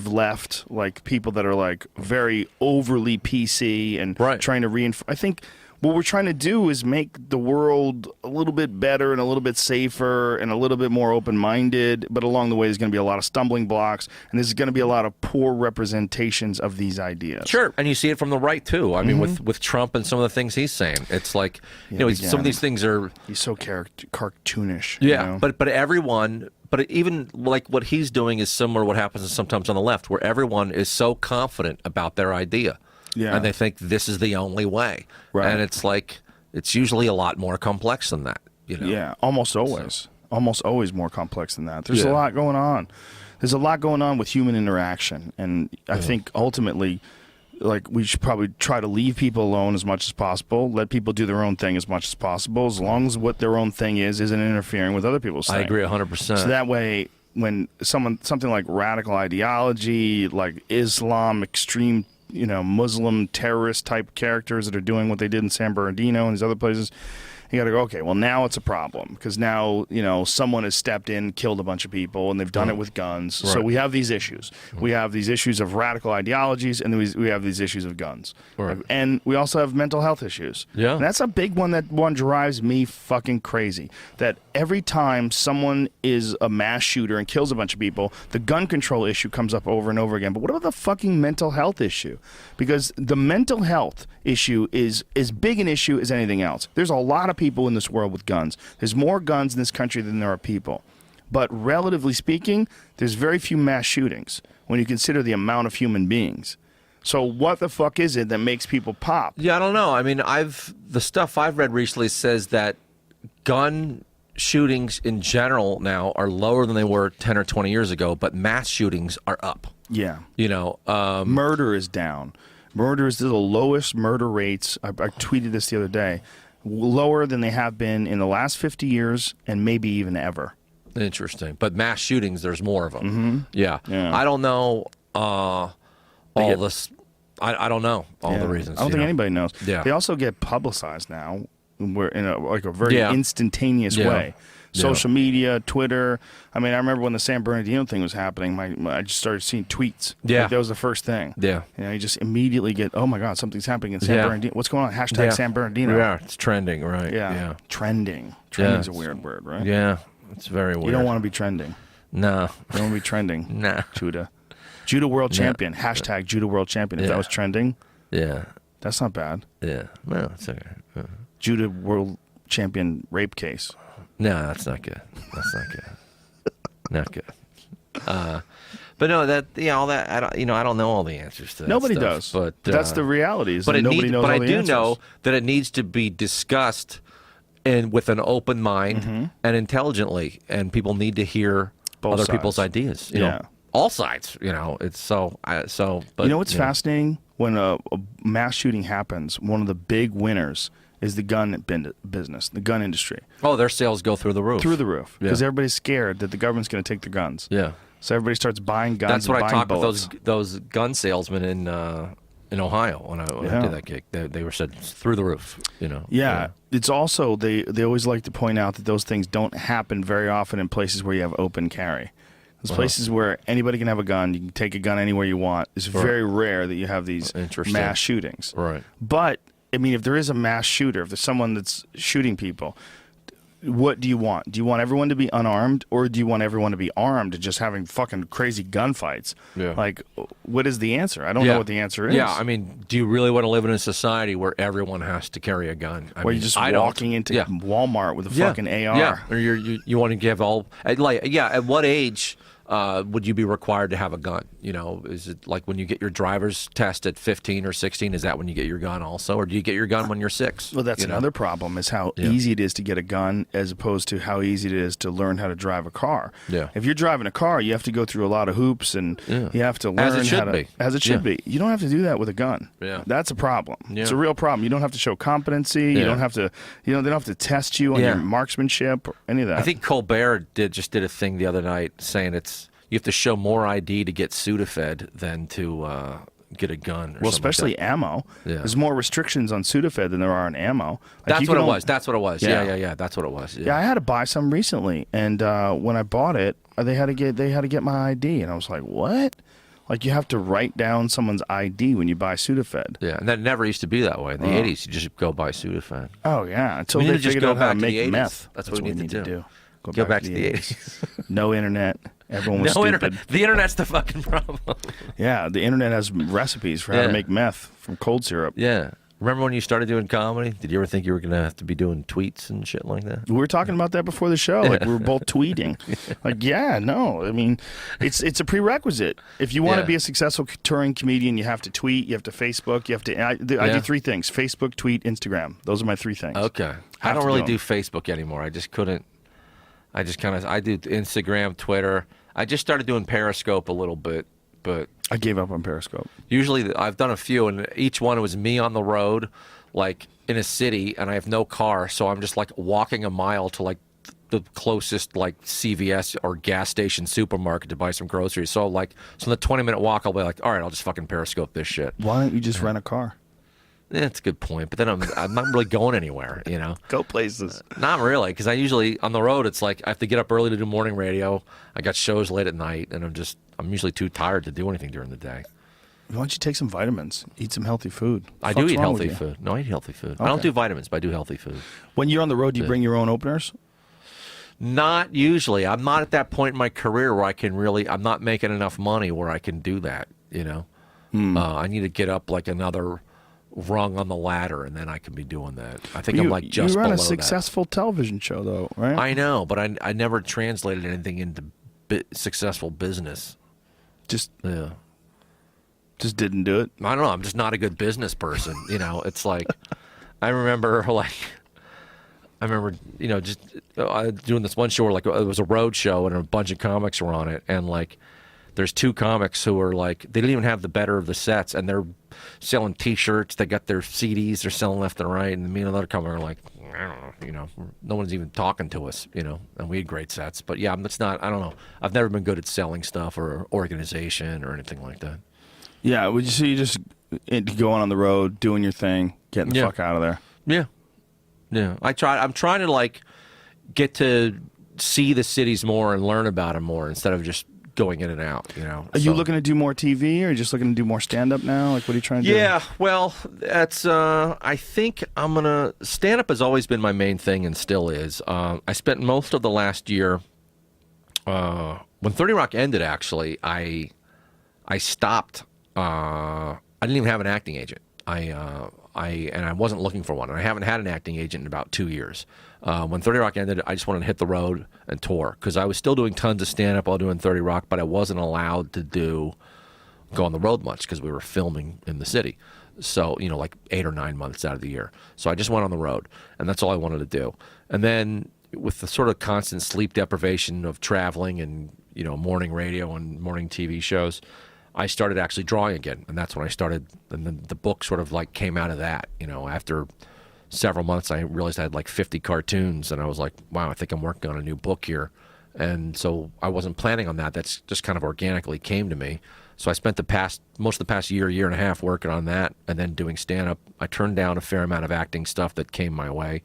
left, like people that are like very overly PC and Right. trying to reinforce. I think what we're trying to do is make the world a little bit better and a little bit safer and a little bit more open-minded, but along the way there's going to be a lot of stumbling blocks, and there's going to be a lot of poor representations of these ideas. Sure, and you see it from the right too. I mean, with Trump and some of the things he's saying, it's like you know, some of these things are He's so cartoonish. yeah, you know? but everyone, but even like what he's doing is similar to what happens sometimes on the left, where everyone is so confident about their idea, Yeah. and they think this is the only way, Right. and it's like it's usually a lot more complex than that. You know, Yeah, almost always. Almost always more complex than that. There's a Yeah. lot going on. There's a lot going on with human interaction. And I think ultimately, like, we should probably try to leave people alone as much as possible, let people do their own thing as much as possible, as long as what their own thing isn't interfering with other people's thing. I agree 100%. So that way, when something like radical ideology, like Islam, extreme, you know, Muslim terrorist type characters that are doing what they did in San Bernardino and these other places, you got to go, okay, well, now it's a problem because now, you know, someone has stepped in, killed a bunch of people, and they've done it with guns. So Right. we have these issues. We have these issues of radical ideologies, and then we have these issues of guns. Right. And we also have mental health issues. Yeah. And that's a big one that drives me fucking crazy. That every time someone is a mass shooter and kills a bunch of people, the gun control issue comes up over and over again. But what about the fucking mental health issue? Because the mental health issue is as big an issue as anything else. There's a lot of people in this world with guns. There's more guns in this country than there are people. But relatively speaking, there's very few mass shootings when you consider the amount of human beings. So what the fuck is it that makes people pop? Yeah, I don't know. I mean, the stuff I've read recently says that gun shootings in general now are lower than they were 10 or 20 years ago, but mass shootings are up. Yeah. You know, Murder is down. Murder is the lowest murder rates. I tweeted this the other day. Lower than they have been in the last 50 years and maybe even ever. interesting. But mass shootings, there's more of them. Mm-hmm. Yeah. I don't know all this. I don't know all the reasons. I don't think anybody knows. Yeah. They also get publicized now. We're in a very Yeah. instantaneous Yeah. way. Social media, Twitter. I mean, I remember when the San Bernardino thing was happening, I just started seeing tweets. Yeah. Like, that was the first thing. Yeah. You know, you just immediately get, oh my God, something's happening in San Bernardino. What's going on? Hashtag San Bernardino. Yeah, it's trending, right? Yeah. Yeah. Trending. Trending's a it's- weird word, right? Yeah, it's very weird. You don't want to be trending. No. You don't want to be trending. No. Judah. Judah World Champion. Hashtag Judah World Champion. If Yeah. that was trending, Yeah. that's not bad. Yeah. No, it's okay. Judah World Champion rape case. No, that's not good. That's not good. Not good. But no, all that. I don't know all the answers to that. Nobody stuff, does. But that's the reality. Is But that it nobody needs, knows But all I the do answers. know that it needs to be discussed and with an open mind and intelligently, and people need to hear Both other sides. people's ideas. You know, all sides. You know, it's so. But you know what's fascinating? When a mass shooting happens, one of the big winners is the gun business, the gun industry. Oh, their sales go through the roof. Through the roof. Because Yeah. everybody's scared that the government's going to take their guns. Yeah. So everybody starts buying guns. That's what and I buying talked bullets. with those gun salesmen in Ohio when I did that gig. They were said through the roof. You know. Yeah. It's also, they always like to point out that those things don't happen very often in places where you have open carry. There's places where anybody can have a gun. You can take a gun anywhere you want. It's very rare that you have these mass shootings. Right. But, I mean, if there is a mass shooter, if there's someone that's shooting people, what do you want? Do you want everyone to be unarmed, or do you want everyone to be armed and just having fucking crazy gunfights? Yeah. Like, what is the answer? I don't know what the answer is. Yeah, I mean, do you really want to live in a society where everyone has to carry a gun? Where you're just walking into Walmart with a fucking AR? Yeah, or you want to give all... at what age... would you be required to have a gun? You know, is it like when you get your driver's test at 15 or 16? Is that when you get your gun also? Or do you get your gun when you're 6? Well, that's another problem, is how easy it is to get a gun as opposed to how easy it is to learn how to drive a car. Yeah. If you're driving a car, you have to go through a lot of hoops, and you have to learn as it should how to... be. As it should be. You don't have to do that with a gun. Yeah. That's a problem. Yeah. It's a real problem. You don't have to show competency. You don't have to... they don't have to test you on your marksmanship or any of that. I think Colbert just did a thing the other night saying you have to show more ID to get Sudafed than to get a gun. Well, especially like ammo. Yeah. There's more restrictions on Sudafed than there are on ammo. Like, that's what it was. That's what it was. Yeah. That's what it was. Yeah, I had to buy some recently, and when I bought it, they had to get my ID, and I was like, what? Like, you have to write down someone's ID when you buy Sudafed. Yeah, and that never used to be that way. In the 80s, you just go buy Sudafed. Oh, yeah, until they figured out how to make meth. That's what we need to do. Go back to the 80s. No internet. Everyone was no stupid. Internet. The internet's the fucking problem. Yeah, the internet has recipes for how to make meth from cold syrup. Yeah. Remember when you started doing comedy? Did you ever think you were going to have to be doing tweets and shit like that? We were talking about that before the show. Like, we were both tweeting. Like, no. I mean, it's a prerequisite. If you want to be a successful touring comedian, you have to tweet, you have to Facebook, you have to... I do 3 things: Facebook, tweet, Instagram. Those are my 3 things. Okay. I don't really do Facebook anymore. I just couldn't... I do Instagram, Twitter. I just started doing Periscope a little bit, but... I gave up on Periscope. Usually, I've done a few, and each one was me on the road, like, in a city, and I have no car, so I'm just, like, walking a mile to, like, the closest, like, CVS or gas station supermarket to buy some groceries. So, like, in the 20-minute walk, I'll be like, all right, I'll just fucking Periscope this shit. Why don't you just rent a car? Yeah, that's a good point. But then I'm not really going anywhere, you know? Go places. Not really, because I usually, on the road, it's like I have to get up early to do morning radio. I got shows late at night, and I'm usually too tired to do anything during the day. Why don't you take some vitamins? Eat some healthy food. I do eat healthy food. No, I eat healthy food. Okay. I don't do vitamins, but I do healthy food. When you're on the road, do you bring your own openers? Not usually. I'm not at that point in my career where I can really, I'm not making enough money where I can do that, you know? I need to get up like another rung on the ladder, and then I can be doing that. I think I'm like just below that. You run a successful television show, though, right? I know, but I never translated anything into successful business. Just didn't do it. I don't know. I'm just not a good business person. You know, it's like I remember, you know, just doing this one show where, like, it was a road show and a bunch of comics were on it, and like there's 2 comics who are like, they didn't even have the better of the sets, and they're selling T-shirts, they got their CDs, they're selling left and right, and me and another comic are like, I don't know, you know, no one's even talking to us, you know, and we had great sets. But yeah, it's not, I don't know, I've never been good at selling stuff or organization or anything like that. Yeah, would you see you just going on the road, doing your thing, getting the fuck out of there? Yeah. I'm trying to, like, get to see the cities more and learn about them more instead of just going in and out, you know. Are you looking to do more TV, or are you just looking to do more stand-up now? Like, what are you trying to do? Yeah, well, that's, I think I'm going to, stand-up has always been my main thing and still is. I spent most of the last year, when 30 Rock ended, actually, I stopped. I didn't even have an acting agent. And I wasn't looking for one, and I haven't had an acting agent in about 2 years. When 30 Rock ended, I just wanted to hit the road and tour, because I was still doing tons of stand-up while doing 30 Rock, but I wasn't allowed to go on the road much because we were filming in the city. So, you know, like 8 or 9 months out of the year. So I just went on the road, and that's all I wanted to do. And then with the sort of constant sleep deprivation of traveling and, you know, morning radio and morning TV shows, I started actually drawing again, and that's when I started, and then the book sort of like came out of that. You know, after several months, I realized I had like 50 cartoons, and I was like, wow, I think I'm working on a new book here. And so I wasn't planning on that. That's just kind of organically came to me. So I spent most of the past year and a half working on that, and then doing stand-up. I turned down a fair amount of acting stuff that came my way.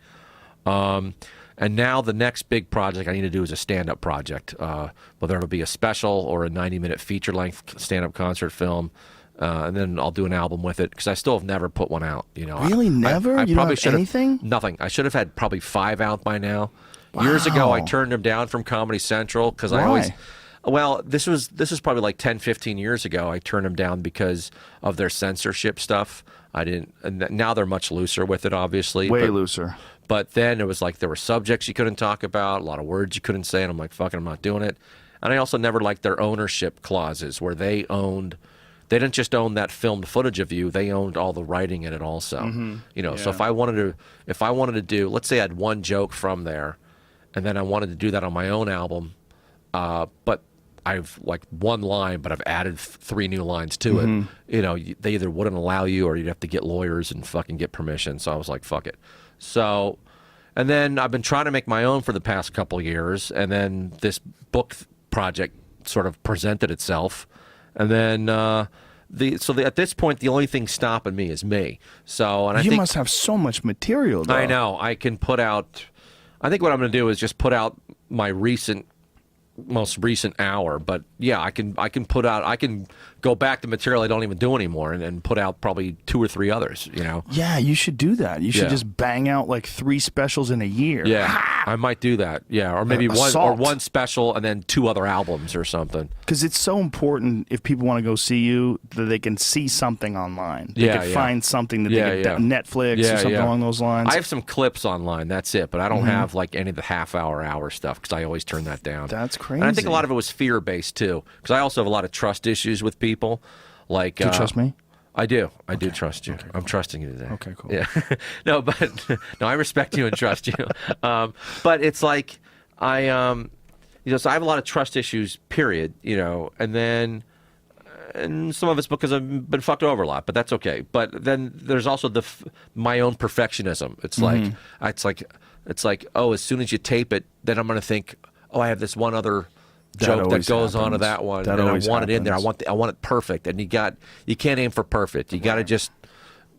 And now the next big project I need to do is a stand-up project, whether it'll be a special or a 90-minute feature-length stand-up concert film. And then I'll do an album with it because I still have never put one out. You know, really, never. I you probably don't have anything. Nothing. I should have had probably 5 out by now. Wow. Years ago, I turned them down from Comedy Central because I always. Well, this was probably like 10, 15 years ago. I turned them down because of their censorship stuff. I didn't. And now they're much looser with it, obviously. Way looser. But then it was like there were subjects you couldn't talk about, a lot of words you couldn't say, and I'm like, fuck it, I'm not doing it. And I also never liked their ownership clauses where they didn't just own that filmed footage of you, they owned all the writing in it also. You know, so if I wanted to do, let's say I had one joke from there, and then I wanted to do that on my own album, but I've like one line, but I've added 3 new lines to it. You know, they either wouldn't allow you or you'd have to get lawyers and fucking get permission. So I was like, fuck it. So, and then I've been trying to make my own for the past couple years, and then this book project sort of presented itself, and then at this point the only thing stopping me is me. So, and I think must have so much material, though. I know. I can put out. I think what I'm going to do is just put out my most recent hour, but yeah, I can go back to material I don't even do anymore and put out probably 2 or 3 others, you know. Yeah, you should do that. You should just bang out like 3 specials in a year. Yeah, I might do that. Yeah, or maybe one special and then 2 other albums or something. Because it's so important if people want to go see you that they can see something online. They can find something that they can Netflix or something along those lines. I have some clips online, that's it, but I don't have like any of the hour stuff because I always turn that down. That's crazy. And I think a lot of it was fear-based too, because I also have a lot of trust issues with people. Like, do you trust me? I do. I do trust you. Okay, cool. I'm trusting you today. Okay, cool. Yeah. No, I respect you and trust you. But it's like so I have a lot of trust issues, period, you know, and some of it's because I've been fucked over a lot, but that's okay. But then there's also my own perfectionism. It's like, oh, as soon as you tape it, then I'm going to think, oh, I have this one other joke that goes on to that one, and I want it in there. I want it perfect, and you can't aim for perfect. You got to just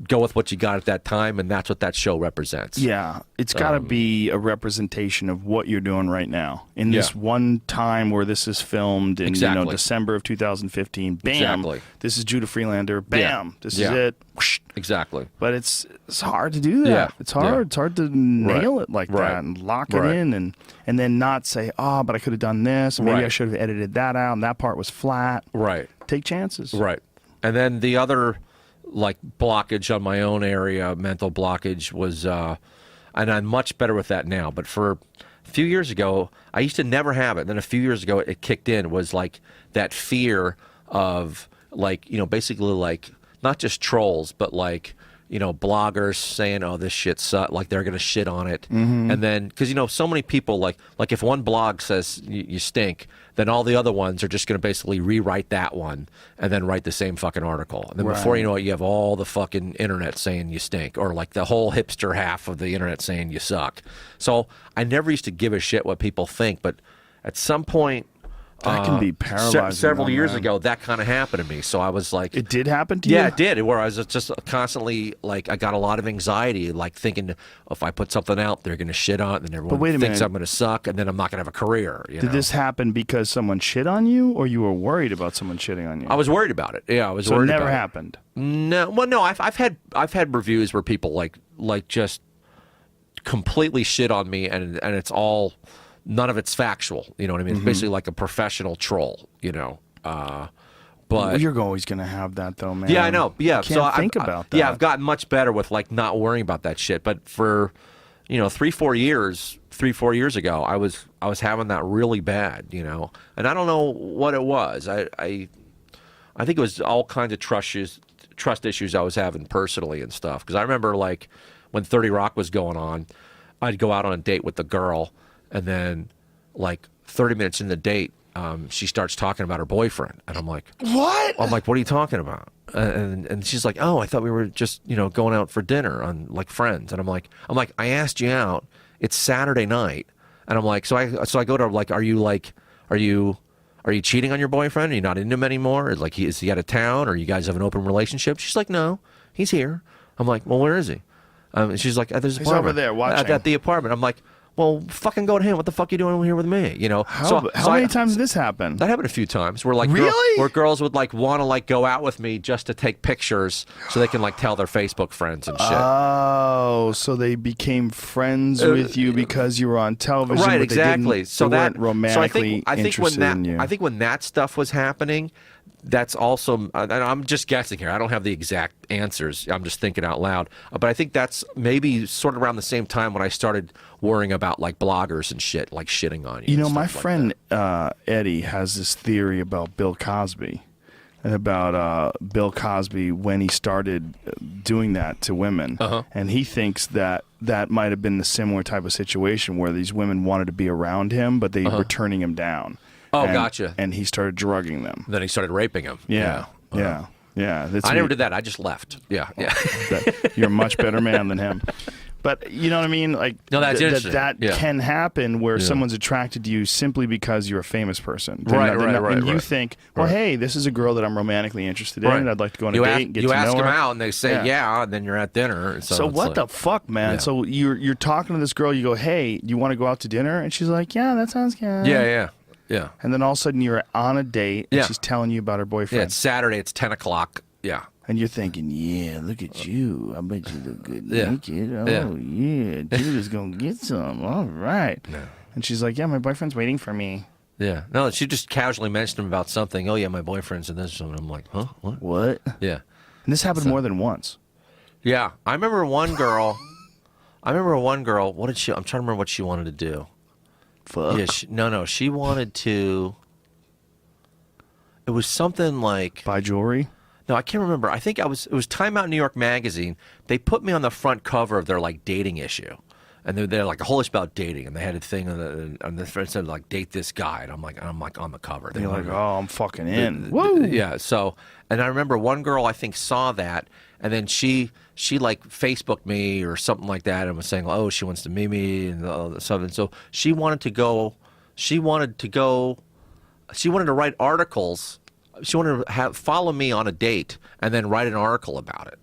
go with what you got at that time, and that's what that show represents. Yeah, it's got to be a representation of what you're doing right now in this one time where this is filmed in December of 2015. Bam, this is Judah Freelander. Bam, this is it. Whoosh. Exactly. But it's hard to do that. Yeah. It's hard. It's hard to nail it like that and lock it in and then not say, but I could have done this. Maybe I should have edited that out, and that part was flat. Right. Take chances. Right. And then the other like blockage on my own area, mental blockage, was and I'm much better with that now, but for a few years ago I used to never have it, and then a few years ago it kicked in, was like that fear of like, you know, basically like not just trolls, but like, you know, bloggers saying, oh, this shit sucks, like they're gonna shit on it. And then because, you know, so many people like if one blog says you stink, then all the other ones are just gonna basically rewrite that one and then write the same fucking article, and then before you know it, you have all the fucking internet saying you stink, or like the whole hipster half of the internet saying you suck. So I never used to give a shit what people think, but at some point that can be paralyzing. Several years ago, that kind of happened to me. So I was like, it did happen to you? Yeah, it did. Where I was just constantly like, I got a lot of anxiety, like thinking if I put something out, they're going to shit on it, and everyone thinks I'm going to suck, and then I'm not going to have a career. Did this happen because someone shit on you, or you were worried about someone shitting on you? I was worried about it. Yeah, I was worried. So it never happened. No, well, no. I've had reviews where people like just completely shit on me, and it's all. None of it's factual, you know what I mean? It's basically like a professional troll, you know. But you're always going to have that, though, man. Yeah, I know. Yeah, you can't think about that. Yeah, I've gotten much better with like not worrying about that shit. But for 3-4 years ago, I was having that really bad, you know. And I don't know what it was. I think it was all kinds of trust issues I was having personally and stuff. Because I remember like when 30 Rock was going on, I'd go out on a date with the girl. And then, like 30 minutes in the date, she starts talking about her boyfriend, and I'm like, "What?" I'm like, "What are you talking about?" And she's like, "Oh, I thought we were just going out for dinner on like friends." And I'm like, "I asked you out. It's Saturday night." And I'm like, so I go to her, like, are you cheating on your boyfriend? Are you not into him anymore? Is he out of town, or you guys have an open relationship? She's like, "No, he's here." I'm like, "Well, where is he?" And she's like, "At this apartment." He's over there watching at the apartment. I'm like, well, fucking go to him. What the fuck are you doing here with me? You know. How many times did this happen? That happened a few times. Where like Really? where girls would like want to like go out with me just to take pictures so they can like tell their Facebook friends and shit. Oh, so they became friends with you because you were on television, right? but exactly. They weren't romantically interested in you. I think when that stuff was happening, that's also, and I'm just guessing here. I don't have the exact answers. I'm just thinking out loud. But I think that's maybe sort of around the same time when I started worrying about like bloggers and shit, like shitting on you. You know, my friend Eddie has this theory about Bill Cosby, and about Bill Cosby when he started doing that to women. And he thinks that that might have been the similar type of situation where these women wanted to be around him, but they were turning him down. Oh, gotcha. And he started drugging them. Then he started raping him. Yeah. I never did that. I just left. Yeah. You're a much better man than him. But you know what I mean? Like, no, that's interesting. That can happen where someone's attracted to you simply because you're a famous person. Right. And you think, well, hey, this is a girl that I'm romantically interested in, and I'd like to go on a date and get to know her. You ask them out, and they say, yeah, and then you're at dinner. So what the fuck, man? Yeah. So you're talking to this girl, you go, hey, you want to go out to dinner? And she's like, yeah, that sounds good. Yeah. And then all of a sudden you're on a date, and she's telling you about her boyfriend. Yeah, it's Saturday, it's 10 o'clock. Yeah. And you're thinking, yeah, look at you. I bet you look good naked. Oh, yeah. Judah's going to get some. All right. Yeah. And she's like, yeah, my boyfriend's waiting for me. Yeah. No, she just casually mentioned him about something. Oh, yeah, my boyfriend's in this. And I'm like, huh? What? Yeah. And this happened more than once. Yeah. I remember one girl. What did she? I'm trying to remember what she wanted to do. Fuck. Yeah. She wanted to. It was something like buy jewelry. No, I can't remember. I think it was Time Out New York magazine. They put me on the front cover of their like dating issue, and they're like a whole issue about dating, and they had a thing on the front said like date this guy, and I'm like on the cover. You're like, oh, I'm fucking in. Woo. Yeah. So, and I remember one girl I think saw that, and then she like Facebooked me or something like that, and was saying, oh, she wants to meet me and all this stuff, and so she wanted to go. She wanted to write articles. She wanted to follow me on a date and then write an article about it.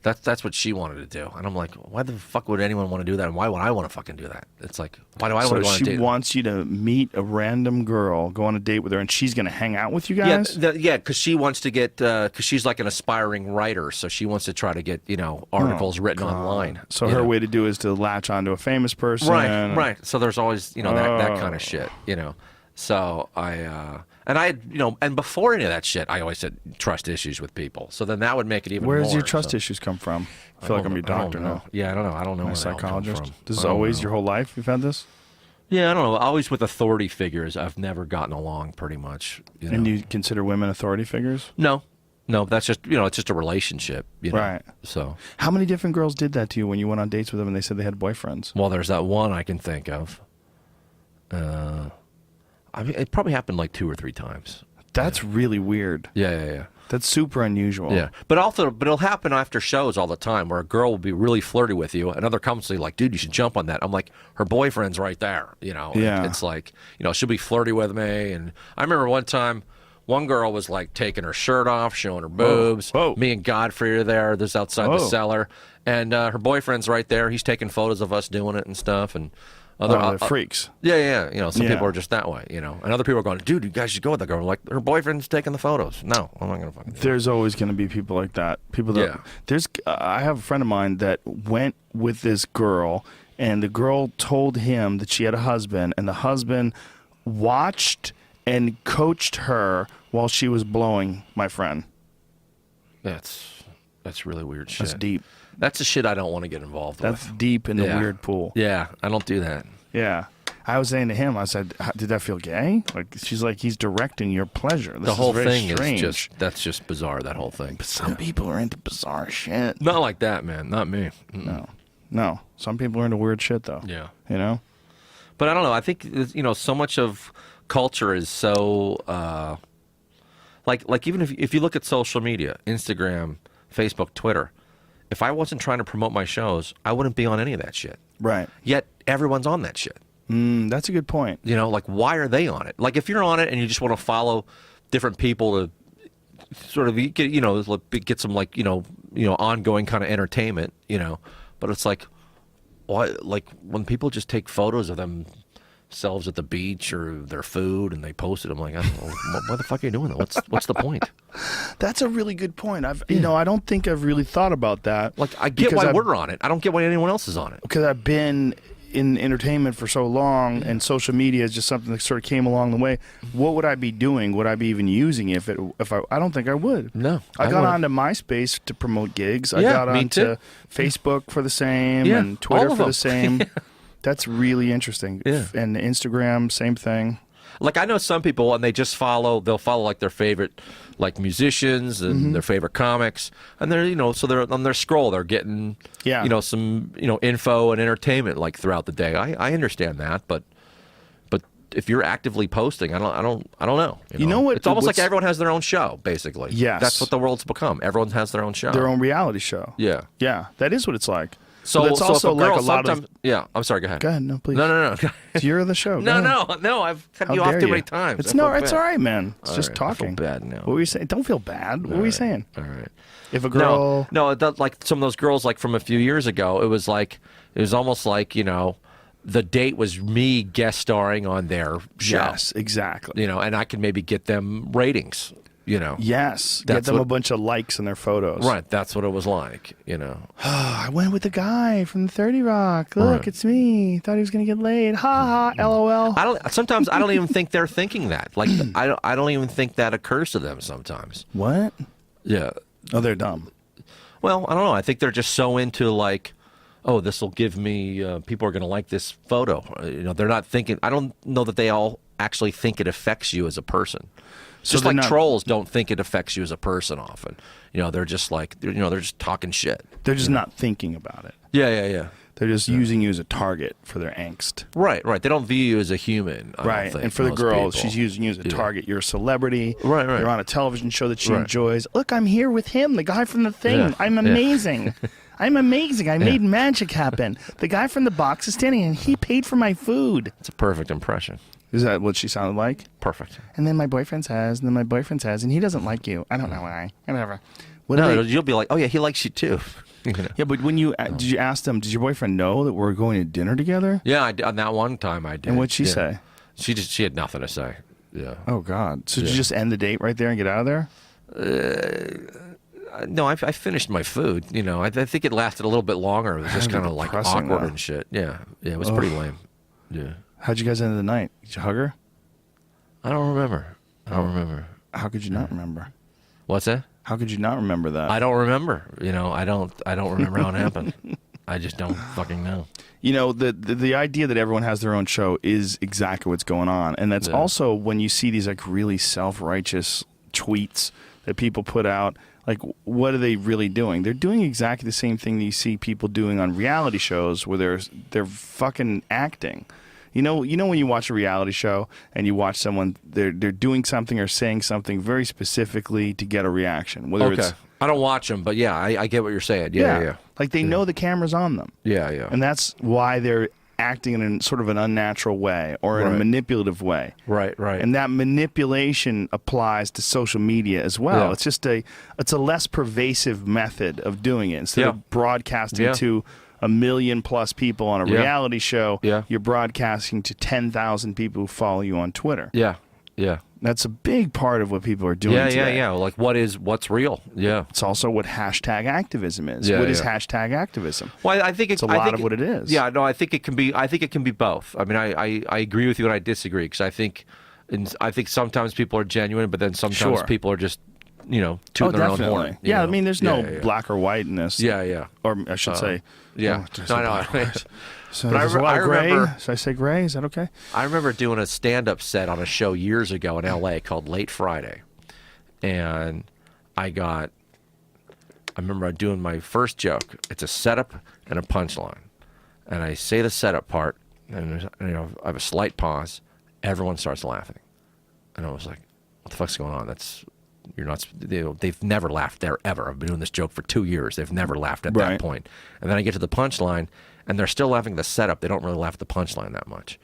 That's what she wanted to do. And I'm like, why the fuck would anyone want to do that? And why would I want to fucking do that? It's like, why do I want to go on a date? So she wants you to meet a random girl, go on a date with her, and she's going to hang out with you guys? Yeah, because she wants to get, because she's like an aspiring writer, so she wants to try to get, articles written online. So her way to do is to latch onto a famous person. Right. So there's always, that kind of shit, So and before any of that shit, I always had trust issues with people. So then that would make it even more. Where does your trust issues come from? I feel like I'm your doctor now. Yeah, I don't know. I don't know. My psychologist. This is always your whole life you've had this? Yeah, I don't know. Always with authority figures, I've never gotten along pretty much. And you consider women authority figures? No, that's just, it's just a relationship. Right. So. How many different girls did that to you when you went on dates with them and they said they had boyfriends? Well, there's that one I can think of. It probably happened like 2 or 3 times. That's really weird. Yeah. That's super unusual. Yeah, but it'll happen after shows all the time where a girl will be really flirty with you, and other couples will be like, "Dude, you should jump on that." I'm like, her boyfriend's right there. Yeah. It's like, she'll be flirty with me, and I remember one time, one girl was like taking her shirt off, showing her boobs. Whoa. Me and Godfrey are there. This outside the cellar, and her boyfriend's right there. He's taking photos of us doing it and stuff, and. They're freaks. Yeah. Some people are just that way, and other people are going, dude, you guys should go with that girl. Like, her boyfriend's taking the photos. No, I'm not going to fucking do There's always going to be people like that. People that, I have a friend of mine that went with this girl, and the girl told him that she had a husband, and the husband watched and coached her while she was blowing my friend. That's really weird shit. That's deep. That's the shit I don't want to get involved with. That's deep in the weird pool. Yeah, I don't do that. Yeah. I was saying to him, I said, did that feel gay? Like, she's like, he's directing your pleasure. The whole thing is just bizarre, that whole thing. But some people are into bizarre shit. Not like that, man. Not me. No. Some people are into weird shit, though. Yeah. But I don't know. I think, so much of culture is so, like even if you look at social media, Instagram, Facebook, Twitter, if I wasn't trying to promote my shows, I wouldn't be on any of that shit. Right. Yet everyone's on that shit. That's a good point. Like, why are they on it? Like, if you're on it and you just want to follow different people to sort of get some like ongoing kind of entertainment, but it's like, why, like when people just take photos of themselves at the beach or their food and they post it, I'm like, I don't know, why the fuck are you doing that? What's the point? That's a really good point. You know, I don't think I've really thought about that. Like, I get why we're on it. I don't get why anyone else is on it. Because I've been in entertainment for so long, and social media is just something that sort of came along the way. What would I be doing? Would I be even using it if I don't think I would. No. I got onto MySpace to promote gigs. I got onto Facebook for the same, and Twitter for the same. That's really interesting. Yeah. And Instagram, same thing. Like, I know some people, and they'll follow like their favorite like musicians and their favorite comics, and they're, you know, so they're on their scroll, they're getting you know, some, you know, info and entertainment like throughout the day. I understand that, but if you're actively posting, I don't know. You know what? It's almost like everyone has their own show, basically. Yes. That's what the world's become. Everyone has their own show. Their own reality show. Yeah. Yeah, that is what it's like. So it's also like a lot of... Yeah, I'm sorry, go ahead. Go ahead, no, please. No. You're the show. No, I've cut you off too many times. It's all right, man. It's just talking. I feel bad now. What were you saying? Don't feel bad. What were you saying? All right. If a girl... No, like some of those girls like from a few years ago, it was almost like, you know, the date was me guest starring on their show. Yes, exactly. You know, and I could maybe get them ratings. You know, yes, get them a bunch of likes in their photos. Right, that's what it was like. You know, I went with the guy from 30 Rock. Look, it's me. Thought he was gonna get laid. Ha ha. LOL. Sometimes I don't even think they're thinking that. Like, I don't even think that occurs to them sometimes. What? Yeah. Oh, they're dumb. Well, I don't know. I think they're just so into like, oh, this will give me. People are gonna like this photo. You know, they're not thinking. I don't know that they all actually think it affects you as a person. So just like trolls don't think it affects you as a person often. You know, they're just like, you know, they're just talking shit. They're just not thinking about it. Yeah. They're just using you as a target for their angst. Right. They don't view you as a human. Right. And for the girl, she's using you as a target. You're a celebrity. Right. You're on a television show that she enjoys. Look, I'm here with him, the guy from The Thing. Yeah. I'm amazing. I'm amazing. I made magic happen. The guy from the box is standing and he paid for my food. It's a perfect impression. Is that what she sounded like? Perfect. And then my boyfriend says, and he doesn't like you. I don't know why. Whatever. You'll be like, oh yeah, he likes you too. You know? Yeah, but when did you ask them? Did your boyfriend know that we're going to dinner together? Yeah, on that one time I did. And what'd she say? She had nothing to say. Yeah. Oh God. So did you just end the date right there and get out of there? No, I finished my food. You know, I think it lasted a little bit longer. It was just kind of like awkward and shit. Yeah, it was pretty lame. Yeah. How'd you guys end the night? Did you hug her? I don't remember. How could you not remember? What's that? How could you not remember that? I don't remember. You know, I don't remember how it happened. I just don't fucking know. You know, the idea that everyone has their own show is exactly what's going on. And that's also when you see these like really self-righteous tweets that people put out, like what are they really doing? They're doing exactly the same thing that you see people doing on reality shows where they're fucking acting. You know when you watch a reality show and you watch someone, they're doing something or saying something very specifically to get a reaction. Whether it's, I don't watch them, but yeah, I get what you're saying. Yeah. Like they know the camera's on them. Yeah. And that's why they're acting in sort of an unnatural way or in a manipulative way. Right. And that manipulation applies to social media as well. Yeah. It's just a less pervasive method of doing it. Instead of broadcasting to 1 million plus people on a reality show, you're broadcasting to 10,000 people who follow you on Twitter. Yeah. That's a big part of what people are doing today. Yeah. Like what's real? Yeah. It's also what hashtag activism is. What is hashtag activism? Well, I think it's a lot of what it is. Yeah, no, I think it can be both. I mean, I agree with you and I disagree because I think sometimes people are genuine, but then sometimes people are just, you know, tooting their own horn. Yeah, I mean, there's no black or white in this. Yeah. Or I should say, no. So but there's a lot of gray. remember, should I say gray? Is that okay? I remember doing a stand-up set on a show years ago in L.A. called Late Friday, and I remember doing my first joke. It's a setup and a punchline, and I say the setup part, and I have a slight pause. Everyone starts laughing, and I was like, "What the fuck's going on? You're not. They've never laughed there ever. I've been doing this joke for 2 years. They've never laughed at that point. And then I get to the punchline, and they're still laughing at the setup. They don't really laugh at the punchline that much.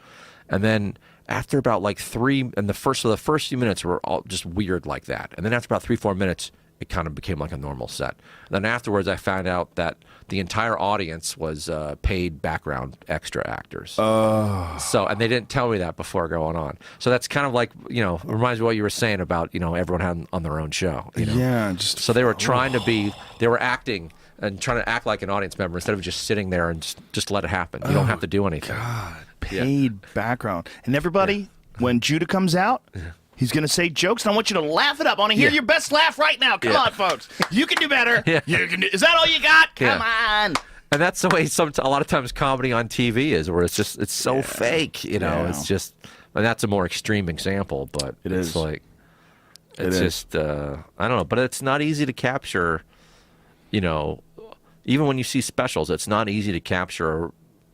And then after about like the first few minutes were all just weird like that. And then after about 3-4 minutes, it kind of became like a normal set. Then afterwards, I found out that the entire audience was paid background extra actors. So, and they didn't tell me that before going on. So that's kind of like, you know, reminds me of what you were saying about, you know, everyone had on their own show. You know? Yeah. So they were trying to be, they were acting and trying to act like an audience member instead of just sitting there and just let it happen. You don't have to do anything. God, paid background. And everybody, when Judah comes out, he's going to say jokes, and I want you to laugh it up. I want to hear your best laugh right now. Come on, folks. You can do better. You can do, is that all you got? Come on. And that's the way a lot of times comedy on TV is, where it's so fake, you know. It's just, and that's a more extreme example, but it's like, it's just, I don't know, but it's not easy to capture, you know, even when you see specials, it's not easy to capture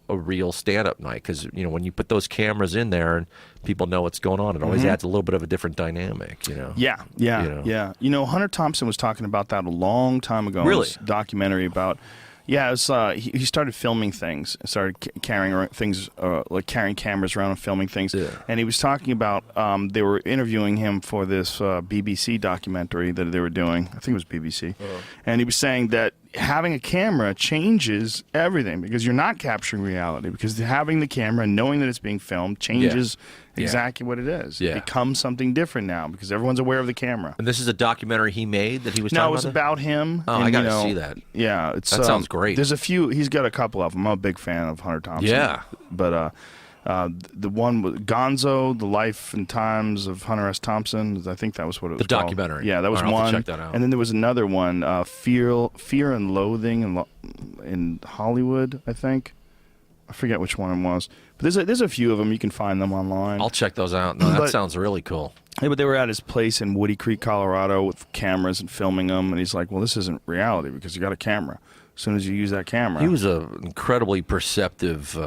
a real stand-up night, because, you know, when you put those cameras in there and people know what's going on, it always adds a little bit of a different dynamic, you know. You know, Hunter Thompson was talking about that a long time ago. Really? In his documentary about, it was, he started filming things, started carrying things, like carrying cameras around and filming things. And he was talking about, they were interviewing him for this BBC documentary that they were doing. I think it was BBC. And he was saying that having a camera changes everything, because you're not capturing reality, because having the camera and knowing that it's being filmed changes exactly what it is. It becomes something different now because everyone's aware of the camera. And this is a documentary he made that he was talking about? No, it was about him. Oh, and, I got to see that. Yeah. That sounds great. There's a few, he's got a couple of them. I'm a big fan of Hunter Thompson. Yeah. But the one with Gonzo, The Life and Times of Hunter S. Thompson, I think that was what it was The called. documentary. Yeah, that was I'll have one. to check that out. And then there was another one, Fear and Loathing in Hollywood, I think. I forget which one it was. But there's a few of them. You can find them online. I'll check those out. No, that sounds really cool. Yeah, but they were at his place in Woody Creek, Colorado, with cameras and filming them. And he's like, well, this isn't reality because you got a camera. As soon as you use that camera. He was an incredibly perceptive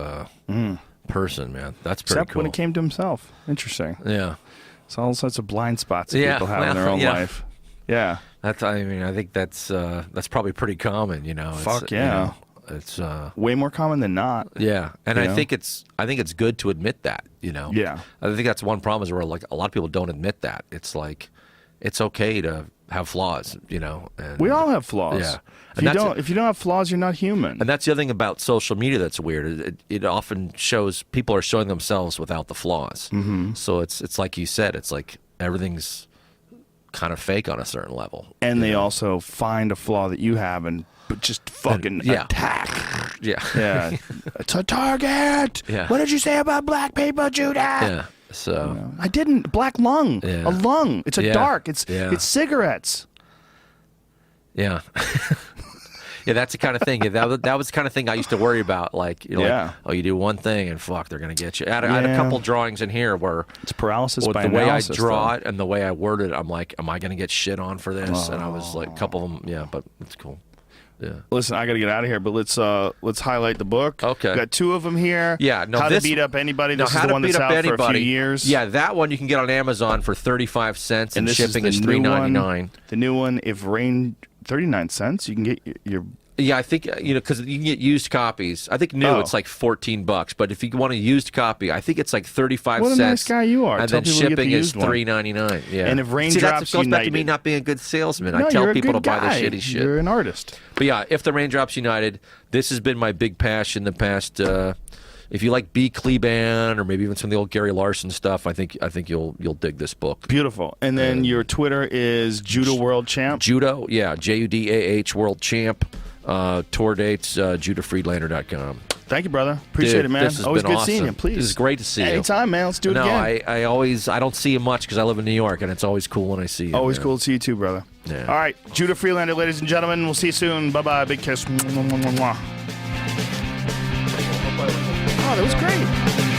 person, man. That's pretty Except cool. when it came to himself. Interesting. Yeah. It's all sorts of blind spots that people have in their own life. Yeah. That's. I mean, I think that's probably pretty common. You know. Fuck yeah. You know, it's way more common than not. Yeah, and I think it's good to admit that. You know. Yeah. I think that's one problem is where like a lot of people don't admit that. It's like it's okay to have flaws. You know. And, we all have flaws. Yeah. If you don't have flaws, you're not human. And that's the other thing about social media that's weird. It often shows people are showing themselves without the flaws. Mm-hmm. So it's like you said. It's like everything's kind of fake on a certain level. And they also find a flaw that you have and just fucking attack. Yeah. Yeah. It's a target. Yeah. What did you say about black people, Judah? Yeah. So I didn't. Black lung. Yeah. A lung. It's a dark. It's cigarettes. Yeah. Yeah, that's the kind of thing. That was the kind of thing I used to worry about. Like, you know, like, oh, you do one thing and fuck, they're gonna get you. I had a couple drawings in here where it's paralysis by the analysis. The way I draw it and the way I word it, I'm like, am I gonna get shit on for this? And I was like, a couple of them, but it's cool. Yeah. Listen, I got to get out of here, but let's highlight the book. Okay. We got two of them here. Yeah. No, How to Beat Up Anybody. This is the one that's out for a few years. Yeah, that one you can get on Amazon for 35 cents, and shipping is $3.99. The new one, if rain, 39 cents. You can get your. Yeah, I think, you know, because you can get used copies. I think new, it's like $14, but if you want a used copy, I think it's like 35 cents. What a nice guy you are. And then shipping is $3.99. Yeah. And if raindrops that goes back to me not being a good salesman. No, I tell you're people a to good buy the guy. shitty shit. You're an artist. But yeah, if the Raindrops United, this has been my big passion the past. If you like B. Kleban or maybe even some of the old Gary Larson stuff, I think you'll dig this book. Beautiful. And then your Twitter is Judo World Champ. Judo, yeah, JUDAH World Champ. Tour dates, judahfriedlander.com. Thank you, brother. Appreciate it, man. This has always been good awesome. seeing you. Please. This is great to see you. Anytime, man. Let's do it again. I don't see you much because I live in New York, and it's always cool when I see you. Always cool to see you too, brother. Yeah. All right, Judah Friedlander, ladies and gentlemen. We'll see you soon. Bye-bye. Big kiss. Oh, that was great.